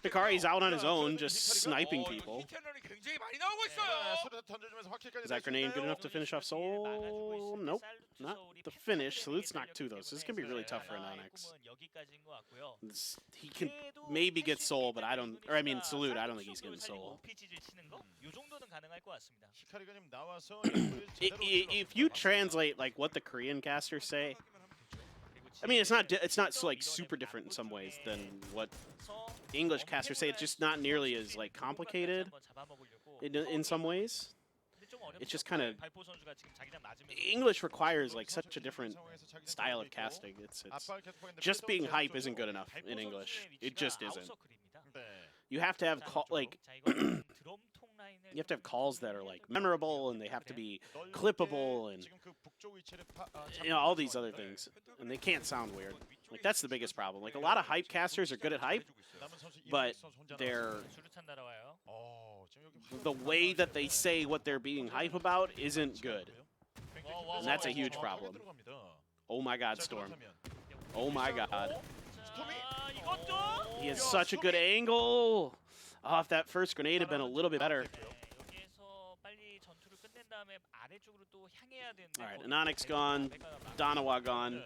Hikari's out on his own, just sniping people. 굉장히 많이 나오고 있어요. Is that grenade good enough to finish off Soul? Nope. Not the finish. Salut's knocked two, though, so this is going to be really tough for an Onyx. He can maybe get Soul, but I don't... Or, I mean, Salute, I don't think he's getting Soul. 요 정도는 가능할 것 같습니다. 히카리가 지금 나와서 If you translate, like, what the Korean casters say... I mean, it's not like super different in some ways than what English casters say. It's just not nearly as like complicated in some ways. it's just kind of 발포 선수가 지금 자기장 맞으면서 English requires like such a different style of casting. It's just being hype isn't good enough in 발포 English. 선수의 It 위치가 just isn't. 아웃서클입니다. You have to have like 자, 이거는 드럼통 라인을 you have to have calls that are like memorable and they have to be clippable and all these other things, and they can't sound weird. Like that's the biggest problem. Like a lot of hype casters are good at hype, but they're 수류탄 날아와요. the way that they say what they're being hype about isn't good. And that's a huge problem. Oh my God, Storm. Oh my God. 자, 이것도 He has such a good angle. Oh, if that first grenade had been a little bit better. 여기에서 빨리 전투를 끝낸 다음에 아래쪽으로 또 향해야 되는데. All right, Anonix gone, Donawa gone,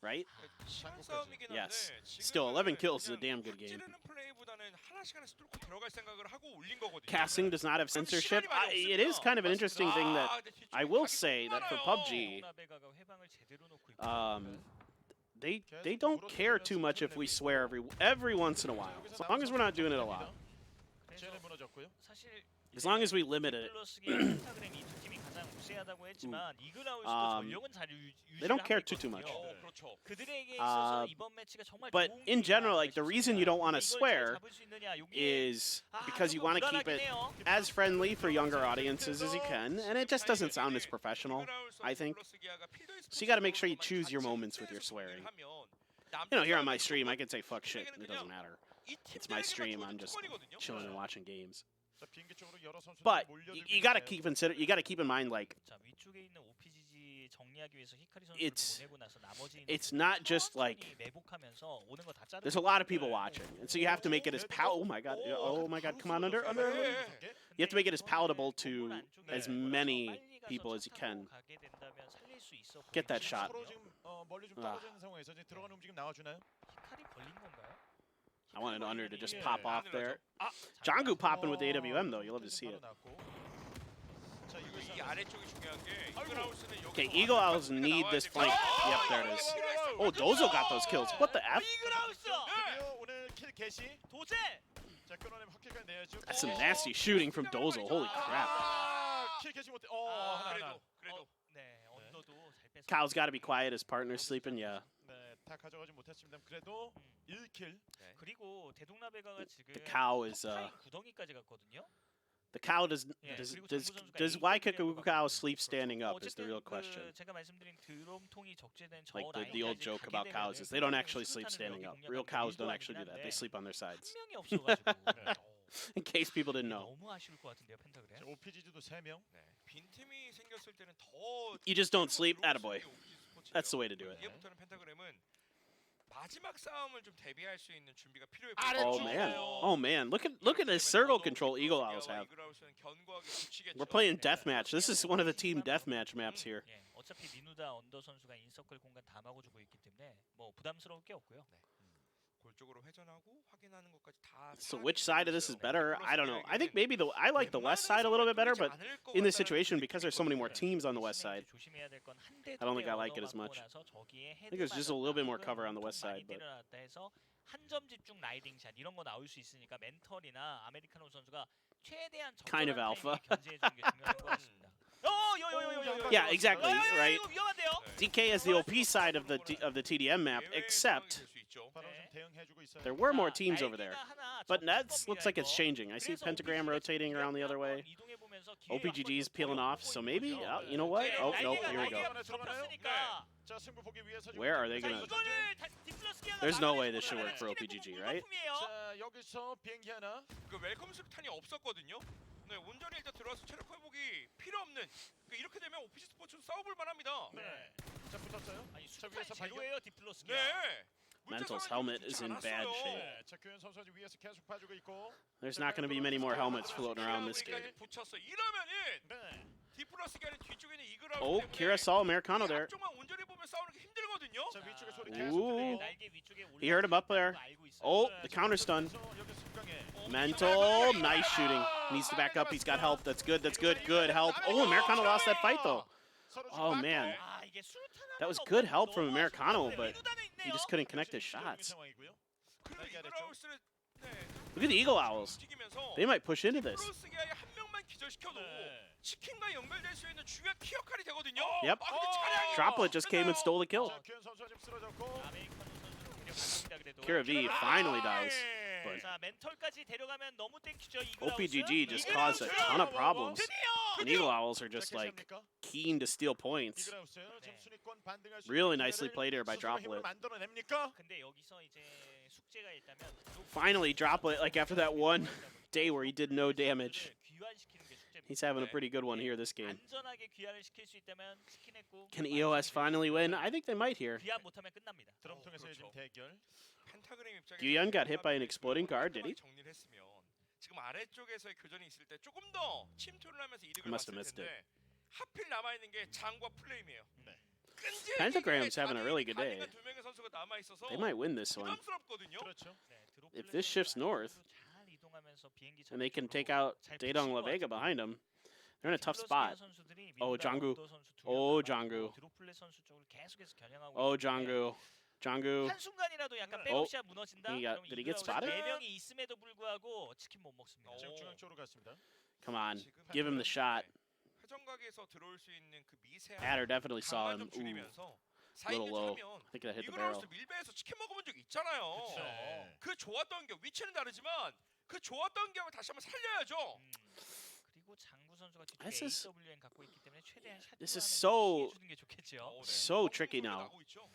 right? 시간 싸움이긴 한데 Yes. 지금은 Still, 11 kills is a 그냥 damn good game. 찌르는 플레이보다는 하나씩 하나씩 뚫고 들어갈 생각을 하고 올린 거거든요. Casting does not have 그럼 censorship. 시간이 많이 It is kind of an interesting thing that 근데 뒤쪽에 I will 각이 say 너무 that for 많아요. PUBG, 도나베가가 회방을 제대로 놓고 있고. they don't care too much if we swear every once in a while, as long as we're not doing it a lot. 사실 As long as we limit it. 인스타그램 이 두 팀이 가장 우세하다고 했지만 이글아웃도 전력은 잘 They don't care too much. 그렇죠. 그들에게 있어서 이번 매치가 정말 But 좋은 in general, like the 기회가 reason you don't want to 이걸 잘 swear 잡을 수 있느냐, 요게 is because you want to keep 불안하긴 it 해요. as friendly for younger audiences as you can, and it just doesn't sound as professional, I think. So you got to make sure you choose your moments with your swearing. You know, here on my stream, I can say fuck shit, and it doesn't matter. It's my stream. I'm just chilling and watching games. But you got to keep in mind, like 자, 위쪽에 있는 OPGG 정리하기 위해서 히카리 It's- 선수를 보내고 나서 나머지 it's not just like 매복하면서 오는 거다 자르고 there's a lot of people watching, and so you have to make it as oh my god, come on under. You have to make it as palatable to as many people as you can. Get that shot. 히카리 걸린 건가요? I wanted under to just pop off there. Jangu popping with the AWM though, you love to see it. 이 아래쪽이 중요한 게 이글아웃은 Okay, Eagle Owls need this flank. Yep, there it is. Oh, Dozo got those kills. What the F? 도제! That's some nasty shooting from Dozo. Holy crap. 그래도 네, 언더도 잘 뺐어요. Kyle's got to be quiet. His partner's sleeping. Yeah. 다 가져가지 못했습니다. 그래도 1킬. 그리고 대동라베가가 지금 The cow is 타임 구덩이까지 갔거든요. the cow does why kick a cow sleep standing up is the 어쨌든 real question. 그 제가 말씀드린 드럼통이 적재된 저 Like the old 라인까지 joke 가게 about cows 되면은 is they don't actually sleep 수류탄을 standing 여기 up. 공략하는 Real cows don't 일도 actually do that. 아니긴 They 한데 sleep on their sides. 한 명이 없어가지고 In case people didn't know. 너무 아쉬울 것 같은데요, 펜타그램. OPG도 3명. 네, 빈틈이 생겼을 때는 더 You just don't sleep. Attaboy. That's the way to do it. 이제부터는 펜타그램은 마지막 싸움을 좀 대비할 수 있는 준비가 필요해 Oh 보여요. man. Oh man. Look at this circle control Eagle Owls have. We're playing deathmatch. This is one of the team deathmatch maps here. 예, 어차피 미누다 언더 선수가 인서클 공간 다 막아주고 있기 때문에 뭐 부담스러울 게 없고요. 골 쪽으로 회전하고 확인하는 것까지 다. So which side of this is better? I don't know. I think maybe I like the west side a little bit better, but in this situation, because there's so many more teams on the west side, 조심해야 될 건 한 대. I don't think I like it as much. I think there's just a little bit more cover on the west side, but 한 점 집중 라이딩 샷 이런 거 나올 수 있으니까 멘털이나 아메리카노 선수가 최대한 Kind of alpha. 견제해 주는 게 중요한 것 같습니다. yeah, exactly, right? 이거 위험한데요? DK has the OP side of the TDM map, except there were more teams over there. But Nets looks like it's changing. I see Pentagram rotating around the other way. OPGG's peeling off, so maybe, you know what? Oh, no, here we go. Where are they gonna... There's no way this should work for OPGG, right? 자, 여기서 비행기 하나. 그 웰컴 수류탄이 없었거든요. 네, 온전히 일단 들어와서 체력 회복이 필요 없는. 이렇게 되면 오피스 스포츠는 싸워볼 만합니다. 네. 자, 붙었어요. 아니 자, 수류탄 위에서 발견. 제로예요 디플러스. 네. Mental's helmet is in bad shape. 네. 자, 교현 선수가 지금 위에서 계속 봐주고 있고. There's not going to be many more helmets floating around this game. 붙였어. 이러면은 네. 디플러스가 아닌 뒤쪽에 있는 이글아웃 Oh, Kira saw Americano there. 앞쪽만 온전히 보면 싸우는 게 힘들거든요. 자, 위쪽에 소리 Ooh. 계속 He heard him up there. Oh, the counter stun. Mental, nice shooting. Needs to back up. He's got help. That's good. That's good. Good help. Oh, Americano lost that fight though. Oh man, that was good help from Americano, but he just couldn't connect his shots. Look at the Eagle Owls. They might push into this. 기절시켜도 네. 치킨과 연결될 수 있는 중요한 키 역할이 되거든요. Yep. 근데 차량이 Droplet just came and stole the kill. 자, 규현 선수가 지금 쓰러졌고. 아메리카노 선수로 데려갔습니다. 그래도. Kira V finally dies. But 자, 멘털까지 데려가면 너무 땡큐죠. 이글 OPGG just 이글 caused a 하우스! ton of problems. 드디어! And Eagle Owls are 자, just like 캐시합니까? keen to steal points. 이글하우스요. 지금 네. 순위권 반등할 수 Really 있는 nicely 기회를 played here by 스스로 힘으로 Droplet. 만들어냅니까? 근데 여기서 이제 숙제가 있다면 Finally, Droplet, like after that one day where he did no damage. 귀환시키는 게 숙제입니다. He's having a pretty good one here this game. 안전하게 귀환을 시킬 수 있다면 치킨했고 Can EOS finally win? I think they might here. 귀환 못하면 끝납니다. 드럼 통해서의 지금 대결. 펜타그램 입장에서 Guyon got hit by an exploding car, did he? 정리를 했으면 지금 아래쪽에서의 교전이 있을 때 조금 더 침투를 하면서 이득을 Must have 봤을 missed 텐데 하필 남아 있는 게 장과 플레임이에요. 네. Pentagram's having a really good day. 두 명의 선수가 남아 있어서 They might win this one. 부담스럽거든요. 그렇죠. 네, If this shifts north, 잘 이동하면서 비행기 and they can 저쪽으로 take out 잘 Daedong 붙인 La 것 Vega 같아요. behind them, they're in a tough 디플러스 spot. 선수들이 Oh, 밀브라 장구. 원더 선수 두 Oh, 명 장구. 남았고 드로플렛 선수 쪽을 계속해서 겨냥하고 Oh, 있는데 Janggu. Janggu. 한순간이라도 약간 네. 백업샷 무너진다. He got- 그러면 did he get 이글아웃이 spotted? 네 명이 있음에도 불구하고 치킨 못 먹습니다. 지금 중앙 쪽으로 갔습니다. Come on, 지금 give him the shot. 회전각에서 들어올 수 있는 그 미세한 Adder definitely saw 강만 him. 좀 Ooh, 줄이면서 little low. 하면 I think that hit the barrel. 이글하우스 밀배에서 치킨 먹어본 적 있잖아요. 그쵸. 네. 그 좋았던 경 위치는 다르지만 그 좋았던 경을 다시 한번 살려야죠. 그리고 장구 선수가 뒤쪽에 This is- AWN 갖고 있기 때문에 최대한 This is 샷 so- 주는 게 좋겠죠. So tricky now 나가고 있죠.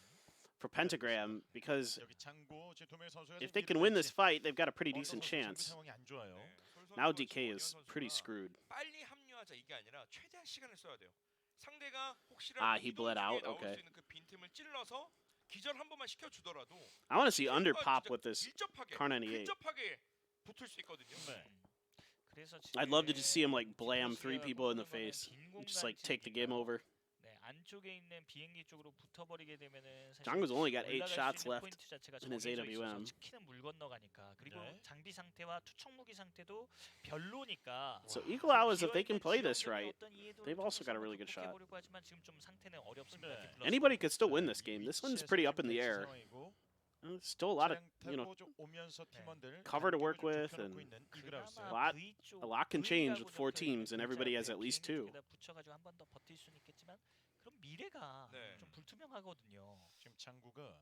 for Pentagram because 여기 장고 지금 두 명의 선수가 if they can win this fight, they've got a pretty decent chance. 상황이 안 좋아요. 네, 솔 Now 선수와 DK 지금 is 원희원 pretty 선수가 screwed. 빨리 합류하자 이게 아니라 최대한 시간을 써야 돼요. 상대가 혹시라도 Ah, he 이동 bled 중에 out? 나올 Okay. 수 있는 그 빈틈을 찔러서 기절 한 번만 시켜주더라도 I want to see under 최소한 pop 진짜 with this 밀접하게, Car 98. 근접하게 붙을 수 있거든요. 네. 그래서 I'd love to just see him like 지금 blam three 디플러스가 people in the 꼽는 거는 face, 빈 just like 공간 take the game 지역이고요. over. 네, 안쪽에 있는 비행기 쪽으로 붙어버리게 되면은 사실 Jango's only got 8 올라갈 수 shots 있는 left 포인트 자체가 in his 정해져 있어서 AWM. 치킨은 물 건너가니까 그리고 네. 장비 상태와 투척 무기 상태도 별로니까 So Eagle Owls, if they can 비어있는 play this 지역들의 right, 어떤 이해도를 they've also got a 통해서 really good shot. 극복해보려고 하지만 지금 좀 상태는 어렵습니다. 네. 디플러스가. Anybody could still win this game. This one's pretty up in the air. 상황이고, And there's still a lot of, 차량 you know, 타고 좀 오면서 팀원들 cover to work 안쪽을 좀 with 좁혀놓고 and 있는 이글하우스. 그나마 lot- V 쪽, a lot can change with V라고 4 적혀있는 teams, and everybody has 글자 at least 앞에 2. 비행기 쪽에다 붙여가지고 한 번 더 버틸 수는 있겠지만 그럼 미래가 네. 좀 불투명하거든요. 지금 장구가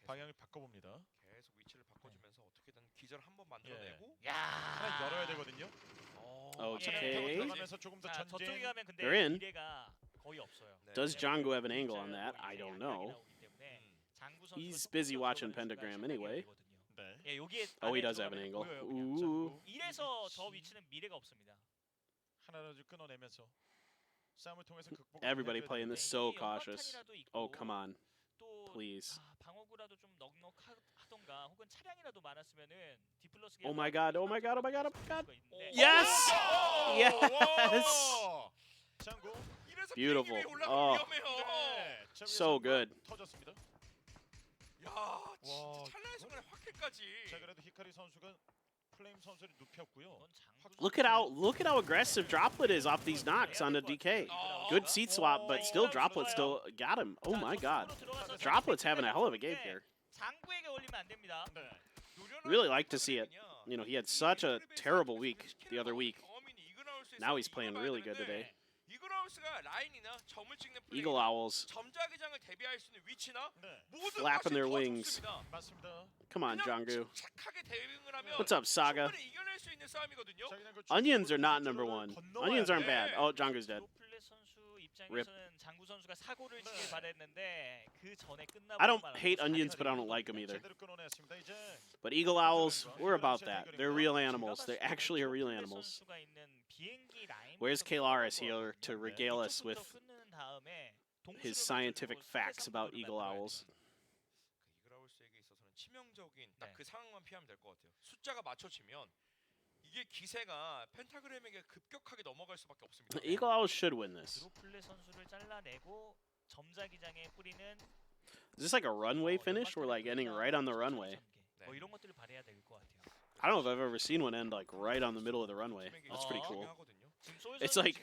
방향을 바꿔봅니다. 계속 위치를 바꿔주면서 어떻게든 기절 한 번 만들어내고 야, 하나 열어야 되거든요. Oh, 예. okay. 들어가면서 조금 더 자, 저쪽에 전진. 가면 근데 They're in. 미래가 거의 없어요. 네. Does Django have an angle on 글자가 that? 거의 I 이제 don't 양각이 know. 나오기 때문에 장구 선수가 He's 조금 busy 더 watching 들어가는 Pentagram 순간 anyway. 시간이 걸리거든요. 네. 예, 여기에 Oh, he 안에 does have an 들어가면 angle. 보여요, 그냥. Ooh. 이래서 저 위치는 미래가 없습니다. 하나를 좀 끊어내면서 싸움을 통해서 극복. Everybody playing this so 이게 cautious. 연막탄이라도 있고 Oh, come on. 또 Please. 방어구라도 좀 넉넉하던가 혹은 차량이라도 많았으면은 디플러스가 Oh my god, oh my god, oh my god, oh my god. 있는데 Yes! 오! Yes! 와! 장구. 이래서 Beautiful. 비행기 위에 올라가면 Oh. 위험해요. 네. 저 So 위에서 good. 터졌습니다. 야, 와. 진짜 찰나의 순간에 확킬까지. 자 그래도 히카리 선수가 플레임 선수를 눕혔고요. Look at how aggressive Droplet is off these knocks on the DK. Good seat swap, but still Droplet still got him. Oh my god. Droplet's having a hell of a game here. 장구에게 올리면 안 됩니다. 네. Really like to see it. You know, he had such a terrible week the other week. Now he's playing really good today. 이글하우스가 라인이나 점을 찍는 Eagle 플레이나 Owls 점자기장을 대비할 수 있는 위치나 네. 모든 Flapping 것이 their 더 wings. 좋습니다. 맞습니다. Come on, 그냥 Janggu. 착하게 대응을 하면 What's up, Saga? 충분히 이겨낼 수 있는 싸움이거든요. 자, 그냥 그 Onions are not 중앙으로 number one. 건너와야 Onions aren't 돼. bad. Oh, Janggu's dead. 플랫 선수 입장에서는 장구 선수가 사고를 치길 네. 바랬는데 그 전에 끝나고 I don't hate onions, but I don't like them either. 제대로 끊어냈습니다. 이제 But Eagle Owls, we're about that. They're real animals. They actually are real animals. Where's Kalaris here to regale us with his scientific facts about Eagle Owls? 이글하우스에게 있어서는 치명적인 딱 네. 그 상황만 피하면 될 것 같아요. 숫자가 맞춰지면 이게 기세가 펜타그램에게 급격하게 넘어갈 수밖에 없습니다. Eagle Owls should win this. 드로플레 선수를 잘라내고 점자기장에 뿌리는 Is this like a runway finish? We're like ending right on the runway. 뭐 이런 것들을 바래야 될 것 같아요. I don't know if I've ever seen one end like right on the middle of the runway. That's pretty cool. It's like,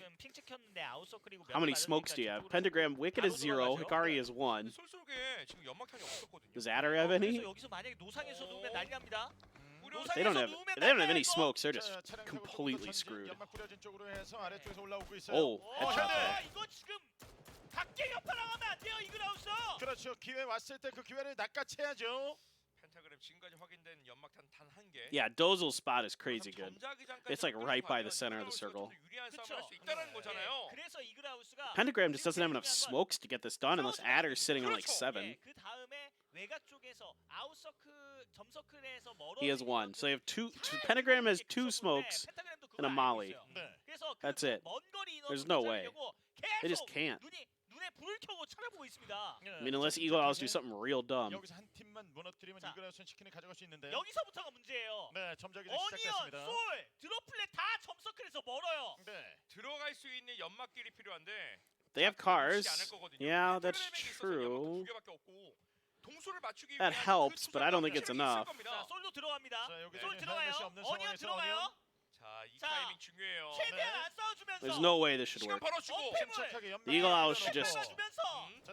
how many smokes do you have? Pentagram, Wicked is 0, Hikari is 1. 솔솔게 지금 연막탄이 없었거든요. Does Adder have any? 여기서 만약에 노상에서 누르면 난리 납니다. They don't have any smokes. They're just completely screwed. 연막 뿌려진 쪽으로 해서 아래쪽에서 올라오고 있어요. Oh, headshot there. 이거 지금 각계 협파당하면 안 돼요, 이그라우스. 그렇죠. 기회 왔을 때 그 기회를 낚아채야죠. 펜타그램 지금까지 확인된 연막탄 단 한 개. Yeah, Dozel's spot is crazy good. It's like right by the center of the circle. 유리한 싸움을 할수 있다는 거잖아요. 그래서 이그라우스가 Pentagram just doesn't have enough smokes to get this done unless Adder's sitting on like 7. 그 다음에 외곽 쪽에서 아웃서클 점서클에서 멀어. He has 1. So they have Pentagram has 2 smokes and a molly. That's it. There's no way. They just can't. 눈에 불을 켜고 찾아보고 있습니다. I mean, unless Eagle Owls do something real dumb. 여기서 한 팀만 무너뜨리면 이그라우스는 치킨을 가져갈 수 있는데. 여기서부터가 문제예요. 네, 점자기 어니언, 시작됐습니다. 솔, 드롭플렛 다 점서클에서 멀어요. 네. 들어갈 수 있는 연막길이 필요한데. They have cars. Yeah, that's true. That helps, but I don't think it's enough. 자, 솔도 들어갑니다. 자, 여기서 솔 이제 들어가요. 헬멧이 없는 어니언 상황에서 들어가요. 자, 이 타이밍 중요해요. 최대한 안 싸워주면서. There's no way this should 시간 work. 벌어주고. 침착하게 연막. The Eagle Owls should just... 주면서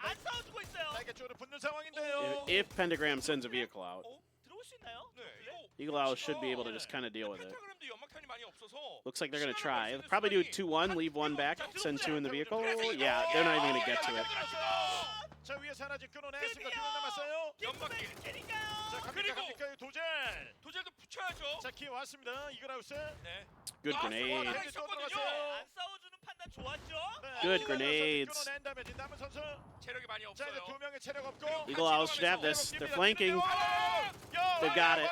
안 싸워주고 있어요. 날개 쪽으로 붙는 상황인데요. If Pentagram sends a vehicle out, 들어올 수 있나요? 네, 이거 Eagle Owls should be able to just kind of deal with it. 펜타그램도 연막탄이 많이 없어서. Looks like they're going to try. They'll probably do 2-1, leave 1 back, send 2 in the vehicle. Yeah, they're not even going to get to it. 자, 위에서 하나 지금 끊어냈습니다. 2명 남았어요. 연막길. 자, 그리고 갑니까? 도젤. 도젤도 붙여야죠. 자, 기회 왔습니다. 이그라우스. 네. Good grenade. 또 들어갔어요. 안 싸워주는 판단 좋았죠? Good grenades. 끊어낸 다음에 이제 남은 선수. 체력이 많이 자, 이제 없어요. 두 명의 체력 없고. Eagle Owls should have this. They're flanking. They've got it.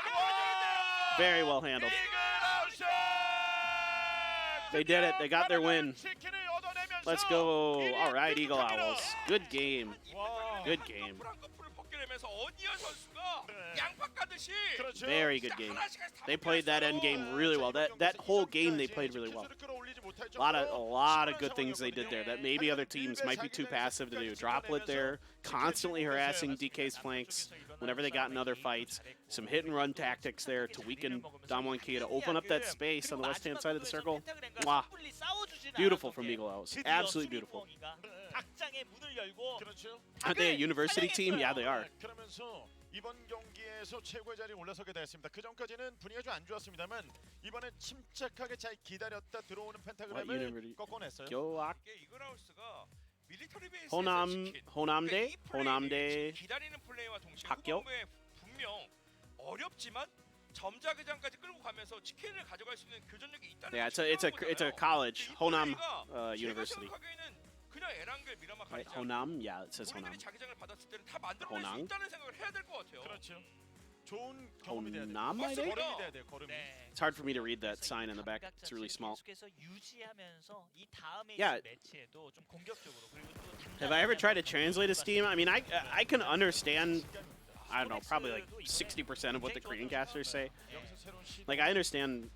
Very well handled. They did it. They got their win. Let's go. All right, Eagle Owls. Good game. Good game. Very good game. They played that end game really well. That whole game they played really well. A lot of good things they did there that maybe other teams might be too passive to do. Droplet there, constantly harassing DK's flanks whenever they got in other fights. Some hit and run tactics there to weaken Dom1K to open up that space on the left hand side of the circle. Wow. Beautiful from Eagle Owls. Absolutely beautiful. Aren't they a university team? Yeah, they are. 이번 경기에서 최고의 자리에 올라서게 됐습니다. 그 전까지는 분위기가 좀 안 좋았습니다만 이번엔 침착하게 잘 기다렸다 들어오는 펜타그램을 꺾어냈어요. 이그라우스가 밀리터리 베이스에서 호남대 기다리는 플레이와 동시에 학교? 후반부에 분명 어렵지만 점자기장까지 끌고 가면서 치킨을 가져갈 수 있는 교전력이 있다는 Yeah, it's a college, Honam University. 그냥 에란겔 미라마 Right, 가지 Honam? Yeah, it says Honam. 우리들이 자기장을 받았을 때는 다 만들어낼 수 있다는 생각을 해야 될 것 같아요. 그렇죠. 좋은 경험이 돼야 돼요. Honam, I think? 걸음이 돼야 돼요. 걸음이. It's hard for me to read that sign in the back. It's really small. Yeah. Have I ever tried to translate a Steam? I mean, I can understand, I don't know, probably like 60% of what the Korean casters say. Like, I understand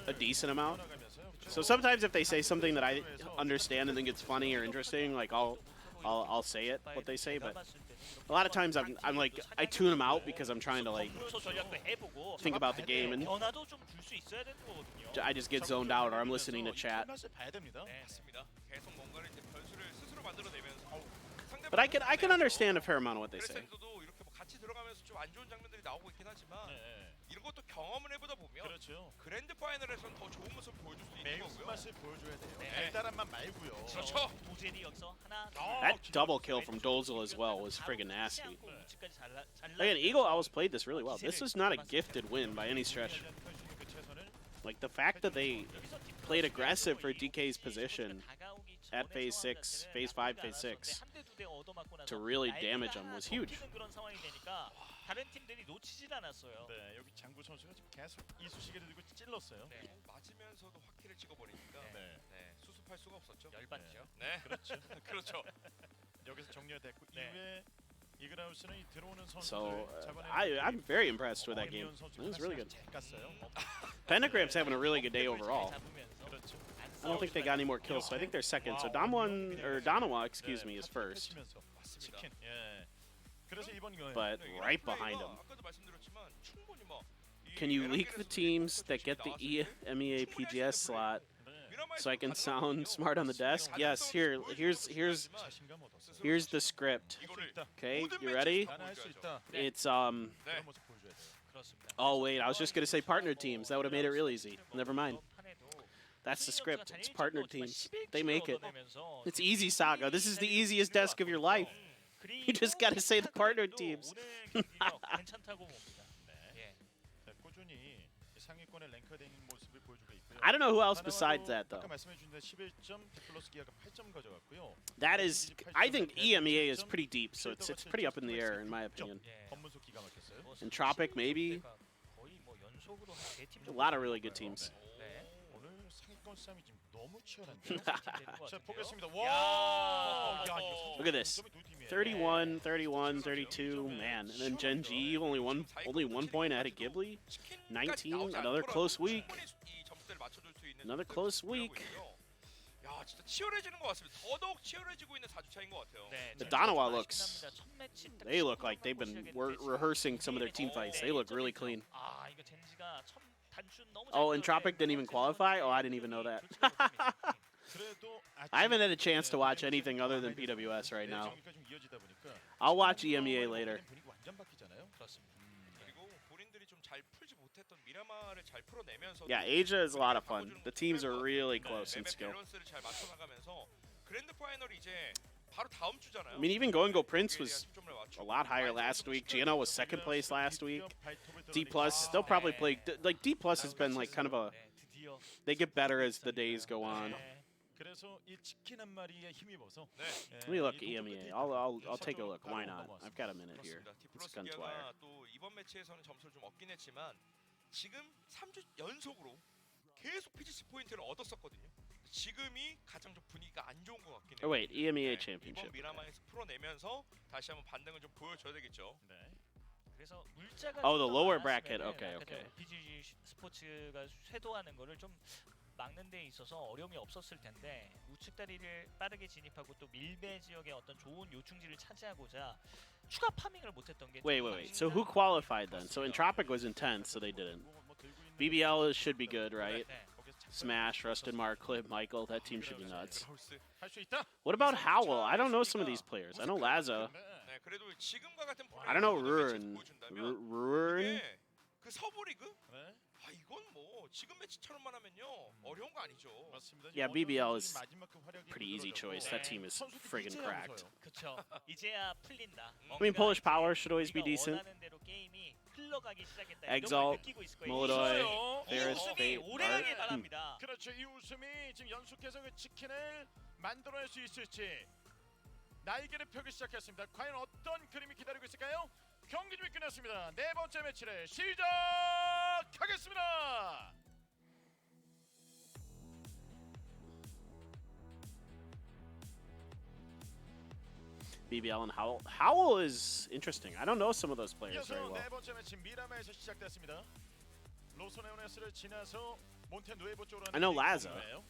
a decent amount. So sometimes if they say something that I understand and think it's funny or interesting, like I'll say it, what they say, but a lot of times I'm like, I tune them out because I'm trying to like think about the game and I just get zoned out or I'm listening to chat. But I can understand a fair amount of what they say. 이런 것도 경험을 해보다 보면 그렇죠. 그랜드 파이널에서는 더 좋은 모습 보여줄 수 있는 거고요. 맛을 보여줘야 돼요. 달달한 맛 말고요. 그렇죠. 도젤이 여기서 하나. That double kill from Dozel as well was friggin' nasty. Again, Eagle Owls played this really well. This was not a gifted win by any stretch. Like the fact that they played aggressive for DK's position at phase 6, phase 5, phase 6 to really damage him was huge. 다른 팀들이 놓치질 않았어요. 네, 여기 장구 선수가 지금 계속 이쑤시개를 들고 찔렀어요. 네, 맞으면서도 확킬을 찍어버리니까 네. 네, 수습할 수가 없었죠. 열받죠. 네, 그렇죠. 그렇죠. 여기서 정리됐고 네. 이후에 이그라우스는 들어오는 So 선수들 I'm very impressed with that game. It was really good. Pentagram's having a really good day overall. 그렇죠. I don't think they got any more kills, so I think they're second. So Danawa, excuse me, is first. 치킨. 예. 그래서 이번 But right behind him. 아까도 말씀드렸지만 충분히 뭐 Can you leak the teams that get the EMEA PGS slot so I can sound smart on the desk? Yes, here's the script. Okay, you ready? It's 그렇습니다. Oh wait, I was just gonna say partner teams. That would have made it real easy. Never mind. That's the script. It's partner teams. They make it. It's easy, Saga. This is the easiest desk of your life. You just gotta say the partner teams. 괜찮다고 봅니다. 예. 자, 꾸준히 상위권에 랭크되어 있는 모습을 보여주고 있고요. I don't know who else besides that though. 아까 말씀해 주신 11점, 디플러스 기아가 8점 가져갔고요. That is, I think EMEA is pretty deep, so it's pretty up in the air in my opinion. 예. 검문소 기가 막혔어요. Entropic maybe. 거의 뭐 연속으로 한 4팀 A lot of really good teams. 네. 오늘 상위권 싸움이 지금 너무 치열한데요. 자, 보겠습니다. 야. 와! 야, Look at this. 31, 31, 32, man. And then Gen G only one point ahead of Ghibli. 19, another close week. Another close week. 야, 진짜 치열해지는 것 같습니다. 더더욱 치열해지고 있는 4주차인 것 같아요. 네, The Danawa looks, they look like they've been rehearsing some of their team fights. They look really clean. 아, 이거 젠지가 첫 단추 너무 Oh, Entropic didn't even qualify? Oh, I didn't even know that. I haven't had a chance to watch anything other than PWS right now. I'll watch EMEA later. 그리고 본인들이 좀 잘 풀지 못했던 미라마를 잘 풀어내면서 Yeah, Asia is a lot of fun. The teams are really close in 맵의 skill. 밸런스를 잘 맞춰 나가면서 그랜드 파이널이 이제 바로 다음 주잖아요. I mean, even Go Prince was a lot higher last week. GNL was second place last week. D plus, they'll probably play, like D plus has been like kind of a, 네, 드디어 they get better as the days go on. 그래서 이 치킨 한 마리에 힘입어서 Let me look EMEA. I'll take a look. Why not? I've got a minute here. It's 디플러스 Gunfire. 기아가 또 이번 매치에서는 점수를 좀 얻긴 했지만 지금 3주 연속으로 계속 PGC 포인트를 얻었었거든요. 지금이 가장 좀 분위기가 안 좋은 것 같긴 해요. Oh wait, EMEA 이번 Championship. 미라마에서 풀어내면서 다시 한번 반등을 좀 보여줘야 되겠죠. 네. 그래서 물자가 Oh, the 좀더 lower 많았으면은 bracket. 아까 Okay, 전에 okay. PGG 스포츠가 쇄도하는 거를 좀 막는 데 있어서 어려움이 없었을 텐데 우측 다리를 빠르게 진입하고 또 밀배 지역의 어떤 좋은 요충지를 차지하고자 추가 파밍을 못했던 게 Wait. So who qualified then? So Entropic was in 10th, so they didn't. BBL should be good, right? 네. Smash, Rusted Mark, Clip, Michael. That team should be nuts. 할수 있다. What about Howell? I don't know some of these players. I know Laza. 네, 그래도 지금과 같은 I don't know 플레이를 Ruin. 보여준다면 Ruin? 이게 그 서부 리그? 네. 아 이건 뭐 지금 매치처럼만 하면요 어려운 거 아니죠. 맞습니다. Yeah, BBL is 마지막큼 활약이 Pretty easy choice. 부드러워졌고 That team is 선수들이 friggin' 이제야 cracked. 웃어요. 그쵸. 이제야 풀린다. I mean, Polish Power should always be 우리가 decent. 원하는 대로 게임이 흘러가기 시작했다. Exalt, 이런 걸 느끼고 있을 거예요. Molodoi, 있어요. Ferris, 이 Fate, 웃음이 오래가길 Art. 바랍니다. 그렇죠. 이 웃음이 지금 연속해서 그 치킨을 만들어낼 수 있을지 날개를 펴기 시작했습니다. 과연 어떤 그림이 기다리고 있을까요? 경기 준비 끝났습니다. 네 번째 매치를 시작하겠습니다. BBL and Howell. Howell is interesting. I don't know some of those players very 이어서 well. 네 번째 매치 미라마에서 시작됐습니다. 로소네오네스를 지나서 몬테누에보 쪽으로 I know 하는 Laza. 경우예요.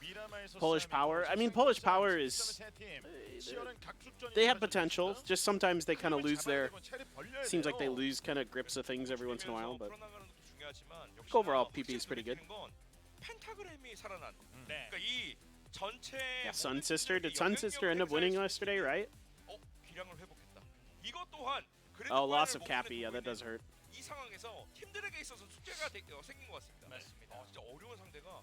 미라마에서 Polish 싸움이 Power. I mean, 있고 Polish 상위권 Power 싸움 is. 세 팀. 치열한 각축전이 They have 펼쳐지고 potential. 있습니다. Just sometimes they kind of 흐름을 lose their. 잡아내고 체를 벌려야 Seems like they 돼요. lose kind of grips of things every once in a while, but 풀어나가는 것도 중요하지만 overall, PP is pretty good. 건 펜타그램이 살아난. 네. 그러니까 이 전체 Yeah, Sun Sister. Did Sun Sister end up winning yesterday? Right? 기량을 회복했다. 이것 또한 Oh, loss of Cappy. Yeah, that does hurt. 이 상황에서 팀들에게 있어서 숙제가 생긴 것 같습니다. 맞습니다. 진짜 어려운 상대가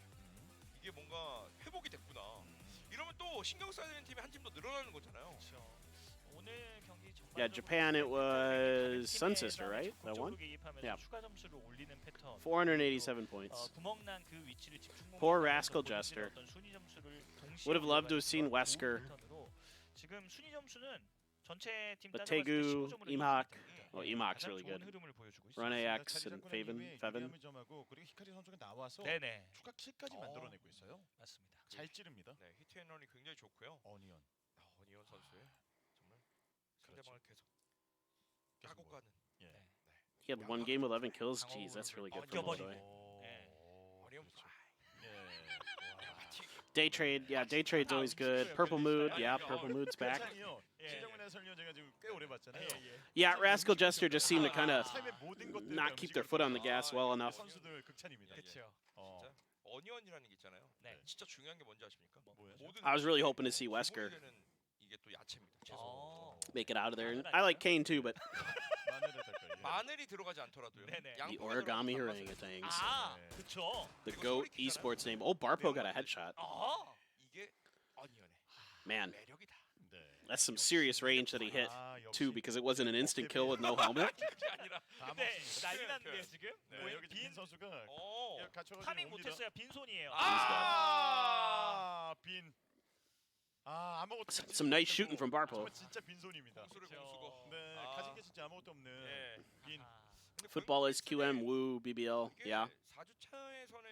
이게 뭔가 회복이 됐구나. 이러면 또 신경 써야 되는 팀이 한 팀 더 늘어나는 거잖아요. 그렇죠. 오늘 경기 정말 Yeah, Japan. It was Sun Sister, right? That won. Yeah. 추가 점수를 올리는 패턴. 487 points. 구멍난 그 위치를 집중 Poor Rascal Jester. 어떤 순위 점수를 동시에 Would have loved to have seen 올려가는 Wesker. 패턴으로 지금 순위 점수는 전체 팀 But 따져봤을 때 Tegu, 15점으로 Imhak. 이깁니다. Oh, Imhak's 가장 really 좋은 good. 흐름을 보여주고 있습니다. Run AX 자리 and 잡고는 Faven. 이후에 Faven. 유리함을 점하고 그리고 히카리 선수가 나와서 네네. 추가 킬까지 만들어내고 있어요. 맞습니다. 잘 찌릅니다. 네, 히트앤런이 굉장히 좋고요. 어니언. 어니언 선수의 정말 상대방을 계속 계속 까고 뭐. 가는. 예. He had one game, 11 kills. Jeez, that's really good for 껴버리고. Molodoi. 네. 어니언 그렇죠. 아, 예. Day trade, yeah, day trade's always good. Purple Mood, yeah, Purple Mood's back. 괜찮아요. 신정민 해설위원 제가 지금 꽤 오래 봤잖아요. Yeah, Rascal Jester just seemed to kind of 삶의 모든 것들을 not keep their foot on the gas well enough. 선수들 극찬입니다. 그렇죠. 진짜 어니언이라는 게 있잖아요. 네. 진짜 중요한 게 뭔지 아십니까? 뭐예요? 모든 I was really hoping to see Wesker 기본이 되는 이게 또 야채입니다. 채소. 어. make it out of there. And I like Kane too, but 마늘을 덜 거예요. 마늘이 들어가지 않더라도요. 네네. The 양파가 origami 들어가서 orangutans. 아, 네. 그쵸. The 그리고 GOAT 소리 키잖아요. esports name. Oh, Barpo got a headshot. 아, 이게 어니언의 Man, 매력이다. 네. that's some serious range that he hit, too, because it wasn't an instant kill with no helmet. 그게 아니라 근데 난리 났는데요 지금. 네, 왜 여기 빈 선수가 갖춰가지고 파밍 옵니다. 못했어요. 빈손이에요. 빈. 아무것도 Some nice shooting from Barpo. 정말 진짜 빈손입니다. 공수를 그렇죠. 공수고. 네, 가진 게 진짜 아무것도 없는 예. 빈. 아하. 근데 Football is 결국에 QM, Woo, BBL. Yeah. 4주차에서는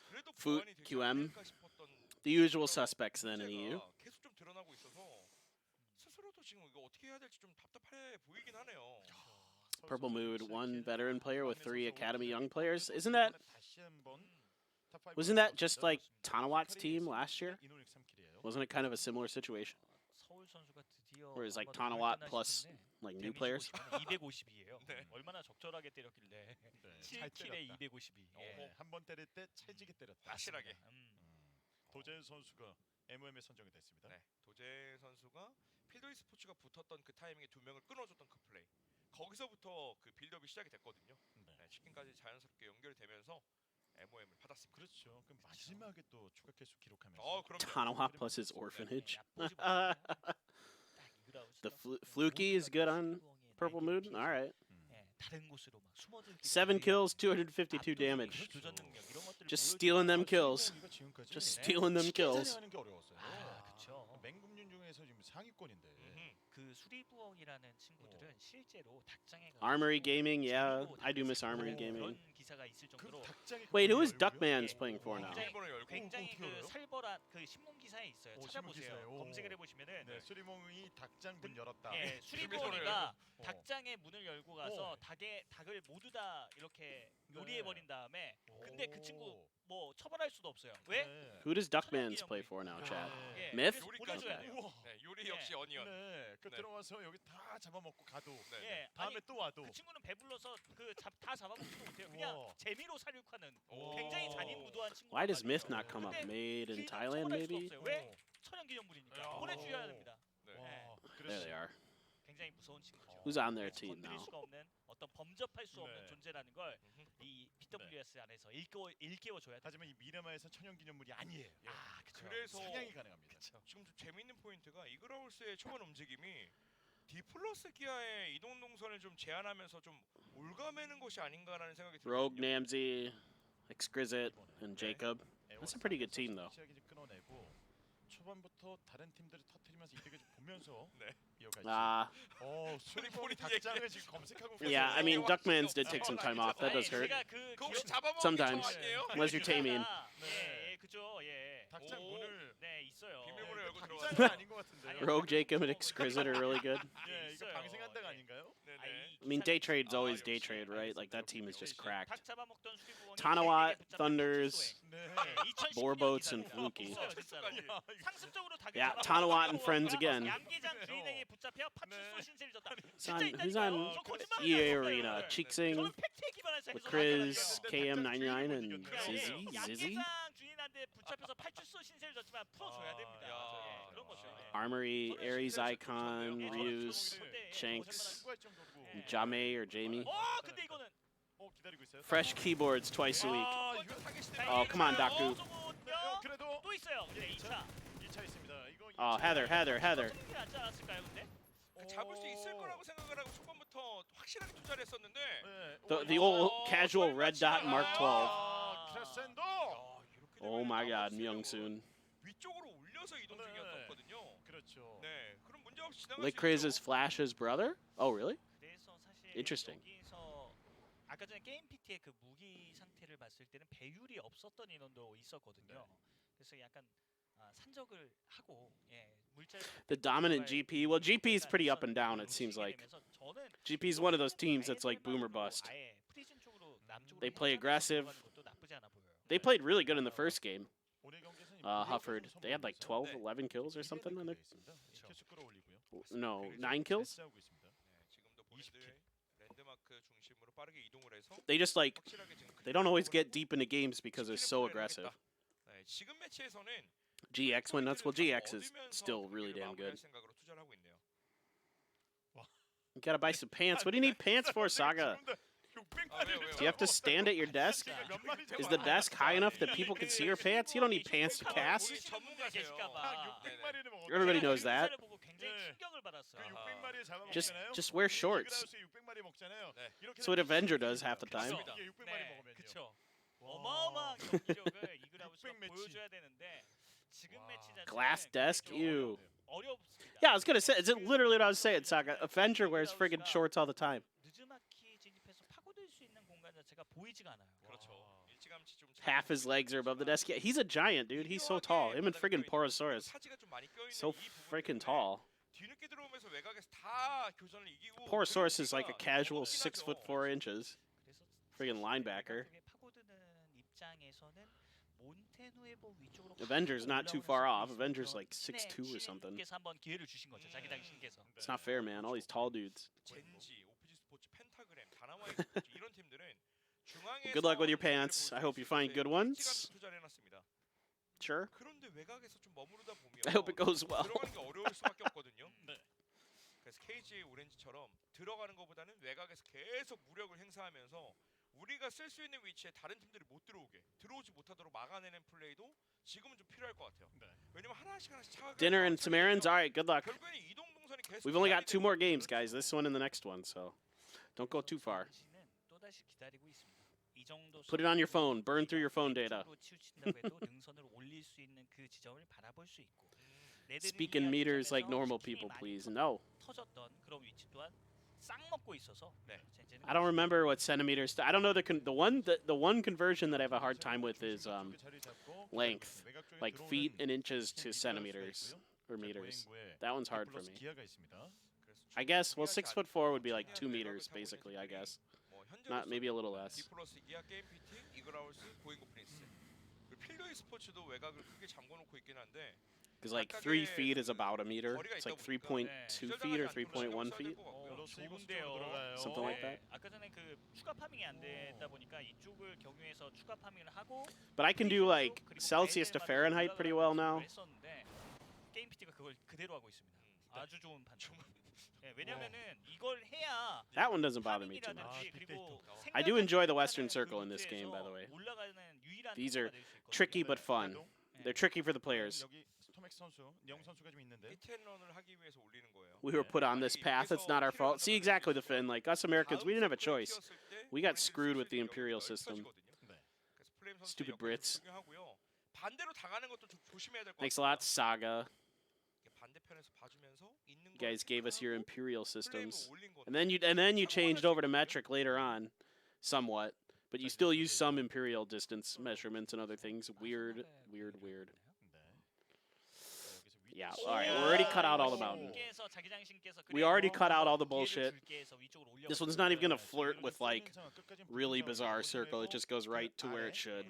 그래도 Foot, 보완이 되지 QM. 않을까 싶었던 The usual suspects then in EU. 문제가 계속 좀 드러나고 있어서 스스로도 지금 이거 어떻게 해야 될지 좀 답답해 보이긴 하네요. Purple Mood, one veteran player with 3 academy young players. Isn't that wasn't that just like Tanawat's team last year? Wasn't it kind of a similar situation? 서울 선수가 드디어 Where it's like 한번 Tanawat 돌변하시는데 plus like new players? 250이에요. 네. 얼마나 적절하게 때렸길래 7킬에 252. 예. 한번 때릴 때 찰지게 때렸다. 확실하게. 도재현 선수가 MOM에 선정이 됐습니다. 네, 도재 선수가 필드 스포츠가 붙었던 그 타이밍에 2명을 끊어줬던 그 플레이. 거기서부터 그 빌드업이 시작이 됐거든요. 네, 치킨까지 자연스럽게 연결되면서 MOM을 받았습니다. 그렇죠. 그럼 마지막에 또 추가 개수 기록하면서. 그럼요. Tanawa plus his orphanage. 얕보지 못하면 딱 이그라우 The Fluky is good on Purple Mood. All right. 예, 다른 곳으로 막 숨어들기 7 kills, 252 damage. 교전 능력 이런 것들을 Just 보여주는 stealing them kills. Just stealing them kills. 하는 게 어려웠어요. 아, 그쵸. 맹금륜 중에서 지금 상위권인데. 그 수리부엉이라는 친구들은 실제로 닭장에 가서 Armory Gaming, yeah, 수리부 I do miss Armory 그런 Gaming. 기사가 있을 그 정도로 닭장이 Wait, who is 그걸 열고요? Duckman's playing for now? 굉장히, 일본을 열고 굉장히 어떻게 그 알아요? 살벌한 그 신문 기사에 있어요. 신문 찾아보세요. 기사에, 검색을 해보시면은 네, 수리몽이 닭장 문 열었다. 예, 수리부엉이가 수리부엉이가 닭장의 문을 열고 가서 어. 닭을 모두 다 이렇게 네. 요리해 버린 다음에 근데 그 오. 친구 뭐 처벌할 수도 없어요. 왜? 네. Who does Duckman's play for now, Chad? 네. 예, Myth? 그래서 요리까지 보내줘야 돼요. 우와. 네, 요리 역시 어니언. 네, 그 네. 들어와서 여기 다 잡아먹고 가도. 네. 예, 다음에 아니, 또 와도. 그 친구는 배불러서 다 잡아먹지도 못해요. 그냥 우와. 재미로 사육하는 오. 굉장히 잔인무도한 친구. Why does Myth not come up? Made in Thailand, maybe? 왜? 천연기념물이니까 어. 보내주셔야 됩니다. 네. 와, There they are. 굉장히 무서운 친구죠. Who's on their team 건드릴 now? 수가 없는 어떤 범접할 수 없는 네. 존재라는 걸 이 PWS 안에서 일깨워줘야 돼. 하지만 이 미래마에서 천연기념물이 아니에요. 아, 그쵸. 그래서 사냥이 가능합니다. 지금 좀 재밌는 포인트가 이그라울스의 초반 움직임이 디플러스 기아의 이동 동선을 좀 제한하면서 좀 올가매는 것이 아닌가라는 생각이 Rogue, 들거든요. Namzi, Exquisite, and Jacob. That's a pretty good team, though. 끊어내고 초반부터 다른 팀들을 터뜨리면서 이득을 좀 보면서 네. 이어갈지. 본인 수리봉이 닭장을 지금 검색하고 Yeah, I mean, Duckman's did take some time off. That does hurt. 제가 그 그 혹시 기억- 잡아먹은 Sometimes. 게 아니에요? Unless you're taming. 예, 그죠. 예. 닭장 오. 문을 네, 있어요. 비밀문을 열고 닭장은 들어가서. 아닌 것 같은데요. Rogue, Jacob, and Exquisite are really good. 예, 이거 있어요. 방생한 데가 예. 아닌가요? 네네. I mean, day trade's always Ah, day 역시. trade, right? Like, that team is just cracked. 닭 잡아먹던 수리부엉이 Tanawat, 세계에 붙잡힌 Thunders, 네. 예, 2019년 Borboats, and 기사입니다. Fluky. 있어요, 진짜로. 상습적으로 닭을 Yeah, 잡아먹고 Tanawat and friends again. 양계장 주인에게 붙잡혀 파출소 네. 신세를 졌다. Who's 진짜 on, who's on 있다니까요. 저 거짓말 EA 하지 Arena? 않아요. Cheeksing, 저는 팩트에 기반해서 with 해서 Chris, 하잖아요. KM99, and 그냥 Zizzy? Zizzy? 양계장 주인한테 붙잡혀서 파출소 신세를 졌지만 풀어줘야 됩니다. 야. 예, 그런 거죠. 예. Armory, Ares Icon, 예, Ryuz, 근데 Shanks, 신고할 정도로. 예. Jame or Jamie. 근데 이거는 기다리고 있어요. Fresh keyboards twice a week. 이거 Oh, come on, Daku. 그래도 또 있어요. 근데 2차. 2차 있습니다. 이거 Oh, Heather. 게 낫지 않았을까요, 근데? 그 잡을 수 있을 거라고 생각을 하고 초반부터 확실하게 투자를 했었는데 The old casual red dot Mark 12. 크레센도. 이렇게 Oh 되면 my god, 나머지 Myung-soon. 위쪽으로 올려서 이동 네. 중이었거든요. 그렇죠. 네, 그럼 문제 없이 지나갈 수 Licorice 있죠. is Flash's brother? Oh, really? 그래서 사실 Interesting. 여기서 아까 전에 게임 PT의 그 무기 상태를 봤을 때는 배율이 없었던 인원도 있었거든요. 그래서 약간 산적을 하고 물자를 The dominant GP. Well, GP is pretty up and down, it seems like. GP is one of those teams that's like boom or bust. They play aggressive. They played really good in the first game. Hufford. They had like 12, 11 kills or something. On their... No, 9 kills? 네, 지금도 본인들 랜드마크 중심으로 빠르게 이동을 해서 They just like, 확실하게 지금 they don't always get deep into games because they're so aggressive. 네, 지금 매치에서는 GX went nuts. Well, GX is 얻으면서 still really 경기를 damn good. 마무리할 생각으로 투자를 하고 있네요. You gotta buy some pants. What do you need pants for, Saga? Do you have to stand at your desk? Is the desk high enough that people can see your pants? You don't need pants to cast. 아, 전문가 계실까봐. 600마리를 먹었어요. Everybody knows that. 보고 굉장히 네. 충격을 받았어요. 그 600마리 잡아먹잖아요. Just wear shorts. 이그라우스에 600마리 먹잖아요. 네. 이렇게 That's what Avenger does half the time. 그렇죠. 이게 600마리 네, 먹으면요. 그쵸. 와. 어마어마한 경기력을 이그라우스가 600 매치. 보여줘야 되는데 지금 와. 매치 자체는 Glass desk, 좀 ew. 어렵습니다. Yeah, I was gonna say, it's literally what I was saying, Saga. Avenger wears friggin' shorts all the time. 느즈마키 진입해서 파고들 수 있는 공간 자체가 보이지가 않아요. 그렇죠. 일찌감치 좀 Half his legs are above the desk. Yeah, he's a giant, dude. He's so tall. Him and friggin' Porosaurus. 사지가 좀 많이 껴있는 So 이 부분 freaking 때문에 tall. 뒤늦게 들어오면서 외곽에서 다 교전을 이기고 Porosaurus is like a 그러니까 casual 어렵긴 6'4" 그래서 friggin' linebacker. 외곽 쪽에 파고드는 입장에서는 몬테누에보 위쪽으로 Avenger's not too 올라오는 far 수도 off. 있어서 Avenger's like 네, 6'2" or something. 신께서 한번 기회를 주신 거죠. 자기장 신께서. It's not fair, man. All these tall dudes. 젠지, 오피지 스포츠, 펜타그램, 다나와이 스포츠 이런 팀들은 중앙에서 Good luck with your pants. I hope you find good ones. 일찌감치 투자를 해놨습니다. Sure. 그런데 외곽에서 좀 머무르다 보면 I hope it goes well. 들어가는 게 어려울 수밖에 없거든요. 네. 그래서 KG의 오렌지처럼 들어가는 것보다는 외곽에서 계속 무력을 행사하면서 우리가 쓸 수 있는 위치에 다른 팀들이 못 들어오게 들어오지 못하도록 막아내는 플레이도 지금은 좀 필요할 것 같아요. 네. 왜냐면 하나씩 차가 Dinner and Tamarins. All right, good luck. 결국에는 이동 동선이 계속 We've only got 2 more games, 그렇죠. guys. This one and the next one, so don't go too far. 는 또다시 기다리고 있습니다. 이 정도 Put it on your phone. Burn through your phone data. 왼쪽으로 치우친다고 해도 능선을 올릴 수 있는 그 지점을 바라볼 수 있고. Speak in meters like normal 레드릴리아 people, 입장에서 please. 많이 No. 터졌던 그런 위치 또한 싹 먹고 있어서 네. 젠제는 I don't remember what centimeters. I don't know the one conversion that I have a hard time with is length, like feet and inches to centimeters or meters. That one's hard for me. I guess. Well, 6'4" would be like 2 meters, basically. I guess. Not maybe a little less. D 플러스 이하 게임 PT, 이그라우스, 고잉고 프린스. 그리고 필드웨이 스포츠도 외곽을 크게 잠궈놓고 있긴 한데. Because like 3 feet is about a meter. It's like 3.2 feet or 3.1 feet. 좋은데요. Something like that. 아까 전에 그 추가 파밍이 안 됐다 보니까 이쪽을 경유해서 추가 파밍을 하고. But I can do like Celsius to Fahrenheit pretty well now. 했었는데 게임 PT가 그걸 그대로 하고 있습니다. 아주 좋은 판단. 네, 왜냐면은 이걸 해야 That one doesn't bother me too much. 파밍이라든지 그리고 I do enjoy the Western Circle in this game, by the way. 올라가는 유일한 These are 통로가 될 수 있거든요. tricky but fun. They're tricky for the players. 여기 스토맥 선수, 영 선수가 좀 있는데. 히트앤런을 하기 위해서 올리는 거예요. We were put on this path. It's not our fault. See, exactly the Finn. Like us Americans, we didn't have a choice. We got screwed with the Imperial system. Stupid Brits. 반대로 당하는 것도 좀 조심해야 될 것 Thanks a 같아요. lot, Saga. 반대편에서 봐주면서 있는 You guys gave us your Imperial 플레임을 systems, 올린 건데. and then you changed over to metric later on, somewhat. But you still use some Imperial distance measurements and other things. Weird. Yeah. All right. We already cut out all the mountain. We already cut out all the bullshit. This one's not even gonna flirt with like really bizarre circle. It just goes right to where it should.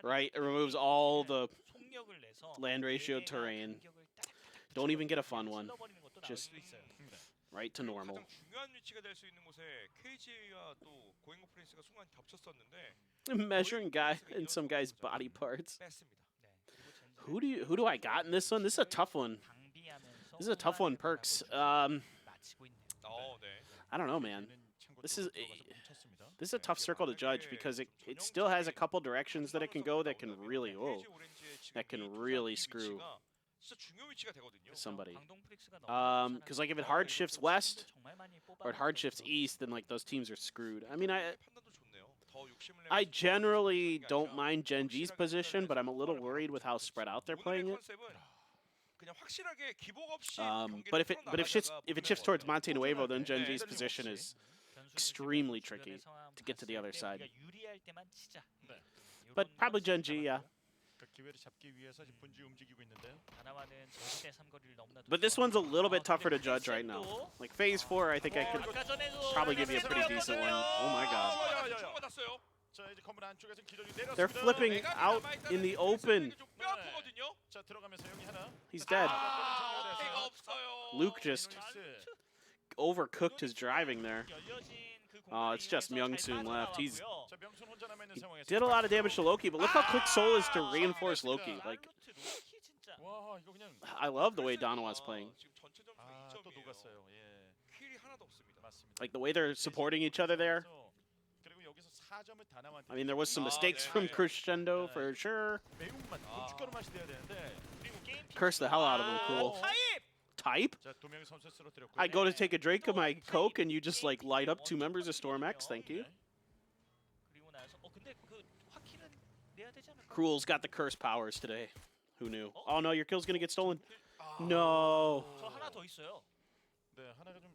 Right. It removes all the land ratio terrain. Don't even get a fun one. Just right to normal. 가장 중요한 위치가 될 수 있는 곳에 KG와 또 고잉고 프린스가 순간 겹쳤었는데 Measuring guy in some guy's body parts. 뺐습니다. Who do I got in this one? This is a tough one. This is a tough one, Perks. 네. I don't know, man. This is a tough circle to judge because it still has a couple directions that it can go that can really screw 진짜 중요 위치가 되거든요. somebody. Because like if it hard shifts west or it hard shifts east, then like those teams are screwed. I mean, 판단도 좋네요. 더 욕심을 내면 I generally don't mind Gen G's position, but I'm a little worried with how spread out they're playing it. 컨셉은 그냥 확실하게 기복 없이 But if it shifts towards Monte Nuevo, then Gen G's position is extremely tricky to get to the other side. But probably Gen G, yeah. 기회를 잡기 위해서 지금 본지 움직이고 있는데요. But this one's a little bit tougher to judge right now. Like Phase 4, I think I could probably give you a pretty decent one. Oh my god. 자, 이제 건물 안쪽에서 기절이 내렸습니다. They're flipping out in the open. 자, 들어가면서 여기 하나. He's dead. 배가 없어요. Luke just overcooked his driving there. Oh, it's just Myung-soon left. He 자, 명순 혼자 남아 있는 상황에서. did a lot of damage to Loki, but look how quick Soul is to reinforce Loki. Like, 와, 이거 그냥 I love the way Donawa's playing. 지금 전체 점수 아, 또 2점이에요. 녹았어요. 예. 킬이 하나 하나도 없습니다. 맞습니다. Like the way they're supporting each other there. 그리고 여기서 4점을 다 남았는데 I mean, there was some Ah, mistakes yeah, from yeah. Crescendo for sure. 매운맛 고춧가루 맛이 돼야 되는데 그리고 게임 Curse the hell out of him, Cruel. 타입! Type? 자, 두 명의 선수 쓰러뜨렸고 I go to take a drink of my Coke and you just like light up 2 members of Storm X. Thank you. 그리고 나서 근데 그 화킬은 내야 되지 않을까? Cruel's got the curse powers today. Who knew? Oh no, your kill's gonna get stolen. No. 저 하나 더 있어요. 네, 하나가 좀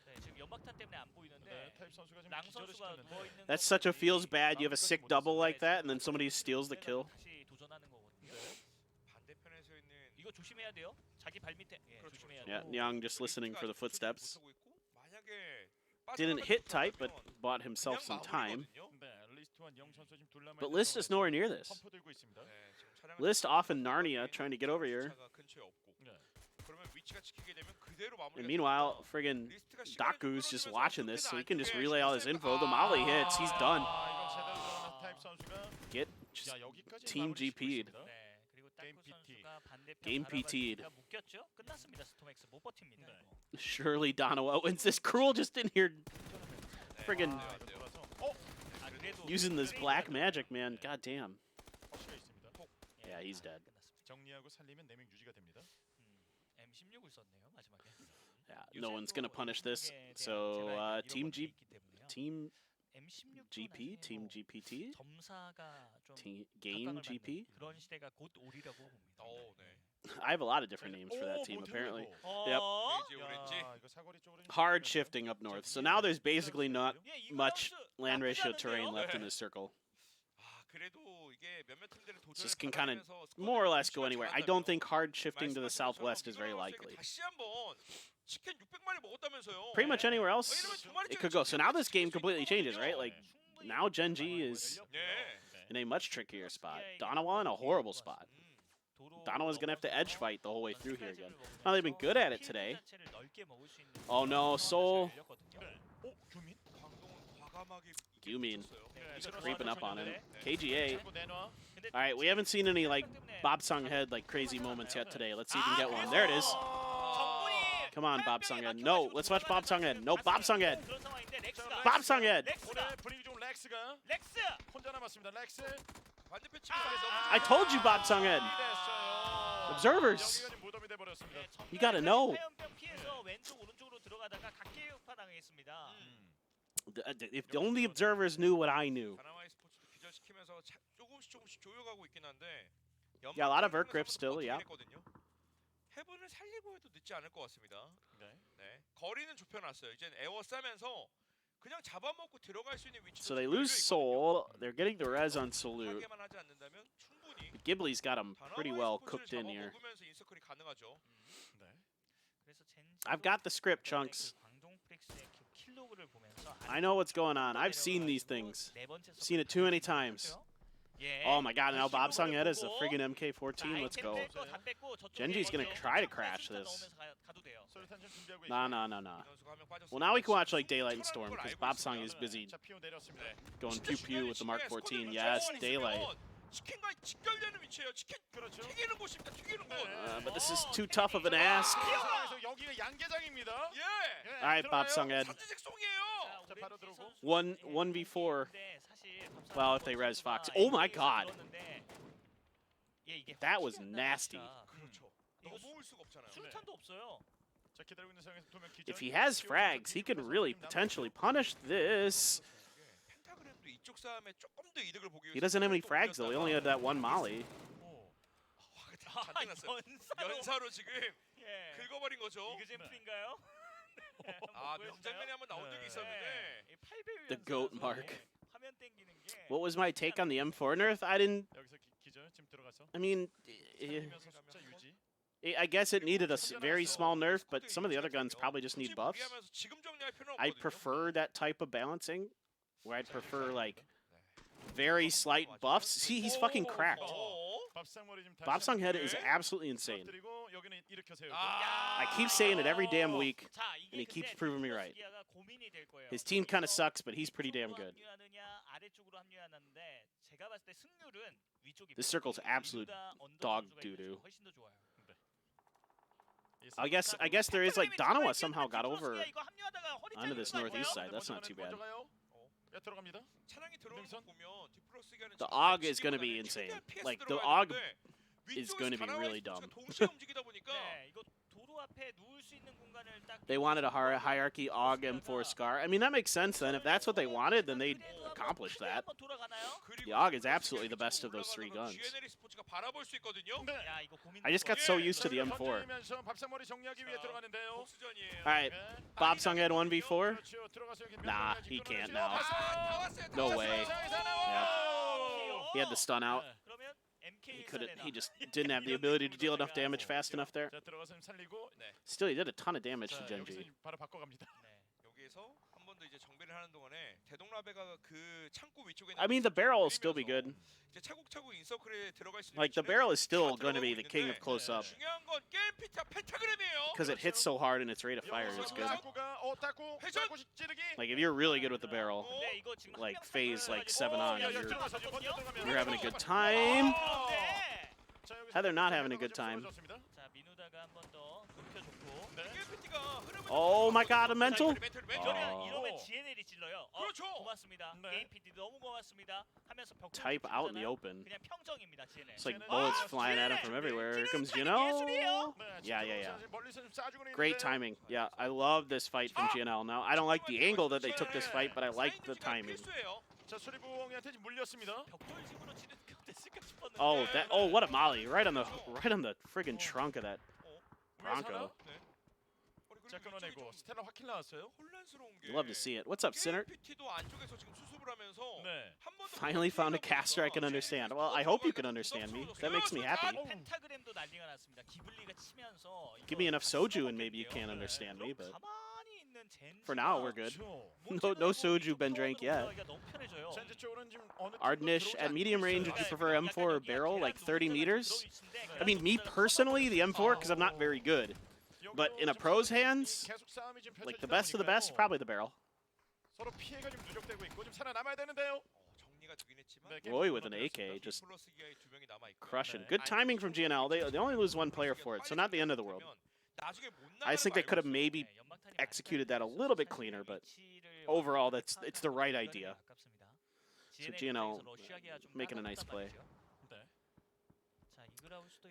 네, 지금 연막탄 때문에 안 보이는데 네, 타입 선수가 좀 랑 기절을 선수가 시켰는데 누워 있는 That's such a feels bad. You have a sick double like that and then somebody steals the kill. 다시 도전하는 거거든요. 반대편에서 있는 이거 조심해야 돼요. 자기 발 밑에 그렇죠, 조심해야 Yeah, 돼요. Nyang just listening for the 리스트가 footsteps. 못하고 있고, 만약에 Didn't hit type, but bought himself some time. 네, 리스트와 영 선수 지금 둘 남아 But List is nowhere near this. 펌프 들고 있습니다. List off in Narnia trying to get over here. 네. 그러면 위치가 지키게 되면 그대로 마무리가 And meanwhile, 됩니다. friggin' 리스트가 시간을 Daku's just 끌어주면서 watching this, so he can just 어떻게든 relay all his 안쪽에 info. The Molly hits, he's done. 아, 이건 제대로 들어가는 타입 선수가 Get just 자, 여기까지 team 마무리 짓고 GP'd. 있습니다. 네, 그리고 게임 따쿠 PT. 선수가 반대편 Game 바라봤으니까 PT'd. 묶였죠? 끝났습니다. 스톰엑스 못 버팁니다. 네. 이거. surely Donowa wins this. Cruel just in here friggin' 아, 이거 들어가서 아, 그래도 using this black magic, man. God damn. 허시가 있습니다. 예, Yeah, he's dead. 끝났습니다. 정리하고 살리면 4명 유지가 됩니다. M16을 썼네요 마지막에. Yeah, no one's gonna punish this. So Team Team M16 GP, Team GPT, 점사가 좀 Game 각광을 GP. 받는 그런 시대가 곧 오리라고 봅니다. 네. I have a lot of different names for that team apparently. Yep. 페이지 오렌지. 이거 사거리 쪽으로 Hard shifting up north. So now there's basically not 예, much 이거 land ratio 나쁘지 terrain 않은데요? left in this circle. 아, 그래도 이게 몇몇 팀들의 도전을 This can kind of 받아내면서 more or less go 스쿼드를 anywhere. I 잘한다면 don't think hard shifting to the 말씀하신 southwest 것처럼 is very 이거는 likely. 다시 한번 치킨 600마리 먹었다면서요. Pretty much anywhere else, 이러면 두 마리 it could go. So now this game completely changes, right? Like 충분히 now Genji is 네. in a much trickier spot. Donowa in a horrible spot. Donowa's gonna have to edge fight the whole way through here again. Now they've been good at it today. Oh no, Soul. 오, 규민? 광동은 과감하게 You mean 네, just 들어가서 creeping up on him. 네. KGA. 자꾸 내놔. All right, we haven't seen any like Bob Sunghead like crazy moments yet today. Let's see if we can get one. There it is. Come on, Bob Sunghead. No, let's watch Bob Sunghead. No, Bob Sunghead. Bob Sunghead. 오늘 분위기 좋은 렉스가 렉스! 혼자 남았습니다. 렉스 반대편 치면서 I told you, Bob Sunghead. 됐어요. Observers. 여기가 지금 무덤이 돼 버렸습니다. You gotta know. 화염병 피해서 왼쪽 오른쪽으로 들어가다가 각계격파 당했습니다. If only observers knew what I knew. 다나와이 스포츠도 기절시키면서 조금씩 조여가고 있긴 한데. Yeah, a lot of vert grips still, yeah. 헤븐을 살리고 해도 늦지 않을 것 같습니다. 네. 네, 거리는 좁혀놨어요. 이젠 에어 싸면서 그냥 잡아먹고 들어갈 수 있는 위치. So they lose Soul. They're getting the res on Salute. 하게만 하지 않는다면 충분히 But Ghibli's got him pretty 다나와이 well 스포츠를 cooked in here. 잡아먹으면서 인서클이 가능하죠. 네. 그래서 I've got the script, Chunks. 광동 프렉스의 킬로그를 보면서 I know what's going on. I've seen these things. Seen it too many times. Oh my god, now Bob Sunghead is a friggin' MK14. Let's go. Genji's gonna try to crash this. 소리탄 좀 준비하고 Nah, nah, nah, nah. Well, now we can watch like Daylight and Storm because Bob Sung is busy 자, 피오 내렸습니다. going pew pew with the Mark 14. Yes, Daylight. 치킨과 직결되는 위치예요. 치킨 그렇죠. 튀기는 곳입니다. 튀기는 곳. But this is too tough of an ask. 상황에서 여기가 양계장입니다. 예. 예, All right, Bob 들어가요. Sunghead. 사지직송이에요. 자, 바로 들어오고. 1v4. Well, if they res Fox. Oh my god. That was nasty. 그렇죠. 이거 넘어올 수가 없잖아요. 수류탄도 없어요. 자, 기다리고 있는 상황에서 두명 기절. If he has frags, he can really potentially punish this. 펜타그램도 이쪽 싸움에 조금 더 이득을 보기 위해서 He doesn't have any frags though. He only had that one molly. 오. 잔뜩 났어요. 연사로 지금 예. 긁어버린 거죠. 이그젠플인가요? 아, 명장면이 한번 나온 적이 있었는데 The goat mark. 화면 땡기는 게 What was my take on the M4 nerf? I didn't. 여기서 기절 지금 들어가서. I mean, 살리면서 숫자 유지. I guess it needed a very small nerf, but some of the other guns probably just need buffs. 지금 정리할 필요는 I 없거든요. prefer that type of balancing, where I'd prefer like very slight buffs. See, he's fucking cracked. 밥상머리 지금 다시 Bob Sunghead is 한번 absolutely insane. 그리고 여기는 일으켜세요. I keep saying it every damn week, and he keeps proving me right. His team kind of sucks, but he's pretty damn good. This circle's absolute dog doo-doo. I guess there is like Donowa somehow got over onto this northeast side. That's not too bad. 들어갑니다. 차량이 들어오는 거 보면 디플러스 기아는 The 지금 AUG is going to be 움직이기보다는 insane. 최대한 피해서 Like, the 들어가야 AUG 되는데 is going to be 위쪽에서 really 다나와 dumb. 동시에 움직이다 보니까 네, 이거 도로 앞에 누울 수 있는 공간을 딱 They wanted a hierarchy AUG M4 SCAR. I mean, that makes sense then. If that's what they wanted, then they'd accomplish that. 한번 돌아가나요? The AUG is absolutely the best of those three guns. GNL 스포츠가 바라볼 수 있거든요. 야, 이거 고민. I just got so used to the M4. 밥상머리 정리하기 위해 들어가는데요. 복수전이에요. Alright, Bob Sung had 1v4. 그렇죠. 들어가서 이렇게 Nah, 명령을 he 지금 can't 끊어내죠. now. 다 왔어요. 다 No 왔어요. way. He had the stun out. 그러면 MK He couldn't. He just didn't have the ability to deal enough damage fast enough there. 자, 들어가서 살리고 Still, he did a ton of damage to 자, 여기서 Genji. 바로 바꿔갑니다. 네. 여기에서 한 번 더 이제 정비를 하는 동안에 대동라베가 그 창고 위쪽에 I mean, the barrel will still be good. 이제 차곡차곡 인서클에 들어갈 수 있는 Like, the 위치는 barrel is still 다 going to be 들어가고 the king of 있는데 close-up. 중요한 건 게임 피타 펜타그램이에요. Because it hits so hard and its rate of fire is good. 따고 찌르기. Like, if you're really good with the barrel, 근데 이거 지금 like, 한 명 phase, like, 7 오, on, 야, 야, you're, 들어가서 이제 먼저 들어가면 you're having a good time. 네. 자, 여기서 How they're not having a 좀 good time. 풀어줬습니다. 자, 민우다가 한 번 더 눕혀줬고. 네. 게임 피티가 흐름을 Oh my god, a mental? 이러면 어. GNL이 찔러요. 그렇죠. 고맙습니다. 네. 게임 PD 너무 고맙습니다. 하면서 벽 Type out in the open. 그냥 평정입니다, GNL. It's like bullets flying at him from everywhere. Here comes Gino. 네, Yeah, 지금 yeah, yeah. 들어가서 멀리서 좀 쏴주고 Great 있는데요. timing. Yeah, I love this fight from GNL. Now, I don't like the angle that they took this fight, but I like the timing. 필수예요. 자, 수리부엉이한테 지금 물렸습니다. 벽돌집으로 치는 게 어땠을까 싶었는데. Oh, what a molly! Right on the friggin' trunk of that Bronco. 네. 자, 끊어내고 스텔라 확킬 나왔어요. 혼란스러운 게 Love to see it. What's up, Sinner? 게임 PT도 안쪽에서 지금 수습을 하면서 네. 한 번도 Finally found a caster I can understand. Well, I hope you can understand me. That makes me happy. 펜타그램도 난리가 났습니다. 기블리가 치면서 Give me enough soju and maybe you can't understand me, but 가만히 있는 젠지가 for now we're good. 그렇죠. No soju been drank yet. 너무 편해져요. 젠지 쪽으로는 지금 어느 Ardnish, 팀도 at medium 들어오지 range, 않고 would you 있어요. prefer M4 or barrel, like 30 meters? I mean, me personally, the M4, because I'm not very good. But in a pro's hands, 계속 싸움이 지금 like the 펼쳐지다 best of the best, 보니까요. probably the barrel. 서로 피해가 좀 누적되고 있고 좀 살아남아야 되는데요. 정리가 되긴 했지만 네, Roy with an AK, just crushing. Good timing from GNL. They only lose one player for it, so not the end of the world. I just think they could have maybe executed that a little bit cleaner, but overall, it's the right idea. So GNL making a nice play.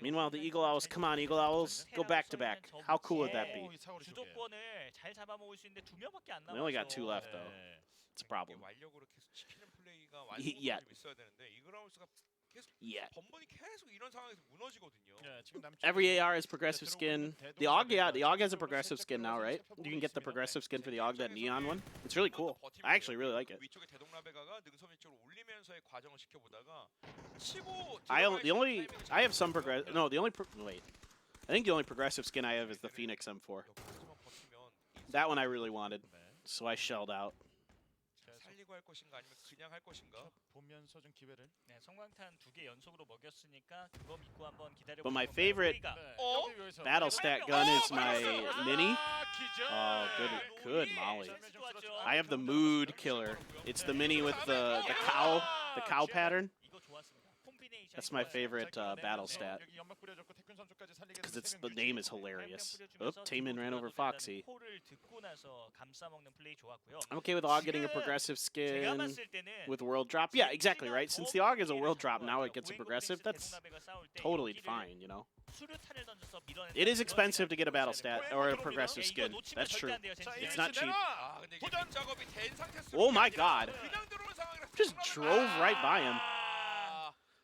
Meanwhile, the Eagle Owls, come on, Eagle Owls, go back to back. How cool would that be? 이 사거리 쪽에. 주도권을 잘 잡아먹을 수 있는데 두 명밖에 안 They only got 남았어. 2 left, though. 네. It's a problem. 완력으로 계속 지키는 플레이가 Yeah. 완성도가 좀 있어야 되는데 이그라우스가 계속 Yeah. 번번이 계속 이런 상황에서 무너지거든요. 네, 지금 남쪽 Every AR has progressive skin. The AUG, yeah, the AUG has a progressive skin now, right? You can get the progressive skin for the AUG, that neon one. It's really cool. I actually really like it. 위쪽에 대동라베가가 능선 위쪽으로 올리면서의 과정을 지켜보다가 치고 I have some progressive. No, wait. I think the only progressive skin I have is the Phoenix M4. That one I really wanted, so I shelled out. 살리고 할 것인가 아니면 그냥 할 것인가? 보면서 좀 기회를. 네, 성광탄 2개 연속으로 먹였으니까 그거 믿고 한번 기다려. But my favorite 네, 어? 여기서 battle stat gun is my mini. 기절. Oh, good molly. 좋았죠. I have the mood killer. It's the mini with the cow pattern. 이거 좋았습니다. 콤비네이션. That's my favorite battle stat. 여기 연막 뿌려줬고 태균 선수까지 살리게 Because 되는 the 세명 name 유지. is hilarious. Oop, Taman ran over Foxy. 콜을 듣고 나서 감싸 먹는 플레이 좋았고요. I'm okay with AUG getting a progressive 제가 skin 봤을 때는 with world drop. Yeah, exactly, right? Since the AUG is a world drop, now it gets a progressive. That's totally fine, you know? 수류탄을 던져서 밀어내는 It is expensive to get a battle 그런 stat or a progressive skin. That's true. It's not cheap. 아 근데 이게 작업이 된 상태에서 Oh my god. 그냥 들어오는 상황이라 Just drove right by him.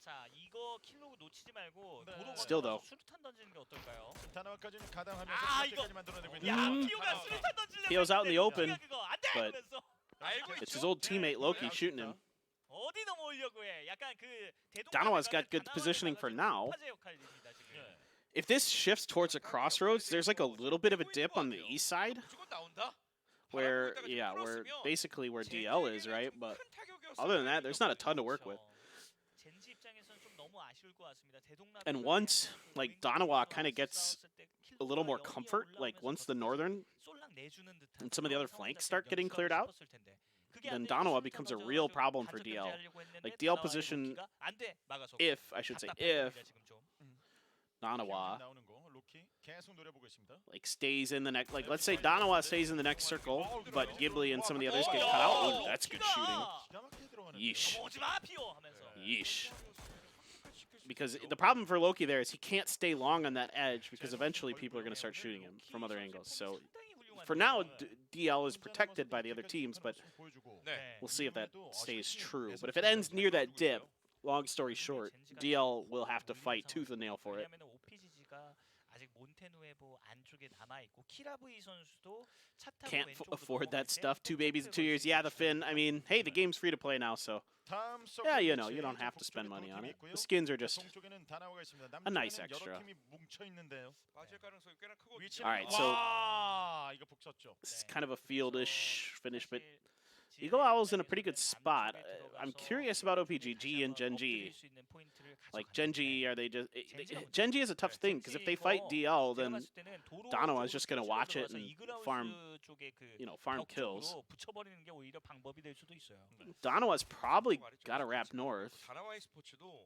자, 이거 킬로 놓치지 말고 네. 도로 Still 건너서 though. 수류탄 던지는 게 어떨까요? 다나와까지는 가담하면서 아, 실제까지 만들어내고 있는. 야, 음. 피오가 수류탄 던지려고 Pio's out in the 했는데 open, 그거 안돼 but 하면서 알고 It's 있죠? his old teammate Loki shooting him. 어디 넘어오려고 해? 약간 그 Danawa's got good positioning for now. 역할입니다, 지금. 네. If this shifts towards a crossroads, there's like a little bit of a dip on the east side 무조건 나온다. where basically where DL is, right? But other than that, there's not a ton to work with. 젠지 입장에서는 좀 너무 아쉬울 것 같습니다. 대동남 And once like Danawa kind of gets a little more comfort, like once the northern and some of the other flanks start getting cleared out, then Danawa becomes a real problem for DL. Like DL position, if Nanawa 나오는 거 로키 계속 노려보고 있습니다. like stays in the next, like let's say Nanawa stays in the next circle, but Ghibli and some of the others get cut out. Oh, that's good shooting. 기가 막히게 들어가는데요. Yeesh. 오지 마 피오 하면서. Yeesh. Because the problem for Loki there is he can't stay long on that edge because eventually people are going to start shooting him from other angles. So for now, DL is protected by the other teams, but we'll see if that stays true. But if it ends near that dip, long story short, DL will have to fight tooth and nail for it. 왜냐면 OPGG가 아직 몬테누에보 안쪽에 남아 있고 키라브이 선수도 차 타고 Can't 왼쪽으로 afford that 넘어갈 때 stuff. 2 babies in 2 years. Yeah, the Finn. I mean, hey, the game's free to play now, so 다음 yeah, you 서클 know, you 위치에 don't have to 북쪽에 spend money on 도로팀이 it. 있고요. The skins are just 동쪽에는 다나와가 있습니다. a nice 남쪽에는 extra. 여러 팀이 뭉쳐 있는데요. 빠질 가능성이 꽤나 크거든요. 위치는 Alright, so- 와, 이거 북섰죠. this is kind of a fieldish finish, but 사실 Eagle Owl's in a pretty good 지혜는 spot. 남쪽에 I'm 들어가서 curious about 다시 OPGG and 한번 Genji. 엎드릴 수 있는 포인트를 Like 가져가는데 Genji, are they just Genji is a tough thing because if they fight DL, then Danawa is just gonna watch it and farm, farm kills. 붙여버리는 게 오히려 방법이 될 수도 있어요. Danawa's probably got to wrap north. 다나와이 스포츠도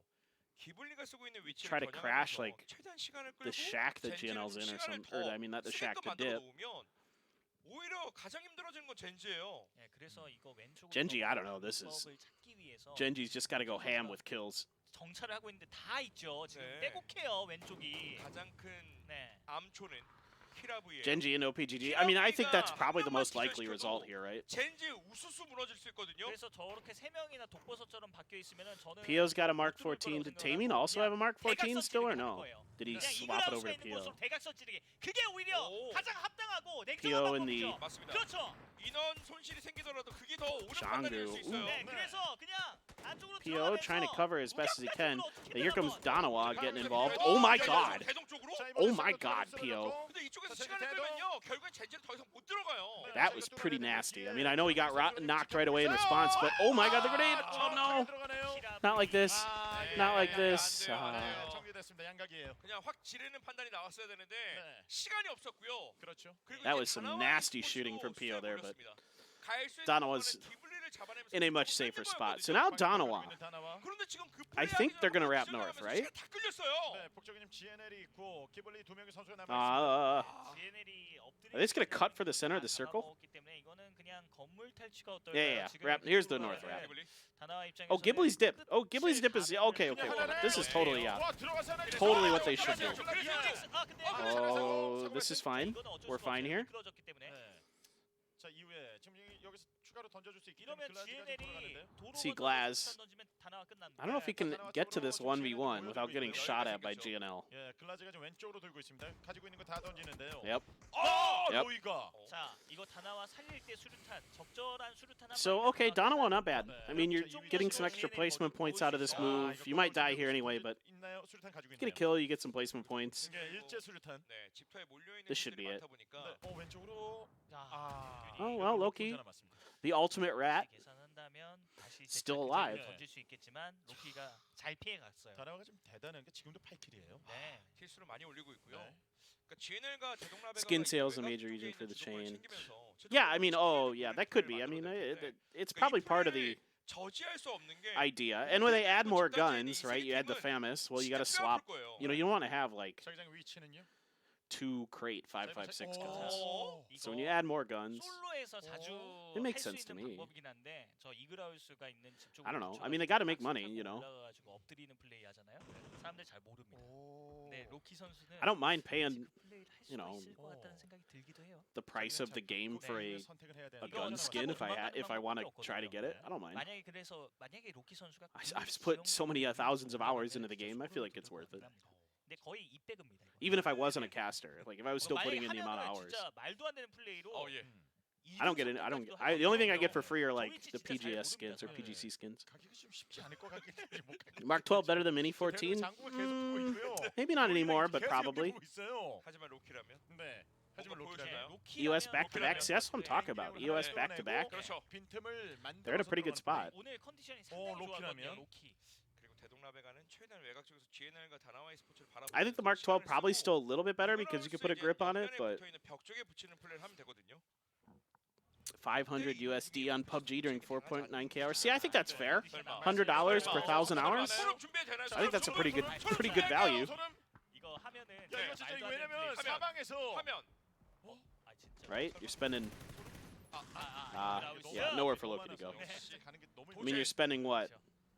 기블리가 쓰고 있는 위치를 Try to crash, 겨냥하면서 like, 최대한 시간을 The 끌고 shack that 젠지를 GNL's 좀 in or 시간을 some, or I mean, not the shack, 쓰게끔 the 만들어 dip. 놓으면 오히려 가장 힘들어지는 건 젠지예요. 네, 그래서 이거 왼쪽으로 Genji, I don't know. This is 방법을 찾기 위해서 Genji's just got to go ham with kills. 정찰을 하고 있는데 다 있죠. 지금 네. 빼곡해요 왼쪽이. 가장 큰 네. 암초는 키라브예요. Genji and OPGG. I mean, I think that's probably the most likely result here, right? 젠지 우수수 무너질 수 있거든요. 그래서 저렇게 세 명이나 독버섯처럼 바뀌어 있으면은 저는 Pio's got a Mark 14. Did Taming also have a Mark 14 still or no? Did he 그냥 swap it over 이글하우스가 to 있는 Pio? 곳으로 대각선 찌르기. 그게 오히려 오. 가장 합당하고 Pio 냉정한 in the- 방법이죠. 맞습니다. 그렇죠. 인원 손실이 생기더라도 그게 더 오른 Jangu. 판단일 수 있어요. 네, 그래서 그냥 안쪽으로 Pio trying to 들어가면서 cover as best as he can. 무력화적으로 But here comes 어떻게든 Danawa getting 가면서 involved. 대동- Oh my 대동- god! 대동 쪽으로? 자, 이번에 Oh my 서클 god, 들어가서 Pio. 근데 이쪽에서 자, 시간을 대동. 끌면요 결국엔 젠지는 더 이상 못 들어가요. That was pretty nasty. I mean, I know he got knocked right away in response, but oh my god, the grenade! Oh no! Not like this. Not like this. 정리됐습니다. 양각이에요. 그냥 확 지르는 판단이 나왔어야 되는데 네. 시간이 없었고요. 그렇죠. 그리고 That 이제 was some 다나와의 nasty 스포츠도 shooting from Pio there, but 수에 몰렸습니다. 갈 수 있는 Danawa's 거는 기블리를 잡아내면서 in a much 뺏는 safer spot. So 거였거든요. now Danawa. 그런데 지금 그 I think they're gonna wrap north, right? 다 끌렸어요. 네, 북쪽에는 GNL이 있고 기블리 두 명의 선수가 남아 있습니다. Are they just gonna cut for the center of the circle? Yeah. Here's the north wrap. Oh, Ghibli's dip. Oh, Ghibli's dip is okay. This is totally totally what they should do. Oh, this is fine. We're fine here. 자, 이후에 지금 여기서 추가로 던져줄 수 있기 때문에 이러면 글라즈가 지금 GNL이 돌아가는데요. See Glaz. I don't know if he can get to this 1v1 without getting shot at by GNL. 예, 글라즈가 지금 왼쪽으로 돌고 있습니다. 가지고 있는 거 다 던지는데요. Yep. 아, Yep. 로이가. 자, 이거 다나와 살릴 때 수류탄, 적절한 수류탄 한 So, 방에 okay, 들어가면 Danawa not bad. I mean, you're getting some extra placement points out of this move. You might die here anyway, but 있나요? 수류탄 가지고 get a 있나요? kill, you get some placement points. 이게 일제 수류탄. 네, 집터에 몰려 있는 This should be 팀들이 it. 많다 보니까 네. 왼쪽으로. 아. Oh, well, Loki. 혼자 남았습니다. The ultimate rat. 계산한다면 다시 Still alive. 던질 수 있겠지만 로키가 잘 피해 갔어요. 다나와가 좀 대단한 게 지금도 8킬이에요. 네. 킬수를 많이 올리고 있고요. 네. 그러니까 GNL과 대동라베가 Skin sales a major reason for the change. Yeah, I mean, oh, yeah, that could be. I mean, it's probably part of the 저지할 수 없는 게 idea. And when they add more guns, right, you add the FAMAS, well, you got to swap. You know, you don't want to have, like, 자기장 위치는요? 2 crate 5.56 guns. 오. So when you add more guns, 솔로에서 자주 It makes 할 sense 수 to 있는 me. 방법이긴 한데 저 이글하우스가 있는 집 쪽으로 I don't know. I mean, they gotta make money, you know. 올라가가지고 엎드리는 플레이 하잖아요. 사람들 잘 모릅니다. 근데 로키 선수는 I don't mind paying 플레이를 할 you know, 수 있을 것 같다는 생각이 들기도 해요. the price of the game for a gun skin if I want to try to get it. I don't mind. 만약에 로키 선수가 I've put so many thousands of hours into the game. I feel like it's worth it. 근데 거의 200입니다. Even if I wasn't a caster, like if I was still putting in the amount of hours. 진짜 말도 안 되는 플레이로 I don't get it. The only thing I get for free are like the PGS skins or PGC skins. 가기가 좀 쉽지 않을 것 같긴 한데 못 가겠- Mark 12 better than Mini 14? 장구가 계속 보고 있고요. Maybe not anymore, but 계속 probably. 보고 있어요. 하지만 로키라면 네. 하지만 뭔가 로키라면 보여주나요? EOS back-to-back? See, that's what I'm talking about. EOS back-to-back. 그렇죠. 빈틈을 They're in a pretty good spot. 오늘 컨디션이 상당히 좋았거든요. 로키라면? 로키. 그리고 대동라베가는 최대한 외곽 쪽에서 GNL과 다나와의 스포츠를 바라보고 I think the Mark 12 probably still a little bit better because you can put a grip on it, but 벽 쪽에 붙이는 플레이를 하면 되거든요. 500 USD on PUBG during 4.9K hours. See, I think that's fair. $100 per 1,000 hours. I think that's a pretty good value. 이거 하면 상황에서 하면 아 진짜. Right? You're spending. 나오고 Yeah, 있어요. nowhere for Loki to go. 역시 가는 게 너무 I mean, you're spending what?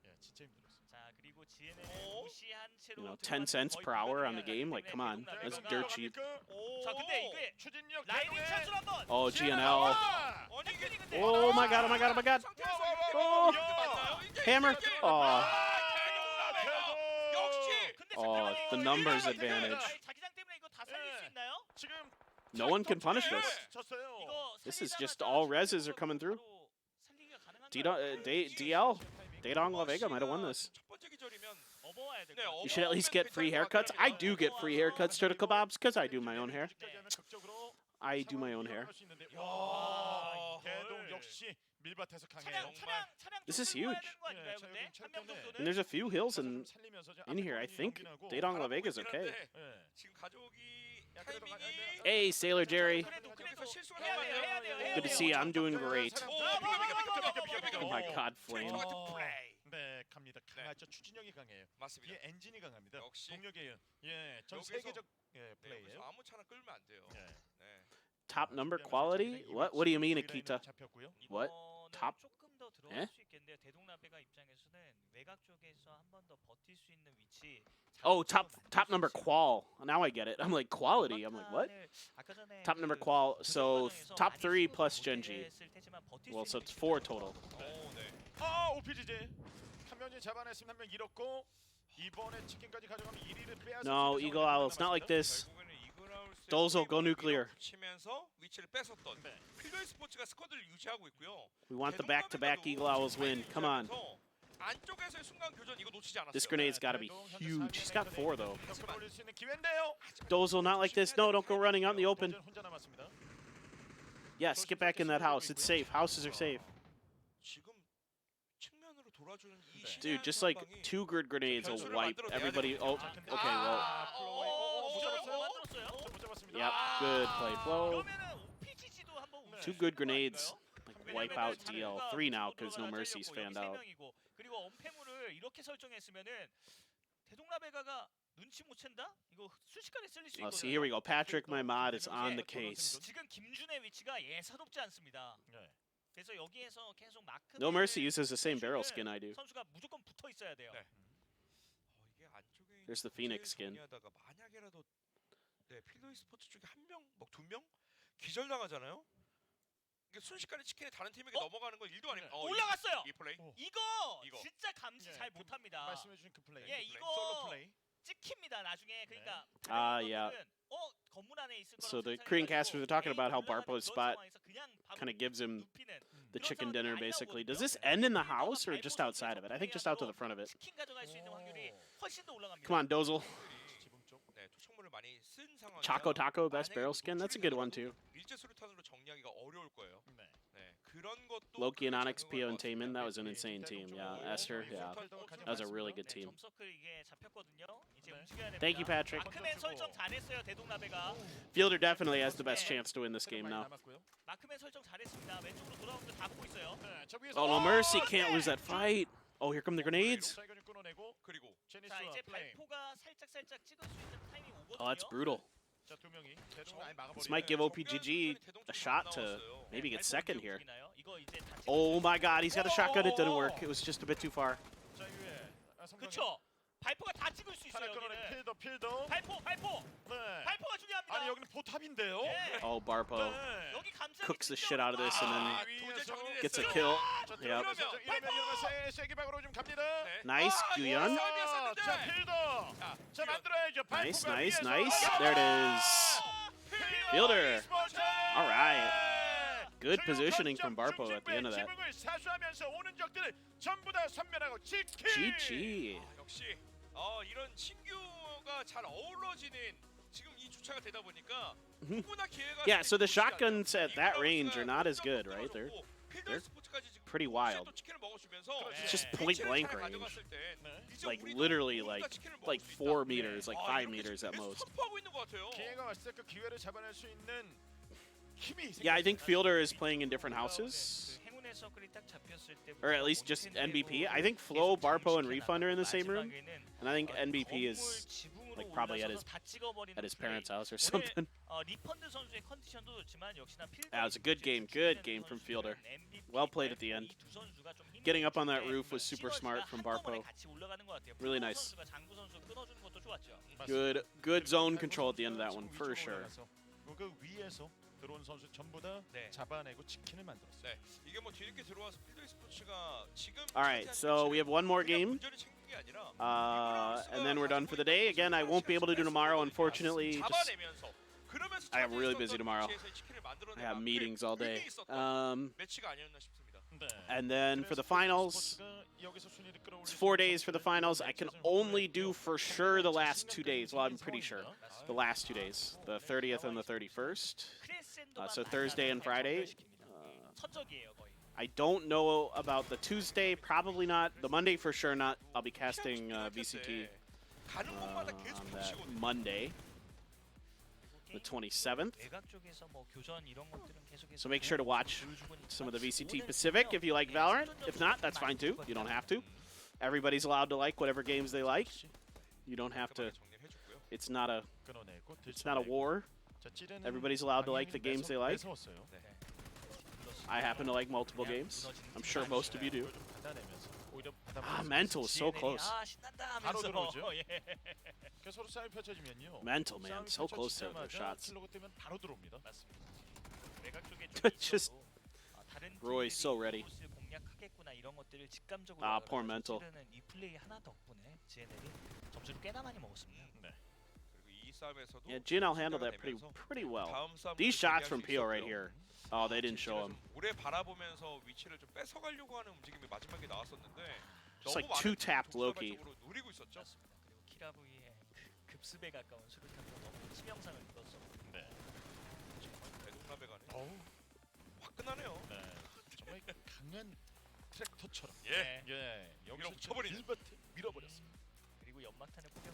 예, 진짜 힘들었어요. 자 그리고 GN은 어? 무시한 채로 10 cents per hour on the game? Like, come on. That's dirt cheap. 자 근데 이게 추진력 라이딩 샷을 한번. Oh, GNL. 아니 이게 근데 Oh my god, oh my god, oh my god. Oh. Hammer. Oh. 역시 근데 Oh, 잠깐만요. the numbers 이거 advantage. 자기장 때문에 이거 다 살릴 수 있나요? 지금 No one can punish us. 쳤어요. 이거 This is 살리자마자 just all reses are coming through. 바로 살리기가 가능한가요? DL. Daedong La Vega might have won this. 첫 번째 기절이면 업어와야 될 네, 것 같아요. You should at least get free haircuts. I do get free haircuts to the kebabs because I do my own hair. I do my own hair. 와, 대동 역시 밀밭에서 강해요. 차량 This is 좀 끌고 와야 huge. 되는 거 아닌가요, 근데? 한명 And 정도는? there's a few hills in here. I think Daedong La Vega's okay. 지금 가져오기 야, 그래도 타이밍이 Hey, Sailor Jerry. 그래도 여기서 실수를 해야 돼요, 해야 하면 돼요, 해야 Good to 돼요. see you. I'm doing great. 비켜. Oh my god, Flame. 네, 갑니다. 강하죠. 추진력이 강해요. 맞습니다. 뒤에 엔진이 강합니다. 역시. 동력이에요. 예, 전 여기서- 세계적 예, 네, 여기서 플레이예요. 아무 차나 끌면 안 돼요. 예. 네. Top number quality? What do you mean, Akita? 잡혔고요. What? 이거는 Top? 조금 더 들어갈 예? 수 있겠는데요. 대동라베가 입장에서는 외곽 쪽에서 한 번 더 버틸 수 있는 위치. Oh, top number qual. Now I get it. I'm like quality. I'm like what? 아까 전에 Top number 그 qual. So 교전 top 과정에서 3 많이 plus 시도를 Genji. 했을 테지만 버틸 Well, 수 so 있는 it's 4 위치가 total. 네. OPGJ 한 명이 잡아냈으면 한 명 잃었고 이번에 치킨까지 가져가면 1위를 빼앗을 No, 수 있는 Eagle Owl. It's not like this. 결국에는 이그라울 Dozo, go nuclear. 치면서 위치를 뺏었던 네. 필요의 스포츠가 스쿼드를 유지하고 있고요. We want the back-to-back Eagle Owls win. Come on. 안쪽에서의 순간 교전 이거 놓치지 않았어요. This grenade's got to be huge. He's got 4 though. 올릴 수 있는 기회인데요. Dozo, not like this. No, don't go running out in the open. 혼자 남았습니다. Yes, get back in that house. It's safe. Houses are safe. 지금 측면으로 돌아주는 이 Dude, just like 2 good grenades will wipe everybody. Oh, okay, well. 못 잡았어요? 못 잡았습니다. Yep, good play, Flo. 그러면은 OPGG도 한번 2 good grenades. Like wipe out DL. 3 now because No Mercy's fanned out. 그리고 엄폐물을 이렇게 설정했으면은 대동라베가가 눈치 못 챈다? 이거 순식간에 쓸릴 수 Oh, 있거든요. see, here we go. Patrick, my mod, is on the case. 지금 김준의 위치가 예사롭지 않습니다. 네. 그래서 여기에서 계속 마크 No Mercy uses the same barrel skin I do. 선수가 무조건 붙어 있어야 돼요. 네. 이게 안쪽에 있는 There's the Phoenix skin. 정리하다가 만약에라도 네, 필드웨이 스포츠 쪽에 한 명, 뭐 2명 기절당하잖아요. 이게 순식간에 치킨이 다른 팀에게 넘어가는 건 일도 아니고 올라갔어요. 이 플레이. 이거 이거. 진짜 감시 예, 잘 못합니다. 말씀해주신 그 플레이. 예, 그 이거 솔로 플레이. 찍힙니다. 나중에 그러니까 yeah. 건물 안에 있을 So the 거라고 Korean 생각해가지고 casters are talking about how 올라가는 Barpo's 그런 spot 상황에서 그냥 바로 kind of gives him 눕히는 the 그런 chicken 상황이 dinner, 많이 basically. 나오거든요. Does this end in the 그래서 house or 발포 just outside of it? I think just out to the front of it. 치킨 가져갈 수 있는 확률이 훨씬 더 올라갑니다. Come on, Dozel. 지붕 쪽. 네, 투척물을 많이 쓴 상황이라 Choco Taco, best 만약에 barrel skin. That's a good one, too. 일제 수류탄으로 정리하기가 어려울 거예요. 네. 네, 그런 것도 Loki and 크게 Onyx, 작용할 Pio, 것 and Taman. 같습니다. That was an insane team. Yeah, Esther, yeah. That was a really good team. 점서클 이게 잡혔거든요. 이제 네. 움직여야 됩니다. Thank you, Patrick. 마크맨 설정 잘했어요. 대동라베가. Fielder definitely has the best chance to win this game now. 남았고요. 마크맨 설정 잘했습니다. 왼쪽으로 돌아오는 거 다 보고 있어요. 네, 저 위에서 Oh, No Mercy can't lose that fight. Oh, here come the grenades. 자, 이거 좀 끊어내고 그리고 자, 제니스와 이제 플레이. 발포가 살짝 찍을 수 있는 타이밍 오거든요. Oh, that's brutal. 자, 두 명이 대충 아예 This 막아버리네. might give OPGG a shot to maybe get second here. 이거 이제 다 Oh my god, he's got a shotgun. It didn't work. It was just a bit too far. 자, 위에 삼성이 그쵸. 발포가 다 찍을 수 있어요. 하나 끊어내. 여기는. 필더. 발포. 네. 발포가 중요합니다. 아니 여기는 포탑인데요. 네. Oh, Barpo 네. 여기 감싸기 cooks the 진짜 shit out of this and 아, then 위에서 gets a kill. 자, Yep. 이러면 세게 박으로 좀 갑니다. Nice, Guyon. 자, 필더. 자, 만들어야죠. Nice, 발포가 nice, 위에서. nice. There it is. Fielder. All right. Good positioning from Barpo at the end of that. 지붕을 사수하면서 오는 적들을 전부 다 선면하고 지키. GG. 역시 이런 신규가 잘 어우러지는 지금 이 주차가 되다 보니까 누구나 기회가 Yeah, so the shotguns at that range are not as good, right? They're pretty wild. It's just point blank range. Like literally like 4 meters, like 5 meters at most. 기회가 왔을 때 그 기회를 잡아낼 수 있는 힘이 Yeah, I think Fielder is playing in different houses. 그 행운의 서클이 딱 잡혔을 때 Or at least just NBP. I think Flo, Barpo, and Refund are in the same room. And I think NBP is like probably at his parents' house or something. 리펀드 선수의 컨디션도 좋지만 역시나 필드 That was a good game from Fielder. Well played at the end. Getting up on that roof was super smart from Barpo. Really nice. Good zone control at the end of that one for sure. 그 위에서 들어온 선수 전부 다 잡아내고 치킨을 만들었어요. 네, 이게 뭐 뒤늦게 들어와서 필드 스포츠가 지금 All right, so we have one more game. And then we're done for the day. Again, I won't be able to do tomorrow, unfortunately. I am really busy tomorrow. I have meetings all day. And then for the finals, it's 4 days for the finals. I can only do for sure the last 2 days. Well, I'm pretty sure the last 2 days, the 30th and the 31st. So Thursday and Friday. I don't know about the Tuesday, probably not. The Monday for sure not. I'll be casting VCT on that Monday, the 27th. So make sure to watch some of the VCT Pacific if you like Valorant. If not, that's fine too. You don't have to. Everybody's allowed to like whatever games they like. You don't have to. It's not a war. Everybody's allowed to like the games they like. I happen to like multiple games. I'm sure most of you do. Mental is so close. Mental, man, so close to their shots. Just Roy's so ready. Poor Mental. Yeah, Jin'll handle that pretty well. These shots from Pio right here. Oh, they didn't show him. Just like two tapped Loki.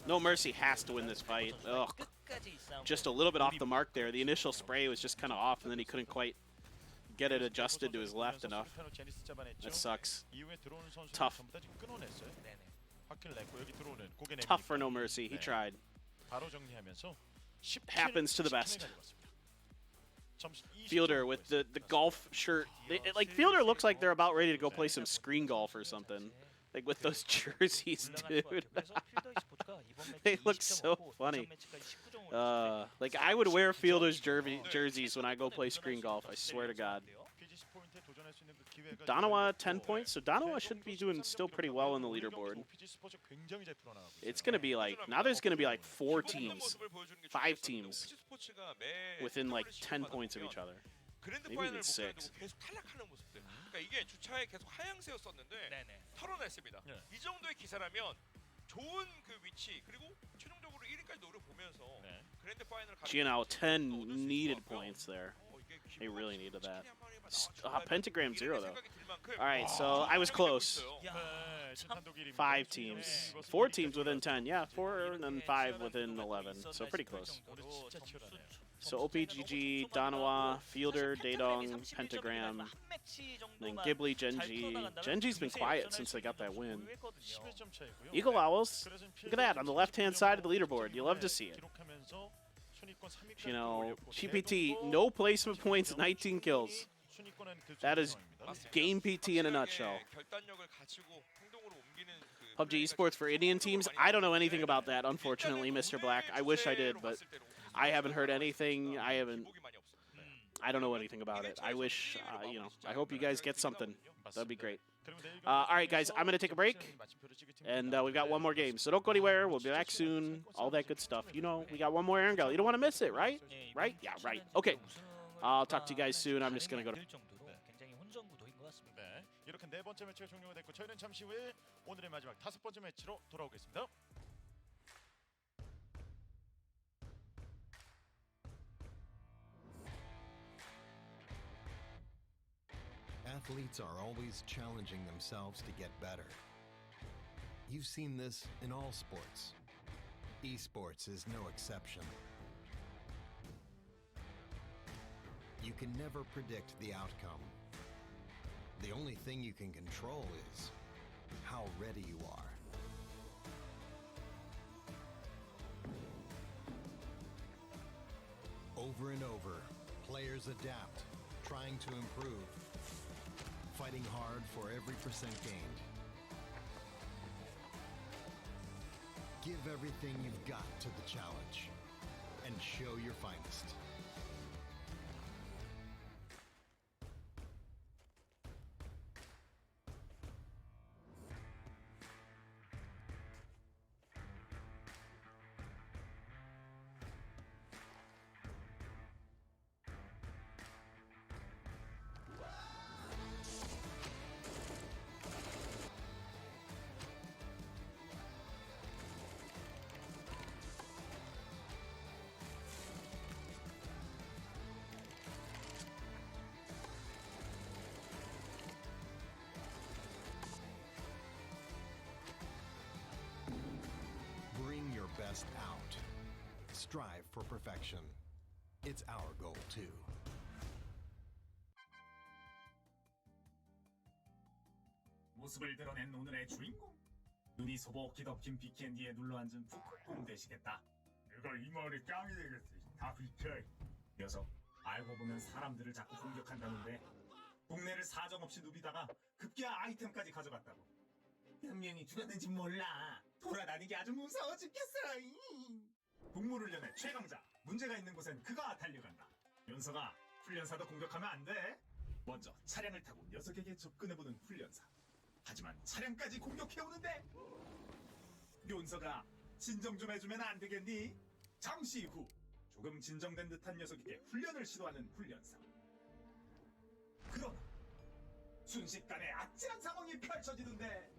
No Mercy has to win this fight. Ugh. Just a little bit off the mark there. The initial spray was just kind of off, and then he couldn't quite get it adjusted to his left enough. That sucks. Tough. Tough for No Mercy. He tried. Happens to the best. Fielder with the golf shirt. Like, Fielder looks like they're about ready to go play some screen golf or something. Like, with those jerseys, dude. They look so funny. Like, I would wear Fielder's jerseys when I go play screen golf, I swear to God. Danawa 10 points, so Danawa should be doing still pretty well on the leaderboard. It's going to be like, now there's going to be like 4 teams, 5 teams within like 10 points of each other. Maybe even 6. 그러니까 이게 주차에 계속 하향세였었는데 털어냈습니다. 이 정도의 기사라면 좋은 그 위치 그리고 최종적으로 1위까지 노려보면서 그랜드 파이널 GNL 10 needed points there. They really needed that. Pentagram 0 though. Alright, so I was close. 5 teams. 4 teams within 10. Yeah, 4 and then 5 within 11. So pretty close. So OPGG, Danawa, Fielder, Daedong, Pentagram, then Ghibli, Genji. Genji's been quiet since they got that win. Eagle Owls, look at that on the left-hand side of the leaderboard. You love to see it. You know, GPT, no placement points, 19 kills. That is game PT in a nutshell. PUBG Esports for Indian teams? I don't know anything about that, unfortunately, Mr. Black. I wish I did, but I haven't heard anything. I don't know anything about it. I wish, you know, I hope you guys get something. That'd be great. All right, guys, I'm going to take a break, and we've got one more game. So don't go anywhere. We'll be back soon. All that good stuff. You know, we got one more Erangel. You don't want to miss it, right? Right? Yeah, right. Okay. I'll talk to you guys soon. I'm just going to go to... 이렇게 네 번째 매치가 종료가 됐고 저희는 잠시 후에 오늘의 마지막 5번째 매치로 돌아오겠습니다. Athletes are always challenging themselves to get better. You've seen this in all sports. Esports is no exception. You can never predict the outcome. The only thing you can control is how ready you are. Over and over, players adapt, trying to improve, fighting hard for every percent gained. Give everything you've got to the challenge and show your finest. Bring your best out. Strive for perfection. It's our goal too. 모습을 드러낸 오늘의 주인공. 눈이 소복히 덮인 빅캔디에 눌러앉은 푸크풍 되시겠다. 내가 이 마을의 짱이 되겠어. 다 비켜. 녀석, 알고 보면 사람들을 자꾸 공격한다는데 동네를 사정없이 누비다가 급기야 아이템까지 가져갔다고. 몇 명이 죽었는지 몰라. 돌아다니기 아주 무서워 죽겠어. 동물훈련의 최강자. 문제가 있는 곳엔 그가 달려간다. 연서가 훈련사도 공격하면 안 돼. 먼저 차량을 타고 녀석에게 접근해보는 훈련사. 하지만 차량까지 공격해오는데 연서가 진정 좀 해주면 안 되겠니? 잠시 후 조금 진정된 듯한 녀석에게 훈련을 시도하는 훈련사. 그러나 순식간에 아찔한 상황이 펼쳐지는데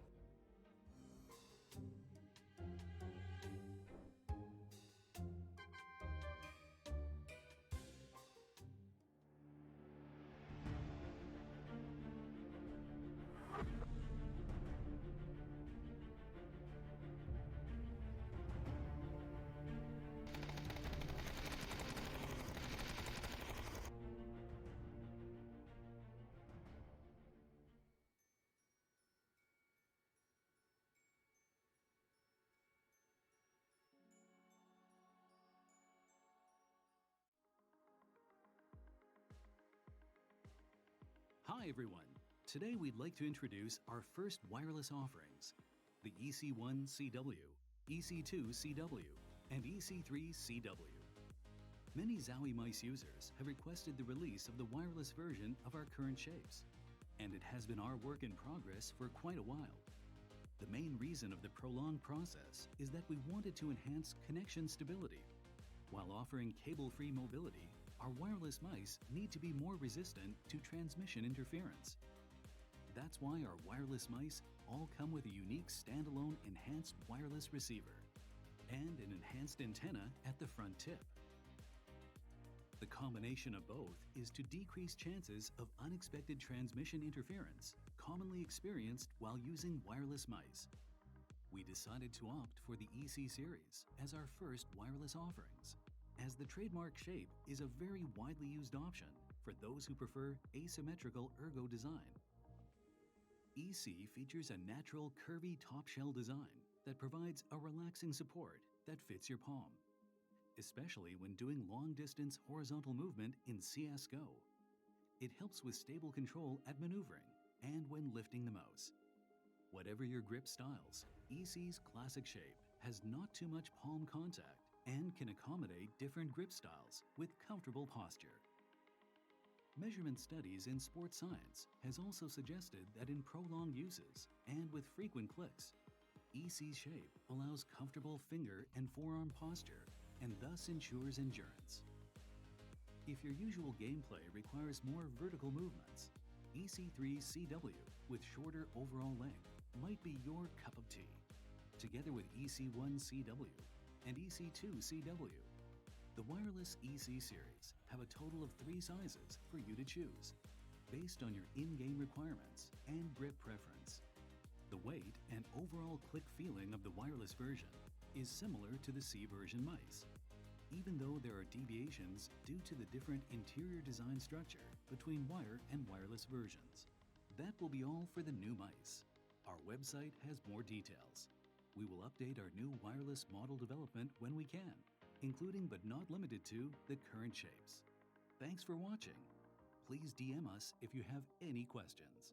Hi everyone. Today we'd like to introduce our first wireless offerings, the EC1CW, EC2CW, and EC3CW. Many Zowie mice users have requested the release of the wireless version of our current shapes, and it has been our work in progress for quite a while. The main reason of the prolonged process is that we wanted to enhance connection stability. While offering cable-free mobility, our wireless mice need to be more resistant to transmission interference. That's why our wireless mice all come with a unique standalone enhanced wireless receiver and an enhanced antenna at the front tip. The combination of both is to decrease chances of unexpected transmission interference commonly experienced while using wireless mice. We decided to opt for the EC series as our first wireless offerings, as the trademark shape is a very widely used option for those who prefer asymmetrical ergo design. EC features a natural curvy top shell design that provides a relaxing support that fits your palm, especially when doing long-distance horizontal movement in CSGO. It helps with stable control at maneuvering and when lifting the mouse. Whatever your grip styles, EC's classic shape has not too much palm contact and can accommodate different grip styles with comfortable posture. Measurement studies in sports science has also suggested that in prolonged uses and with frequent clicks, EC's shape allows comfortable finger and forearm posture and thus ensures endurance. If your usual gameplay requires more vertical movements, EC3CW with shorter overall length might be your cup of tea. Together with EC1CW and EC2CW, the wireless EC series have a total of 3 sizes for you to choose, based on your in-game requirements and grip preference. The weight and overall click feeling of the wireless version is similar to the C version mice, even though there are deviations due to the different interior design structure between wire and wireless versions. That will be all for the new mice. Our website has more details. We will update our new wireless model development when we can. including but not limited to the current shapes. Thanks for watching. Please DM us if you have any questions.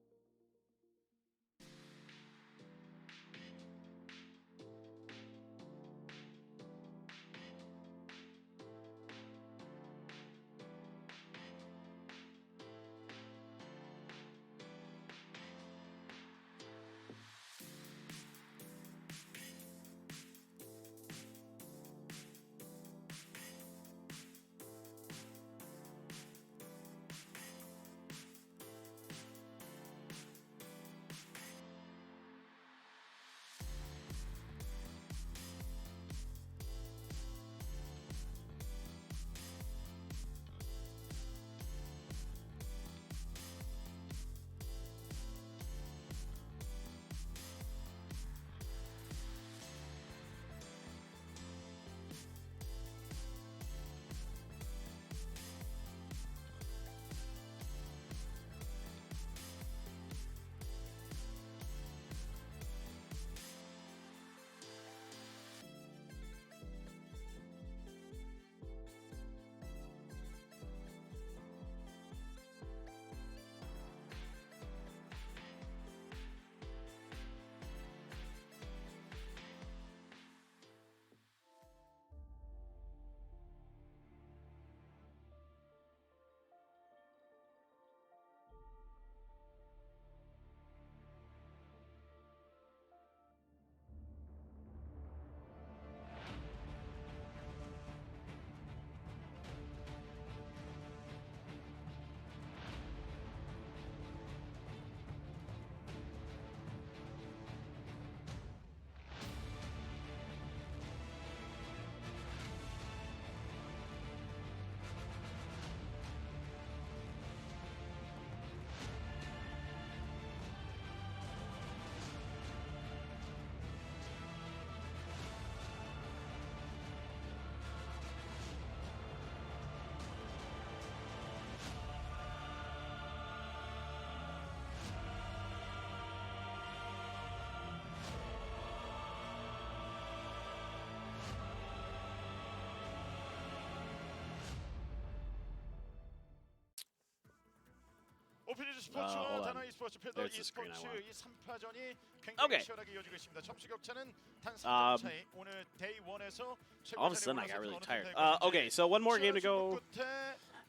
오피니즈 스포츠와 hold on. 다나 e스포츠 필더 There's the screen I e스포츠 want. 이 3파전이 굉장히 Okay. 시원하게 이어지고 있습니다. 점수 격차는 단 3점 차이. 오늘 데이 1에서 All of a sudden, I got really tired. Okay, so one more game to go,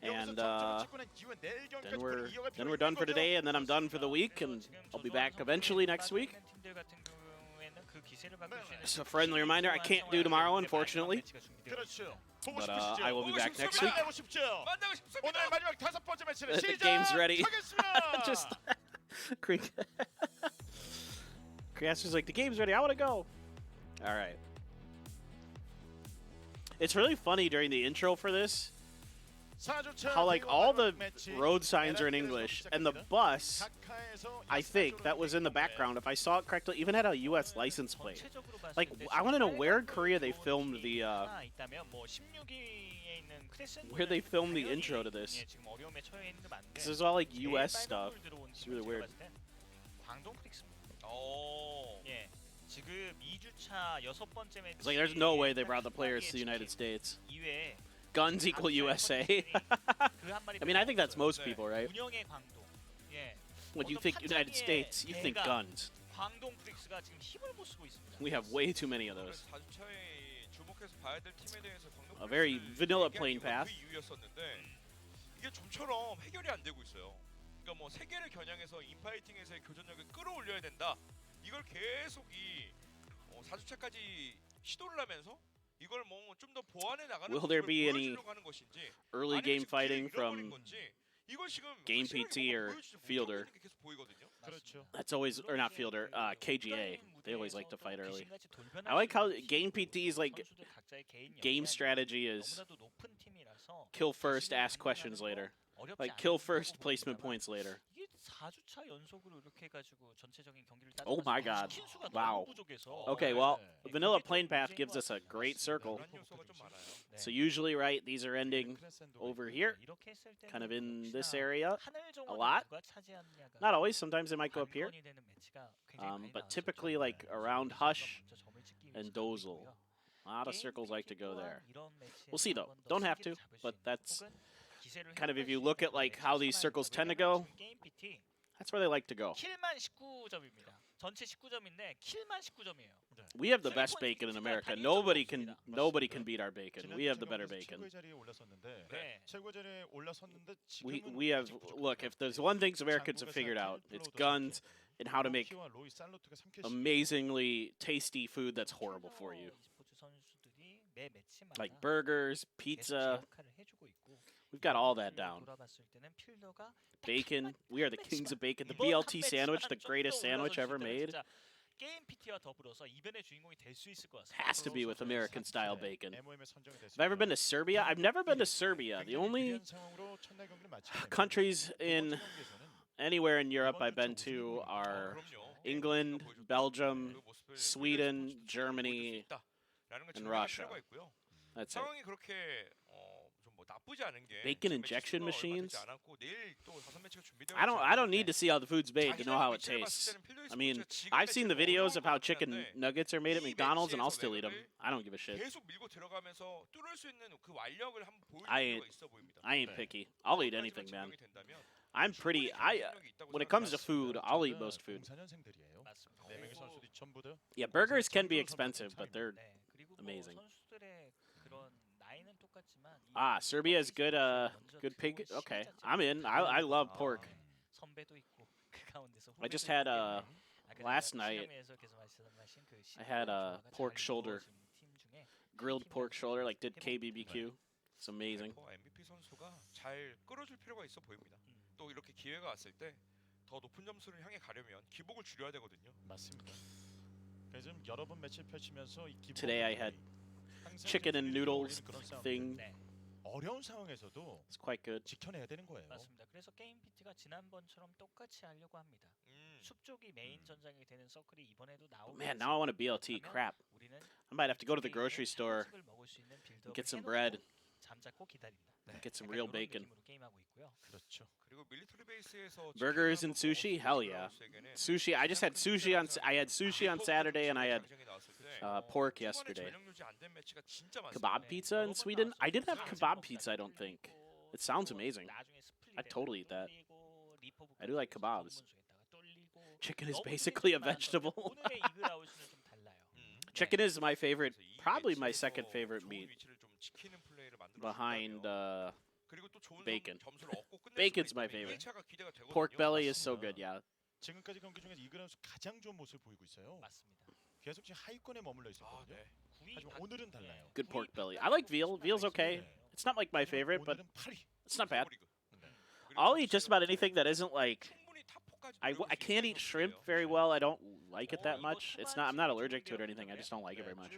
and then we're done for today, and then I'm done for the week, and I'll be back eventually next week. Just a friendly reminder, I can't do tomorrow, unfortunately. But I will be back next week. 오늘 마지막 5번째 매치를 The game's ready. 시작하겠습니다. Just Creaster's like, the game's ready. I want to go. All right. It's really funny during the intro for this how like all the road signs are in English, and the bus, I think, that was in the background, if I saw it correctly, even had a U.S. license plate. Like, I want to know where in Korea they filmed the intro to this. This is all like U.S. stuff. It's really weird. It's like there's no way they brought the players to the United States. Guns equal USA. I mean, I think that's most people, right? When you think United States, you think guns. We have way too many of those. A very vanilla playing path. 이게 좀처럼 해결이 안 되고 있어요. 그러니까 뭐 세계를 겨냥해서 인파이팅에서의 교전력을 끌어올려야 된다. 이걸 계속 이 4주차까지 시도를 하면서 이걸 뭐 좀 더 보완해 나가는 Will there be any 하는 것인지 early game fighting 잃어버린 from 건지 이걸 지금 Game PT or Fielder? 계속 보이거든요. That's always, or not Fielder, KGA. They always like to fight early. I like how Game PT's like game strategy is kill first, ask questions later. Like kill first, placement points later. Oh my god. Wow. Okay, well, Vanilla Plane Path gives us a great circle. So usually, right, these are ending over here, kind of in this area a lot. Not always, sometimes they might go up here. But typically like around Hush and Dozel. A lot of circles like to go there. We'll see though. Don't have to, but that's kind of if you look at like how these circles tend to go, that's where they like to go. 킬만 19점입니다. 전체 19점인데 킬만 19점이에요. We have the best bacon in America. Nobody can beat our bacon. We have the better bacon. We have look, if there's one thing Americans have figured out, it's guns and how to make amazingly tasty food that's horrible for you. Like burgers, pizza. We've got all that down. Bacon. We are the kings of bacon. The BLT sandwich, the greatest sandwich ever made. Has to be with American-style bacon. Have I ever been to Serbia? I've never been to Serbia. The only countries in anywhere in Europe I've been to are England, Belgium, Sweden, Germany, and Russia. That's it. Bacon injection machines? I don't need to see how the food's made to know how it tastes. I mean, I've seen the videos of how chicken nuggets are made at McDonald's, and I'll still eat them. I don't give a shit. I ain't picky. I'll eat anything, man. I'm pretty. When it comes to food, I'll eat most food. Yeah, burgers can be expensive, but they're amazing. Ah, Serbia is good. Good pig. Okay, I'm in. I love pork. I just had last night. I had a pork shoulder, grilled pork shoulder, like did KBBQ. It's amazing. MVP 선수가 잘 끌어줄 필요가 있어 보입니다. 또 이렇게 기회가 왔을 때 더 높은 점수를 향해 가려면 기복을 줄여야 되거든요. 맞습니다. 그래서 여러 번 매치를 펼치면서 이 기복. Today I had chicken and noodles thing. 어려운 상황에서도 It's quite good. 지켜내야 되는 거예요. 맞습니다. 그래서 게임 PT가 지난번처럼 똑같이 하려고 합니다. 숲 쪽이 메인 전장이 되는 서클이 이번에도 나오고. Man, now I want a BLT. Crap. I might have to go to the grocery store and get some bread. Get some real bacon. 그렇죠. 그리고 밀리터리 베이스에서 Burgers and sushi? Hell yeah. Sushi. I just had sushi on. I had sushi on Saturday and I had pork yesterday. Kebab pizza in Sweden? I didn't have kebab pizza, I don't think. It sounds amazing. I'd totally eat that. I do like kebabs. Chicken is basically a vegetable. Chicken is my favorite, probably my second favorite meat. Behind bacon. Bacon's my favorite. Pork belly is so good, yeah. 지금까지 경기 중에 이그라운스 가장 좋은 모습을 보이고 있어요. 맞습니다. 계속 지금 하위권에 머물러 있었거든요. 하지만 오늘은 달라요. Good pork belly. I like veal. Veal's okay. It's not like my favorite, but it's not bad. I'll eat just about anything that isn't like. I can't eat shrimp very well. I don't like it that much. It's not. I'm not allergic to it or anything. I just don't like it very much.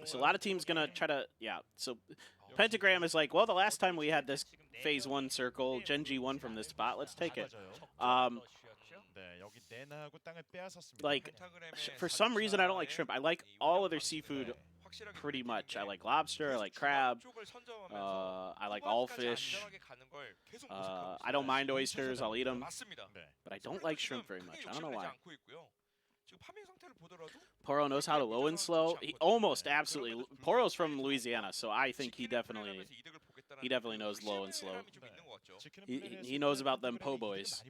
So a lot of teams gonna try to. Yeah. So Pentagram is like, well, the last time we had this phase 1 circle, Genji won from this spot. Let's take it. Like, for some reason, I don't like shrimp. I like all other seafood pretty much. I like lobster. I like crab. I like all fish. I don't mind oysters. I'll eat them. But I don't like shrimp very much. I don't know why. Poro knows how to low and slow. He almost absolutely. Poro's from Louisiana, so I think he definitely knows low and slow. He knows about them po' boys.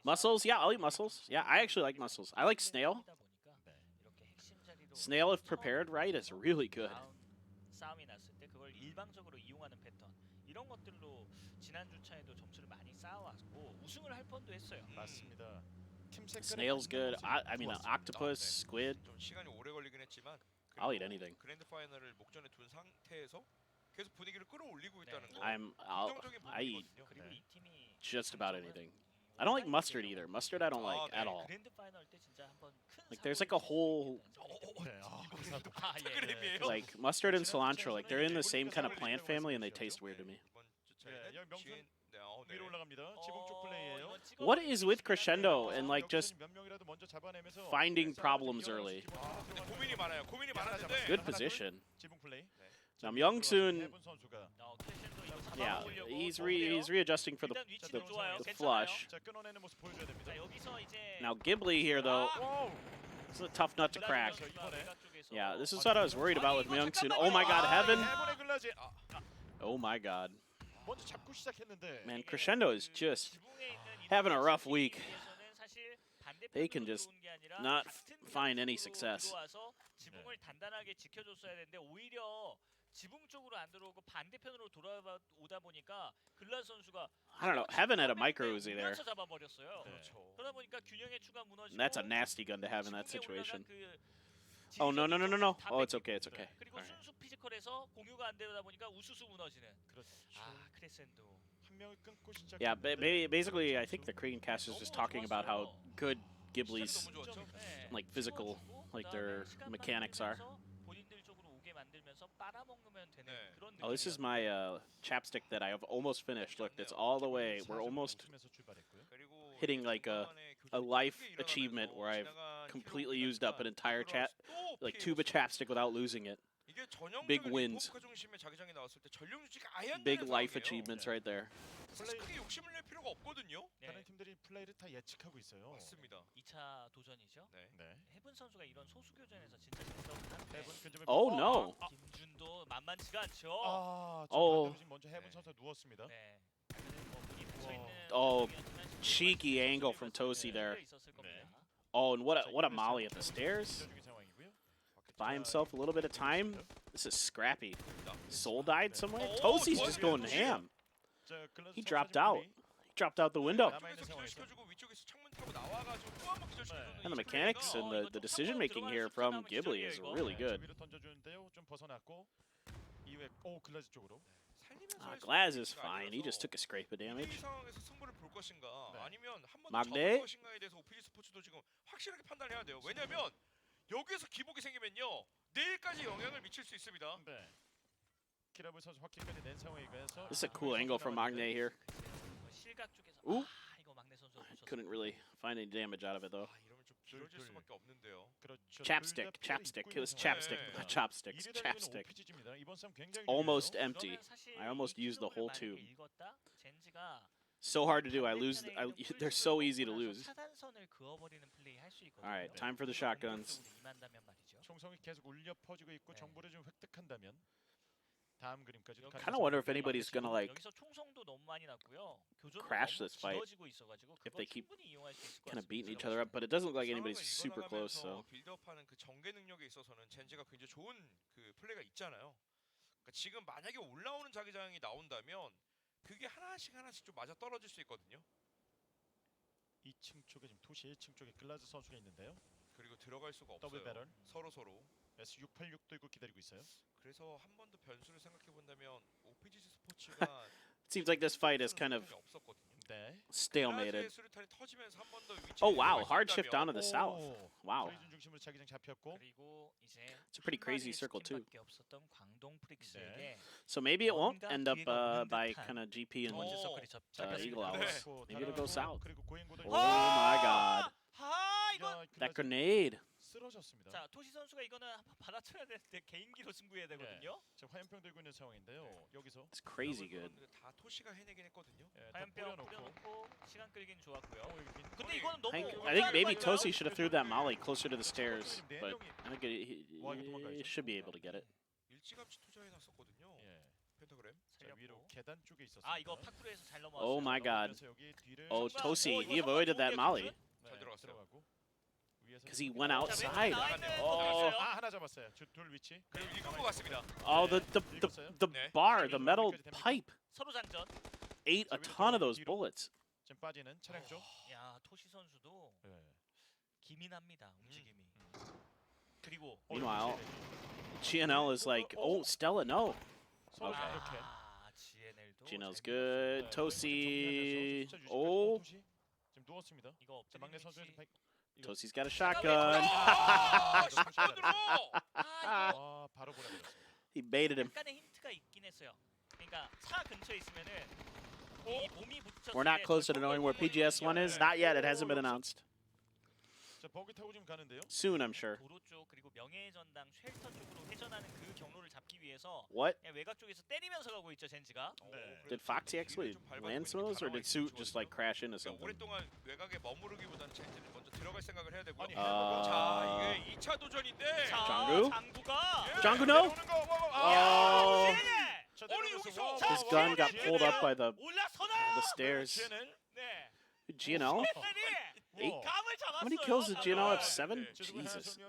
Mussels? Yeah, I'll eat mussels. Yeah, I actually like mussels. I like snail. Snail, if prepared right, is really good. 싸움이 났을 때 그걸 일방적으로 이용하는 패턴. 이런 것들로 지난 주차에도 점수를 많이 쌓아왔고 우승을 할 뻔도 했어요. 맞습니다. Snail's good. I mean, octopus, squid. 좀 시간이 오래 걸리긴 했지만 I'll eat anything. 그랜드 파이널을 목전에 둔 상태에서 계속 분위기를 끌어올리고 있다는 거. I eat just about anything. I don't like mustard either. Mustard I don't like at all. Like there's like a whole like mustard and cilantro, like they're in the same kind of plant family and they taste weird to me. What is with Crescendo and like just finding problems early? Good position. Now Myung-soon, yeah, he's readjusting for the flush. Now Ghibli here though, This is a tough nut to crack. 자, 이번에 Yeah, this is what I was worried about with Myung-soon. Oh my God, Heaven! 해븐의 글라지. Oh my God. 먼저 잡고 시작했는데. Man, Crescendo is just having a rough week. They can just not find any success. 지붕을 단단하게 지켜줬어야 되는데 오히려 지붕 쪽으로 안 들어오고 반대편으로 돌아오다 보니까 글라스 선수가 I don't know. Heaven had a micro Uzi there. 잡아버렸어요. 그렇죠. 그러다 보니까 균형의 추가 무너지고 That's a nasty gun to have in that situation. 그 Oh, no, no, no, no, no. 다 Oh, it's 뺏기고. okay, it's okay. 그리고 Alright. 순수 피지컬에서 공유가 안 되다 보니까 우수수 무너지는. 그렇죠. 크레센도. 한 명을 끊고 시작. Yeah, basically, I think the Korean cast is just talking about how good Ghibli's 너무 좋았죠? like physical, like their mechanics are. 본인들 쪽으로 오게 만들면서 빨아먹으면 되는 네. 그런 Oh, this is 느낌이었어요. my chapstick that I have almost finished. Look, it's all the way. We're almost 그리고 hitting like a life achievement where I've completely used up an entire like tube of chapstick without losing it. 이게 전형적인 big wins. 리포카 중심의 자기장이 나왔을 때 전력 유지가 아예 안 Big 되는 life 상황이에요. achievements right there. 사실 크게 욕심을 낼 필요가 없거든요. 다른 팀들이 플레이를 다 예측하고 있어요. 맞습니다. 2차 도전이죠. 네. 네. 해븐 선수가 이런 소수 교전에서 진짜 잘 싸우는데 해븐 근접에 Oh no! 김준도 만만치가 않죠. 어. 먼저 해븐 선수 누웠습니다. 네. 뭐 분이 붙여 있는 Oh, 상황이었지만 cheeky 실제로 angle from Tosi there. 있었을 겁니다. Oh, and what a molly at the stairs. 중인 상황이고요. Buy himself a little bit of time. This is scrappy. Soul died somewhere? Tosi's just going ham. 자, 글라스 He 선수 dropped 지금 out. 우리 He dropped out the window. 남아있는 상황에서 기절시켜주고 위쪽에서 창문 타고 나와가지고 또 한번 기절시켜주는 And the 이 mechanics and 플레이가 the decision making here from Ghibli is really 자, good. 위로 던져주는데요. 좀 벗어났고 이후에 글라스 쪽으로. 살리면서 할 수 Glaz 있는 is 위치가 fine. He 아니라서 just took a scrape of 이 damage. 상황에서 승부를 볼 것인가 네. 아니면 한 번 더 막내? 접을 것인가에 대해서 오피지 스포츠도 지금 확실하게 판단해야 돼요. 왜냐면 여기에서 기복이 생기면요 내일까지 영향을 미칠 수 있습니다. 네. 키라브 선수 확킬까지 낸 상황이면서 This is a cool angle from Magne here. 실각 쪽에서 Ooh. 이거 막내 선수 Couldn't really find any damage out of it though. 아 이러면 좀 길어질 수밖에 없는데요. 그렇죠. Chapstick, chapstick. It was chapstick, not chopsticks. Chapstick. 이번 싸움 굉장히 Almost 유리해요. empty. I almost used the whole tube. 읽었다? 젠지가 So hard to do. I lose. They're so easy to lose. 차단선을 그어버리는 플레이 할 수 있거든요. All right, time for the shotguns. 임한다면 말이죠. 총성이 계속 울려 퍼지고 있고 정보를 좀 획득한다면 다음 그림까지 Kind of wonder if anybody's gonna like 여기서 총성도 너무 많이 났고요. 교전도 crash 너무 this fight 길어지고 있어가지고 if 그거 they keep 충분히 이용할 수 있을 것 kind of beating each 같습니다. other up. But it doesn't look like anybody's 상황을 super close. So 이끌어가면서 빌드업하는 그 전개 능력에 있어서는 젠지가 굉장히 좋은 그 플레이가 있잖아요. 그러니까 지금 만약에 올라오는 자기장이 나온다면 그게 하나씩 좀 맞아 떨어질 수 있거든요. 2층 쪽에 지금 도시 1층 쪽에 글라즈 선수가 있는데요. 그리고 들어갈 수가 더블 없어요. 배럴. 서로. S686도 있고 기다리고 있어요. 그래서 한 번 더 변수를 생각해 본다면 오피지 스포츠가 it seems like this fight is kind of 없었거든요. 네. stalemated. 수류탄이 터지면서 한 번 더 Oh wow, hard shift down to the south. Wow, 프리즌 중심으로 자기장 잡혔고 그리고 이제 it's a pretty crazy circle too. 밖에 없었던 광동 프릭스에게 So maybe it won't end up by kind of GP and 번째 어. 서클이 Eagle 잡혔습니다. Owls. Maybe it'll go south. 그리고 고행고도 Oh my God, 이건 that grenade. 쓰러졌습니다. 자 토시 선수가 이거는 한번 받아쳐야 되는데 개인기로 승부해야 되거든요. 지금 화염병 들고 있는 상황인데요. 여기서 It's crazy good. 다 토시가 해내긴 했거든요. 예, 다 화염병 뿌려놓고 뿌려놓고 시간 끌긴 좋았고요. 여기 근데 이거는 너무 I think maybe Tosi should have threw that molly closer to the stairs, but I think he should be able to get it. 일찌감치 투자해 놨었거든요. 예. 펜타그램. 자, 위로 계단 쪽에 있었습니다. 아 이거 파쿠르에서 잘 넘어왔어요. Oh my God. 그래서 여기 뒤를 Oh, 순간, Tosi, 이거 he avoided that molly 잘 들어갔어요. 들어가고 위에서 because he went outside. Oh. 아, 하나 잡았어요. 둘 위치. 그리고 읽은 것 같습니다. Oh, the bar, the metal pipe 서로 장전. ate a ton of those bullets. 지금 빠지는 차량 쪽. 야 토시 선수도 예. 기민합니다 움직임이. 그리고 Meanwhile, GNL is like, oh, Stella, no. 서로 Okay. 이렇게. GNL도 GNL's good. 네, Tosi, 숫자 유지까지 oh, 토시. 지금 누웠습니다. 이거 자, 막내 선수의 엎드리는 위치. Tosi's got a shotgun. 아, 샷건으로! 아, 바로 보내버렸습니다. He baited him. 약간의 힌트가 있긴 했어요. 그러니까 차 근처에 있으면은 이 몸이 부딪혔을 We're not 때 closer to knowing where PGS1 is. Not yet. It hasn't been announced. 자, 버기 타고 지금 가는데요. Soon, I'm sure. 도로 쪽 그리고 명예의 전당 쉘터 쪽으로 회전하는 그 경로를 잡기 위해서 What? 그냥 외곽 쪽에서 때리면서 가고 있죠, 젠지가. 네. Did Foxy actually land some of those, or did Suit just like crash into something? 오랫동안 외곽에 머무르기보다는 젠지는 먼저 들어갈 생각을 해야 되고요. 아니, 자, 이게 2차 도전인데. 자, 장구? 장구가 Jangu, no? Oh, 아니 여기서 his gun got pulled up by the 올라서나요? stairs. 네. GNL? Eight? 감을 잡았어요. How many kills did GNL have? 네. 7? Jesus. Jesus.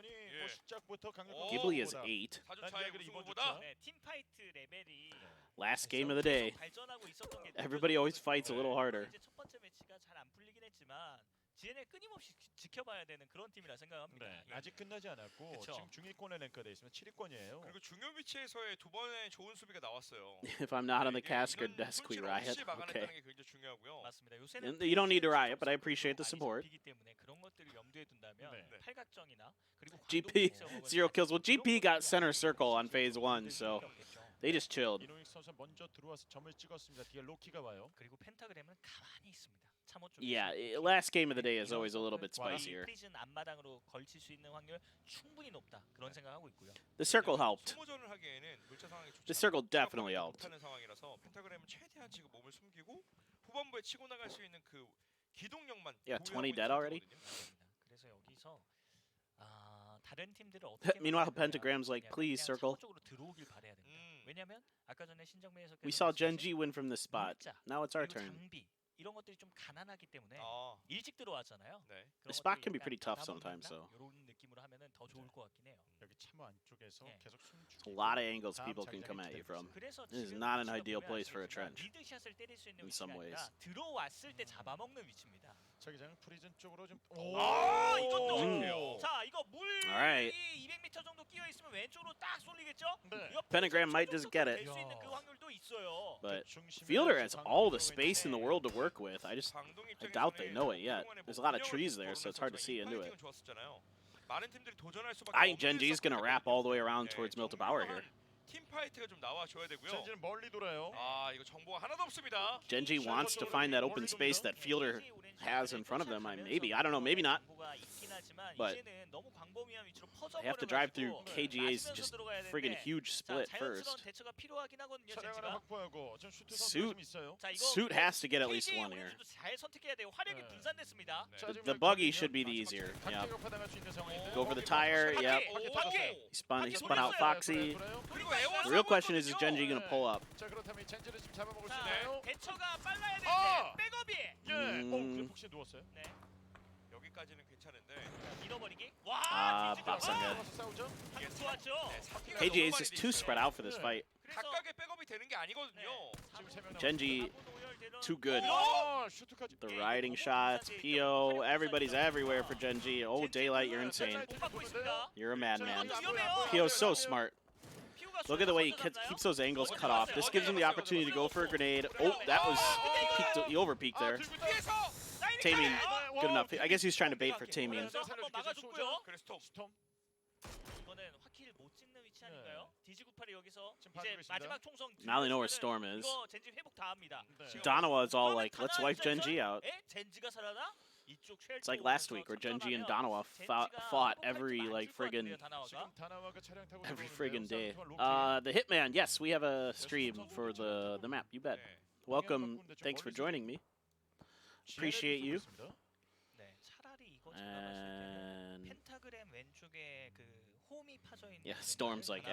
오, Ghibli has 8. 4주차의 우승보다 네, 팀파이트 레벨이 Last game of the day. 발전하고 있었던 게 Everybody always fights a little harder. 이제 첫 번째 매치가 잘 안 풀리긴 했지만 GNL 끊임없이 지켜봐야 되는 그런 팀이라 생각합니다. 네, 예. 아직 끝나지 않았고 그쵸. 지금 중위권에 랭크돼 있으면 7위권이에요. 그리고 중요 위치에서의 두 번의 좋은 수비가 나왔어요. If I'm not on the 이게 casker 이런 desk, we 손실 riot. 없이 막아낸다는 Okay. 게 굉장히 중요하고요. 맞습니다. 요새는 You don't need to riot, but I appreciate the 많이 support. 잡히기 때문에 그런 것들을 염두에 둔다면 네. 팔각정이나 그리고 GP, 광동 0 kills. Well, GP got center circle on phase phase 1, so they just chilled. 이노익 선수 먼저 들어와서 점을 찍었습니다. 뒤에 로키가 와요. 그리고 펜타그램은 가만히 있습니다. 참호 쪽에 Yeah, last game of the day is always a little bit spicier. 프리즌 앞마당으로 걸칠 수 있는 확률 충분히 높다. 그런 생각하고 있고요. The circle helped. 소모전을 하기에는 물자 상황이 좋지 The circle 않고 definitely 추가 helped. 못하는 상황이라서 펜타그램은 최대한 지금 몸을 숨기고 후반부에 치고 나갈 수 있는 그 기동력만 Yeah, 보유하고 20 있는 dead already? 상태거든요. 그래서 여기서 다른 팀들을 어떻게 Meanwhile, 막아야 되냐. Pentagram's like, 그냥 please, 참호 circle. 쪽으로 들어오길 바라야 된다. 왜냐면 아까 전에 신정민 해석께서 We saw 말씀하신 Gen G win from this spot. 물자, Now it's our 그리고 turn. 장비 이런 것들이 좀 가난하기 때문에 아, 일찍 들어왔잖아요. 네. 그런 The spot 것들을 can be 약간 pretty tough 받아먹는다? sometimes, though. 이런 느낌으로 하면은 더 좋을 것 같긴 해요. 여기 참호 안쪽에서 네. 계속 숨 A lot of angles people can come at you from. 그래서 This is 지금 not an 위치가 ideal 보면 place for a 아시겠지만 trench. 미드샷을 때릴 수 있는 in 위치가 some 아니라 ways. 들어왔을 때 잡아먹는 위치입니다. 자기장 프리즌 쪽으로 좀. 아, 이것도. 음. 자, 이거 물이 Alright. 200m 정도 끼어 있으면 왼쪽으로 딱 쏠리겠죠? 네. 옆에서 Pentagram might just get it. 될수 있는 그 확률도 있어요. But Fielder has all the space in the world to work with. I 광동 doubt they know it yet. 그동안에 There's a lot of 운영을 trees 좀 there, so it's hard to see into it. 파이팅은 좋았었잖아요. 많은 팀들이 도전할 수밖에 I think Gen 없는 G's gonna wrap all the way around 네, towards Milta Bauer here. 팀 파이트가 좀 나와줘야 되고요. 젠지는 멀리 돌아요. 아, 이거 정보가 하나도 없습니다. Gen G wants to find that open space that Fielder has in front of them. Maybe, I don't know, maybe not. But they have to drive through KGA's just friggin' huge split first. 차량 하나 확보하고 지금 슈트 선수가 Suit. 좀 있어요. Suit has to get at least one here. 잘 선택해야 돼요. 화력이 네. 분산됐습니다. 자, 지금 The 여기 buggy 보면 should be the easier. Yeah. 각계가 받아갈 수 있는 상황인데. Go for the tire. Yep. He spun out Foxy. 그리고 에어 The real question is Gen G gonna pull up? 자, 그렇다면 젠지를 지금 잡아먹을 수 자, 있나요? 대처가 빨라야 아! 되는데 백업이. 예. 근데 혹시 누웠어요? 네. 여기까지는 괜찮은데 잃어버리기. 와, Ah, 뒤집어. Fox on good. 가서 싸우죠? 방금 좋았죠. KGA is just too spread out for this fight. 그래서 각각의 백업이 되는 게 아니거든요. 지금 세 명 Gen G too good. 아, 슈트까지. The riding shots, PO, everybody's everywhere for Gen G. Oh, Daylight, you're insane. 못 받고 있습니다. You're a madman. 위험해요. PO's so smart. 피우가 Look at the way he 던졌나요? keeps those angles cut off. This gives him the opportunity to go for a grenade. Oh, that was he over-peaked there. 뒤에서 Taming, good enough. I guess he's trying to bait for Taming. 그래서 한번 막아줬고요. 그래 스톱. 이거는 화키를 못 찍는 위치 아닌가요? 디지98이 여기서 지금 이제 봐주고 있습니다. 마지막 총성 Now they know where 들어오면은 Storm is. 이거 젠지 회복 다 합니다. Donawa is all like, let's wipe Gen G out. 에? 젠지가 살아나? 이쪽 It's like last week where Gen G and Donawa fought every like friggin' 지금 다나와가 차량 타고 every 들어오는데요. friggin' day. 싸움터와 로키. The Hitman. Yes, we have a stream for the map. You bet. Welcome. Thanks for joining me. Appreciate you. 네, 차라리 이거 제가 봤을 때는 And 펜타그램 왼쪽에 그 홈이 파져 있는 yeah, Storm's like,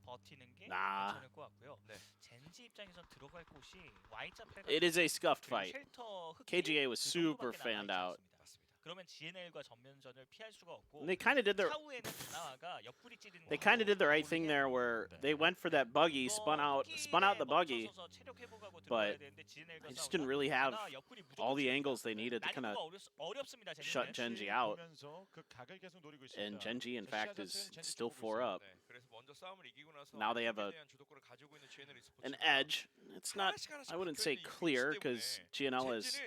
버티는 게 nah. 괜찮을 것 같고요. 네. 젠지 입장에선 들어갈 곳이 Y자 패가 It is a scuffed 그리고 fight. 쉘터 흑기 KGA was 그 super 정도밖에 fanned 남아있지 out. 않습니다. 그러면 GNL과 전면전을 피할 수가 없고 And they kind of did the 차후에는 다나와가 옆구리 찌르는 they kind of did the right thing there, where they went for that buggy, spun out the buggy. but they just didn't really have all the angles they needed to kind of shut Gen G out. 보면서 그 각을 계속 노리고 And 있습니다. Gen G, in fact, is still 4 up. 네, 그래서 먼저 싸움을 이기고 나서 Now they have 팀에 대한 주도권을 가지고 있는 GNL An e스포츠가 edge. It's not. I wouldn't say clear because GNL is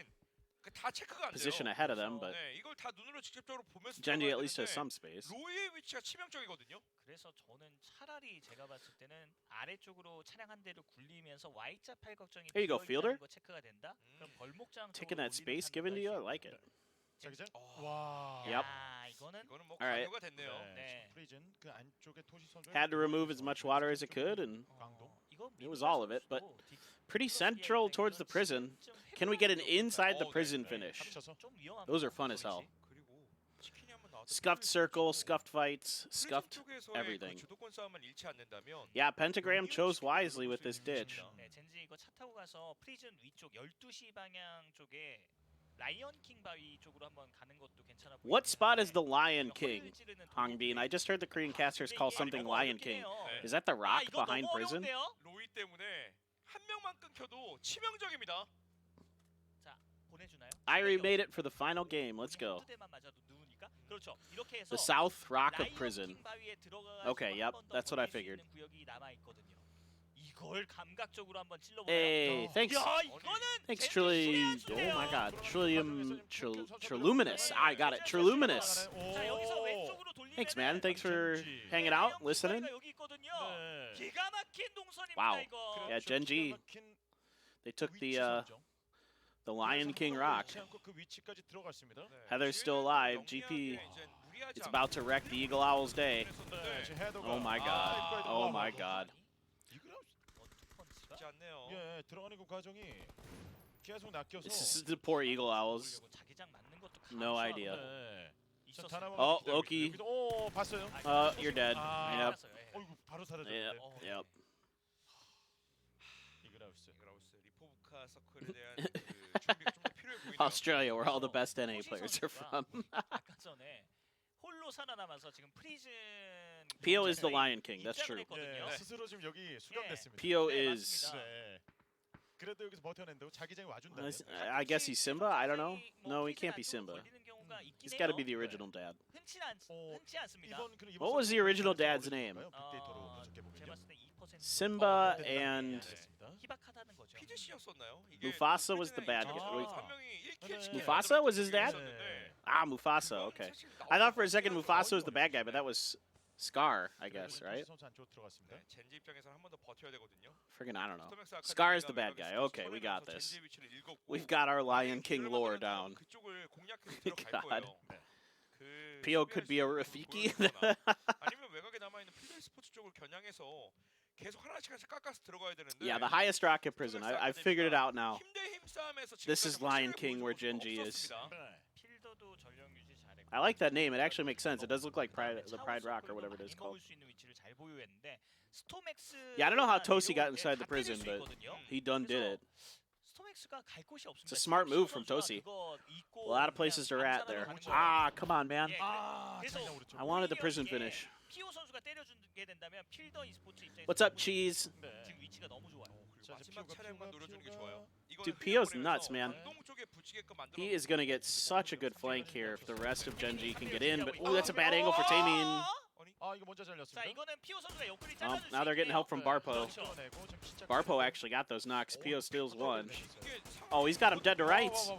다 체크가 안 돼요. position ahead of them, but 네, 이걸 다 눈으로 직접적으로 보면서 Gen G 들어가야 at least has 되는데 some space. 로이의 위치가 치명적이거든요. 그래서 저는 차라리 제가 봤을 때는 아래쪽으로 차량 한 대를 굴리면서 Y자 팔 걱정이 Here you go, 비어 Fielder. 있다는 거 체크가 된다. 그럼 벌목장 Taking that space given to you, I like it. 자기장. 와. Yep. 야, 이거는 이거는 뭐 All right. 강요가 됐네요. 네. 프리즌 그 안쪽에 토시 선수. Had to remove as much water as it could, and 이거 it was all of it, but pretty central towards the prison. Can we get an inside the prison finish? Those are fun as hell. 그리고 치킨이 한번 나와서 Scuffed circle, scuffed fights, scuffed 쪽에서의 everything. 그 주도권 싸움을 잃지 않는다면 Yeah, Pentagram chose wisely with this ditch. 네, 젠지 이거 차 타고 가서 프리즌 위쪽 12시 방향 쪽에 라이언 킹 바위 쪽으로 한번 가는 것도 괜찮아 보이는데. What spot is the Lion King? Hangbin, I just heard the Korean casters call something Lion King. Is that the rock behind prison? 로이 때문에 한 명만 끊겨도 치명적입니다. 자, 보내주나요? Irie made it for the final game. Let's go. 대만 맞아도 누우니까. 그렇죠. 이렇게 해서 The South Rock of 라이언 Prison. 킹 바위에 들어가서 Okay, yep, 한번 더 that's what I 보낼 수 figured. 있는 구역이 남아 있거든요. 이걸 감각적으로 한번 찔러보나요? Hey, thanks. 야, 이거는 Thanks, 젠지 Trillium. 수혜한수네요. Oh my god. Triluminous. I got it. Triluminous. 자, 여기서 왼쪽으로 돌리면 Thanks, man. Thanks for hanging out, listening. 여기 있거든요. 네. 기가 막힌 동선입니다, Wow. 이거. Yeah, Genji. They took the Lion King rock. 그 위치까지 들어갔습니다. Heather's still alive. GP is about to wreck the Eagle Owl's day. 네, 지금 헤더가 Oh my god. Oh my god. 쉽지 않네요. 예, 들어가는 그 과정이 계속 낚여서. This is the poor Eagle Owls. 자기장 맞는 것도 No idea. 네. 자, 있었어요. Oh, Loki. 오, 봤어요. You're dead. 아, Yep. 어이구, 바로 사라졌는데. Yep. 이그라우스. 이그라우스 리포브카 서클에 대한 그 준비가 좀 더 필요해 보이네요. Australia, where all the best NA players are from. 아까 전에 홀로 살아남아서 지금 프리즌 Pio is the Lion King. That's true. 예, 스스로 지금 여기 수감됐습니다. Pio 네, is. 맞습니다. 네. 그래도 여기서 버텨낸다고 자기장이 와준다. I guess he's Simba. I don't know. No, he can't be Simba. He's got to be the original dad. 흔치 않습니다. What was the original dad's name? 제가 봤을 때 2% Simba and 희박하다는 거죠. PGC였었나요? 이게 Mufasa was the bad guy. 한 명이 1킬 치킨 Mufasa was his dad? 있었는데 Ah, Mufasa. Okay. I thought for a second Mufasa was the bad guy, but that was Scar, I guess, right? 네, 젠지 입장에서는 한 번 더 버텨야 되거든요. Friggin', I don't know. 스톰엑스 Scar is 아카데미가 the bad 외곽에서 guy. Okay, we got 젠지 this. 위치를 읽었고 We've got our Lion King lore down. 그쪽을 공략해서 들어갈 God. 거예요. 그 Pio could be a Rafiki. 아니면 외곽에 남아 있는 PWS 스포츠 쪽을 겨냥해서 계속 하나씩 깎아서 들어가야 되는데. Yeah, the highest rocket prison. I've figured it out now. 힘 대 힘 싸움에서 This is 지금까지 Lion 확실하게 King, where 보여준 Genji 적은 is. 없었습니다. 필더도 전력 유지 잘했고. I like that name. It actually makes sense. It does look like the Pride Rock or whatever it is called. 수 있는 위치를 잘 보유했는데 스톰엑스. Yeah, I don't know how Tosi got inside the prison, but he done did it. 스톰엑스가 갈 곳이 없습니다. It's a smart move from Tosi. A lot of places to rat there. Ah, come on, man. I wanted the prison finish. 피오 선수가 때려주게 된다면 필더 e스포츠 입장에서 What's up, Cheese? 지금 위치가 너무 좋아요. 마지막 차량만 노려주는 게 좋아요. Dude, Pio's nuts, man. 광동 쪽에 붙이게끔 만들어 He is going to get such a good flank here if the rest of Genji can get in, but ooh, that's a bad angle for Taemin. 아, 이거 먼저 자, 잘렸습니다. 이거는 피오 선수가 옆구리 Oh, 잘라줄 수 now they're getting help from Barpo. 그렇죠. Barpo actually got those knocks. Pio steals one. Oh, he's got him dead to rights. 네.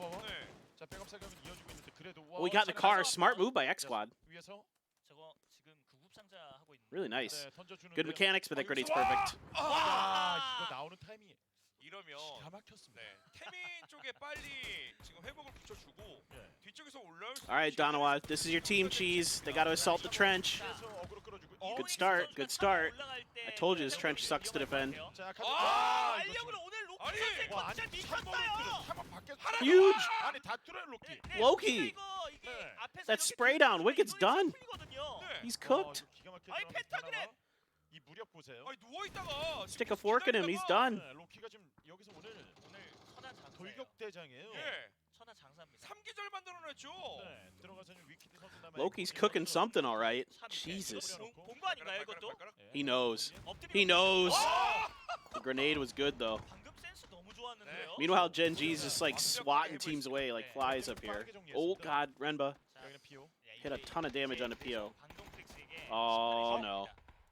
자, 백업 사격은 이어지고 있는데 그래도 Oh, we got in the car. Smart move by X Squad. 위에서 저거 지금 구급상자 하고 있는. Really nice. 네, 던져주는데요. Good mechanics, but that grenade's perfect. 아, 이거 나오는 타이밍이 이러면 다 막혔습니다. 네. 태민 쪽에 빨리 지금 회복을 붙여주고 뒤쪽에서 올라올 수 All right, Donawa, this is your team, Cheese. They got to assault the trench. Good start. Good start. I told you this trench sucks to defend. 자, 아, 알력으로 오늘 로키 아니, 선수의 와, 컨디션 아니, 미쳤어요. 한번 바뀌었어. Huge. 아니, 다 뚫어요, 로키. Loki. That spray down. Wicket's done. 네. He's cooked. 아니, 펜타그램. 이 무력 보세요. 아니 누워 있다가 Stick a fork in him. He's done. 네, 로키가 지금 여기서 오늘 선화 장사. 돌격 대장이에요. 예. 선화 장사입니다. 3기절 만들어냈죠. 네, 들어가서 지금 위키드 선수 남아. Loki's cooking something, all right. Jesus. 본거 아닌가요, 이것도? He knows. 엎드리면 He knows. The grenade was good, though. 방금 센스 너무 좋았는데요. Meanwhile, Genji's just like swatting teams away like flies up here. Oh, God. Renba 여기는 피오. hit a ton of damage on the PO. 방금 프릭스에게 Oh, no.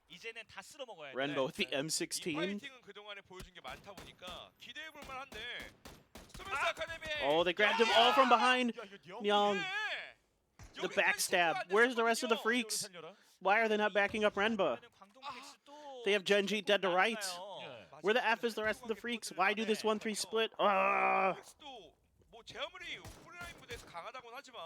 이제는 다 쓸어 먹어야 돼. Renbo with the 이 M16. 파이팅은 그동안에 보여준 게 많다 보니까 기대해볼 만한데 스톰엑스 아카데미. Oh, they grabbed him all from behind. 야, 이거 Young. 예. The 여기까지 backstab. 속도가 안 Where's the rest of the 됐었거든요. freaks? 살려라. Why are they not backing up Renba? 광동 프릭스도 They have Genji dead to rights. 예. Where the F is the rest of the freaks? Why do this 1-3 split? Ah! 스톰엑스도 뭐 제 아무리 오프라인 무대에서 강하다고는 하지만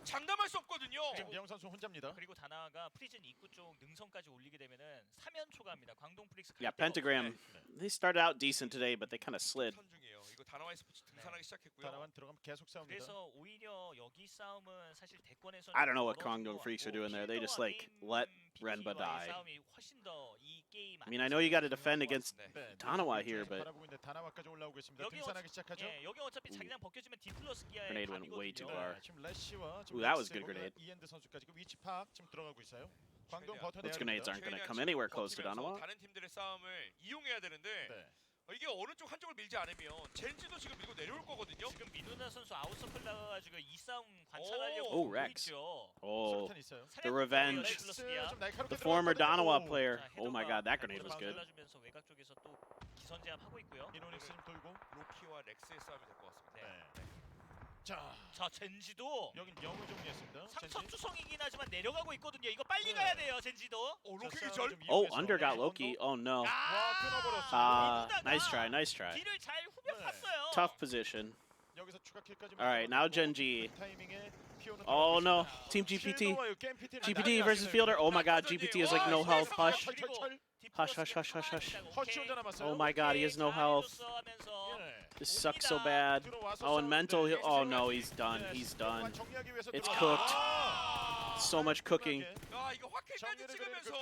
장담할 수 없거든요. 지금 대영 선수 혼자입니다. 그리고 다나와가 프리즌 입구 쪽 능선까지 올리게 되면은 사면 초과합니다. 광동 프릭스 Yeah, Pentagram. They started out decent today, but they kind of slid. 선중이에요. 이거 다나와의 스포츠 등산하기 시작했고요. 다나와 들어가면 계속 싸웁니다. 그래서 오히려 여기 싸움은 사실 대권에서 I don't know what Guangdong Freaks are doing there. They just like let Renba die. 싸움이 훨씬 더 이 게임 I mean, I know you got to defend against 네. Danawa here, but 바라보고 있는데 다나와까지 올라오고 있습니다. 여기 등산하기 시작하죠. 예, 여기 어차피 자기장 벗겨지면 디플러스 기아의 Grenade went way too far. 지금 래시와 Ooh, that was good grenade. 이엔드 선수까지 그 위치 파악 지금 들어가고 있어요. 광동 최대한 버텨내야 those grenades 됩니다. aren't going to 최대한 come 지금 anywhere close to 버티면서 Danawa. 다른 팀들의 싸움을 이용해야 되는데 네. 이게 어느 쪽 한쪽을 밀지 않으면 젠지도 지금 밀고 내려올 거거든요. 지금 민우나 선수 아웃서클 나가가지고 이 싸움 관찰하려고 오, 보고 Rex. 있죠. Oh, 수류탄 있어요. the revenge. 렉스 좀 날카롭게 The former 들어갔거든요. Danawa 오. player. 자, Oh my 헤더가 god, that grenade was 발목을 good. 잘라주면서 외곽 쪽에서 또 기선 제압하고 있고요. 이노닉스 좀 돌고. 로키와 렉스의 싸움이 될 것 같습니다. 네. 자, 자 젠지도 여긴 영을 정리했습니다. 상처투성이긴 하지만 내려가고 있거든요. 이거 빨리 네. 가야 돼요 젠지도. 로키 자, 기절. 좀 Oh, 이용해서 under got 네, Loki. Oh no. 와, 끊어버렸어. Nice try, nice try. 뒤를 잘 후벼 팠어요. Tough position. 여기서 추가 킬까지. All right, now Gen G. 타이밍에 피오는 Oh 들어가고 no, 있습니다. Team GPT. 실도와요, 게임 PT는 GPT 난리 versus 났어요. Fielder. Oh my god, GPT has like no health. Hush. 철철철. Hush, hush, hush, hush, hush. 허쉬 혼자 남았어요. Oh my god, he has no health. 예. This sucks so bad. Oh, and mental. Oh no, he's done. He's done. 정리하기 위해서 It's 들어가- cooked. 아! So much cooking. 야 이거 화킬까지 찍으면서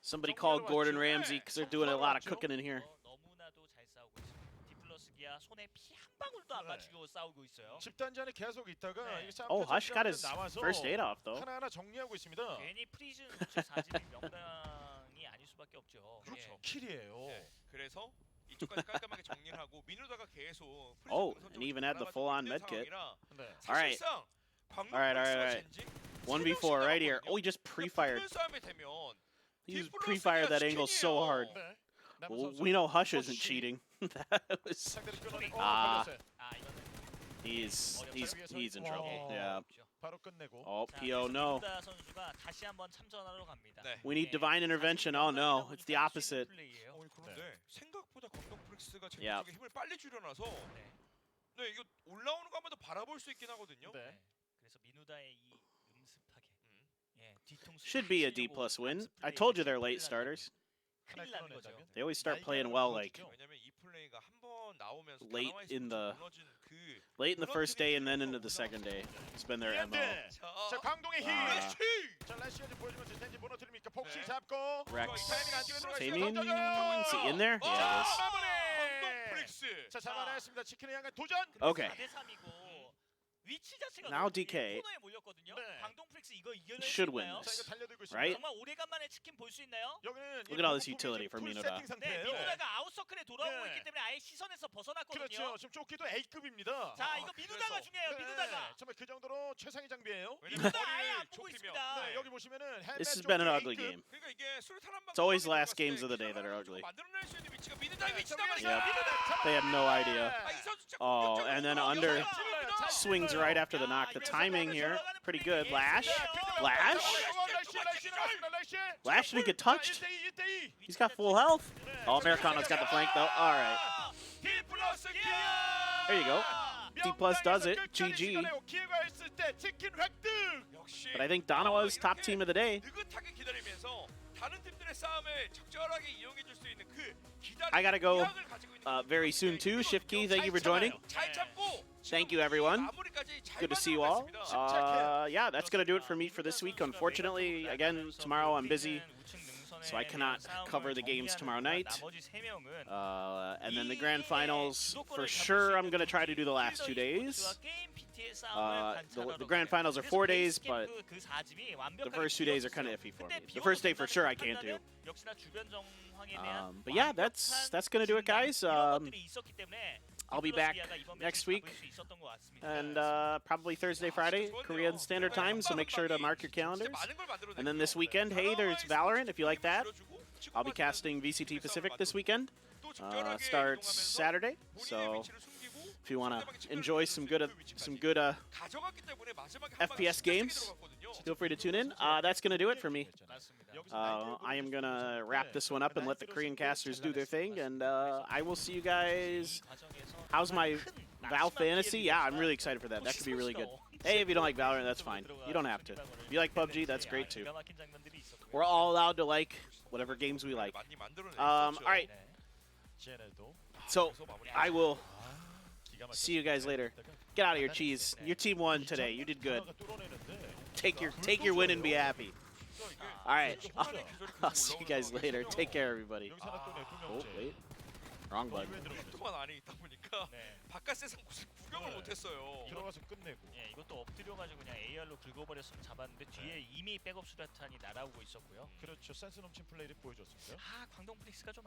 Somebody called Gordon Ramsay because they're doing a lot of cooking in here. 너무나도 잘 싸우고 있습니다. 디플러스 기아 손에 피 한 방울도 안 네. 맞추고 싸우고 있어요. 집단전에 계속 있다가 네. 이게 싸움 Oh, 펼쳐 Hush got his 나와서 first aid off though. 하나하나 정리하고 있습니다. 괜히 프리즌 우측 4진이 명당이 아닐 수밖에 없죠. 그렇죠. 예. 킬이에요. 네, 그래서 이쪽까지 깔끔하게 정리를 하고 민우다가 계속 Oh, and even had the full-on med kit. 네. Alright. 사실상 광동 Alright, 프렉스와 alright. 젠지 1v4 right here. Oh, he just pre-fired. 붙는 싸움이 되면 He just 디플러스가 pre-fired that angle so 치킨이에요. hard. 네. 남은 Well, 선수 we know Hush isn't Hush. cheating. That was. 상대를 끌어내고 아. 걸렸어요. 이거는 He's in trouble. 와. Yeah. 바로 끝내고. Oh, 자, PO 그래서 no. 민우다 선수가 다시 한번 참전하러 갑니다. 네. We need 예, divine intervention. 사실 Oh no, 명당이라고 it's the 할수 있는 opposite. 플레이예요. 그런데 생각보다 광동 프렉스가 젠지 Yeah. 쪽에 힘을 빨리 줄여놔서 네. 네 이거 올라오는 거 한번 더 바라볼 수 있긴 하거든요. 네. 네. 그래서 민우다의 이 음습하게 예, 뒤통수 Should be a D plus win. I told you they're late starters. 큰일 나는 거죠. They always start playing well like 왜냐면 이 플레이가 한번 나오면서 Late 다나와의 in 스포츠 the- 무너진 그 late in the first day and then into the second day. It's been their MO. 이엔드. 자, 광동의 힘. 아. 자, 래시가 좀 보여주면서 젠지 무너뜨립니까? 폭시 네. 잡고. Rex. 타이밍 안쪽에 들어가 있어요. Taemin, 던져줘요. is he in there? 자, Yeah, he is. 마무리. 광동 프렉스. 자, 잡아냈습니다. 치킨을 향한 도전. Okay. 4대 3이고 위치 자체가 Now 너무 DK. 코너에 몰렸거든요. 네. 광동 프릭스 이거 이겨낼 수 Should win 있나요? 자, 이거 this. 달려들고 있습니다. Right? 정말 오래간만에 치킨 볼 수 있나요? 여기는 Look at all this 이 utility for 풀 Minuda. 세팅 네, 상태예요. 민우다가 아웃서클에 돌아오고 네. 있기 때문에 아예 시선에서 벗어났거든요. 그렇죠. 지금 쫓기도 A급입니다. 자, 이거 민우다가 중요해요. 민우다가. 정말 그 정도로 최상의 장비예요. 왜냐면 민우다 아예 머리를 안 보고 좁히면 있습니다. 네, 여기 보시면은 This has been an ugly game. 그러니까 이게 수류탄 한 방. It's always last games of the day that are ugly. 만들어낼 수 있는 위치가 민우다의 네, 위치다 Yep. 말이야. They have no idea. 아, 이 선수 진짜 Oh, 공격적으로 and then 공격적으로 under 공격적으로 swings right after the knock. The timing here, pretty good. Lash, Lash, Lash didn't get touched. He's got full health. Oh, Americano's got the flank though. All right, there you go. D plus does it. GG. But I think Danawa's top team of the day. 느긋하게 기다리면서 다른 팀들의 싸움을 적절하게 이용해 줄 수 있는 그 기다림. I gotta go 기약을 가지고 있는 very soon too. Shiftkey, thank you for joining. 잘 참고 Thank you, everyone. 마무리까지 잘 Good to see you all. 만들어냈습니다. Yeah, that's gonna do it for me for this week. Unfortunately, again, tomorrow I'm busy, so I cannot cover the games tomorrow night. And then the grand finals, for sure, I'm gonna try to do the last 2 days. The grand finals are 4 days, but the first 2 days are kind of iffy for me. The first day for sure I can't do. But yeah, that's gonna do it, guys. I'll be back next week, and probably Thursday, Friday, Korean Standard Time, so make sure to mark your calendars. And then this weekend, hey, there's Valorant, if you like that. I'll be casting VCT Pacific this weekend. Starts Saturday, so if you want to enjoy some good FPS games, feel free to tune in. That's going to do it for me. I am going to wrap this one up and let the Korean casters do their thing, and I will see you guys. How's my Val Fantasy, yeah, I'm really excited for that. That could be really good. Hey, if you don't like Valorant, that's fine. You don't have to. If you like PUBG, that's great too. We're all allowed to like whatever games we like. 많이 만들어내죠. All right, GNL도 so I will see you guys later. Get out of here, Cheese. Your team won today. You did good. Take your win and be happy. All right, I'll see you guys later. Take care, everybody. 여기서 하나 또네 두 Oh, 명째. wait. Wrong button. 동안 안에 있다 보니까 네. 바깥 세상 구경을 네. 못했어요. 들어가서 끝내고. 예, 이것도 엎드려가지고 그냥 AR로 긁어버렸으면 잡았는데 뒤에 이미 백업 수류탄이 날아오고 있었고요. 그렇죠. 센스 넘친 플레이를 보여줬습니다. 아, 광동 프릭스가 좀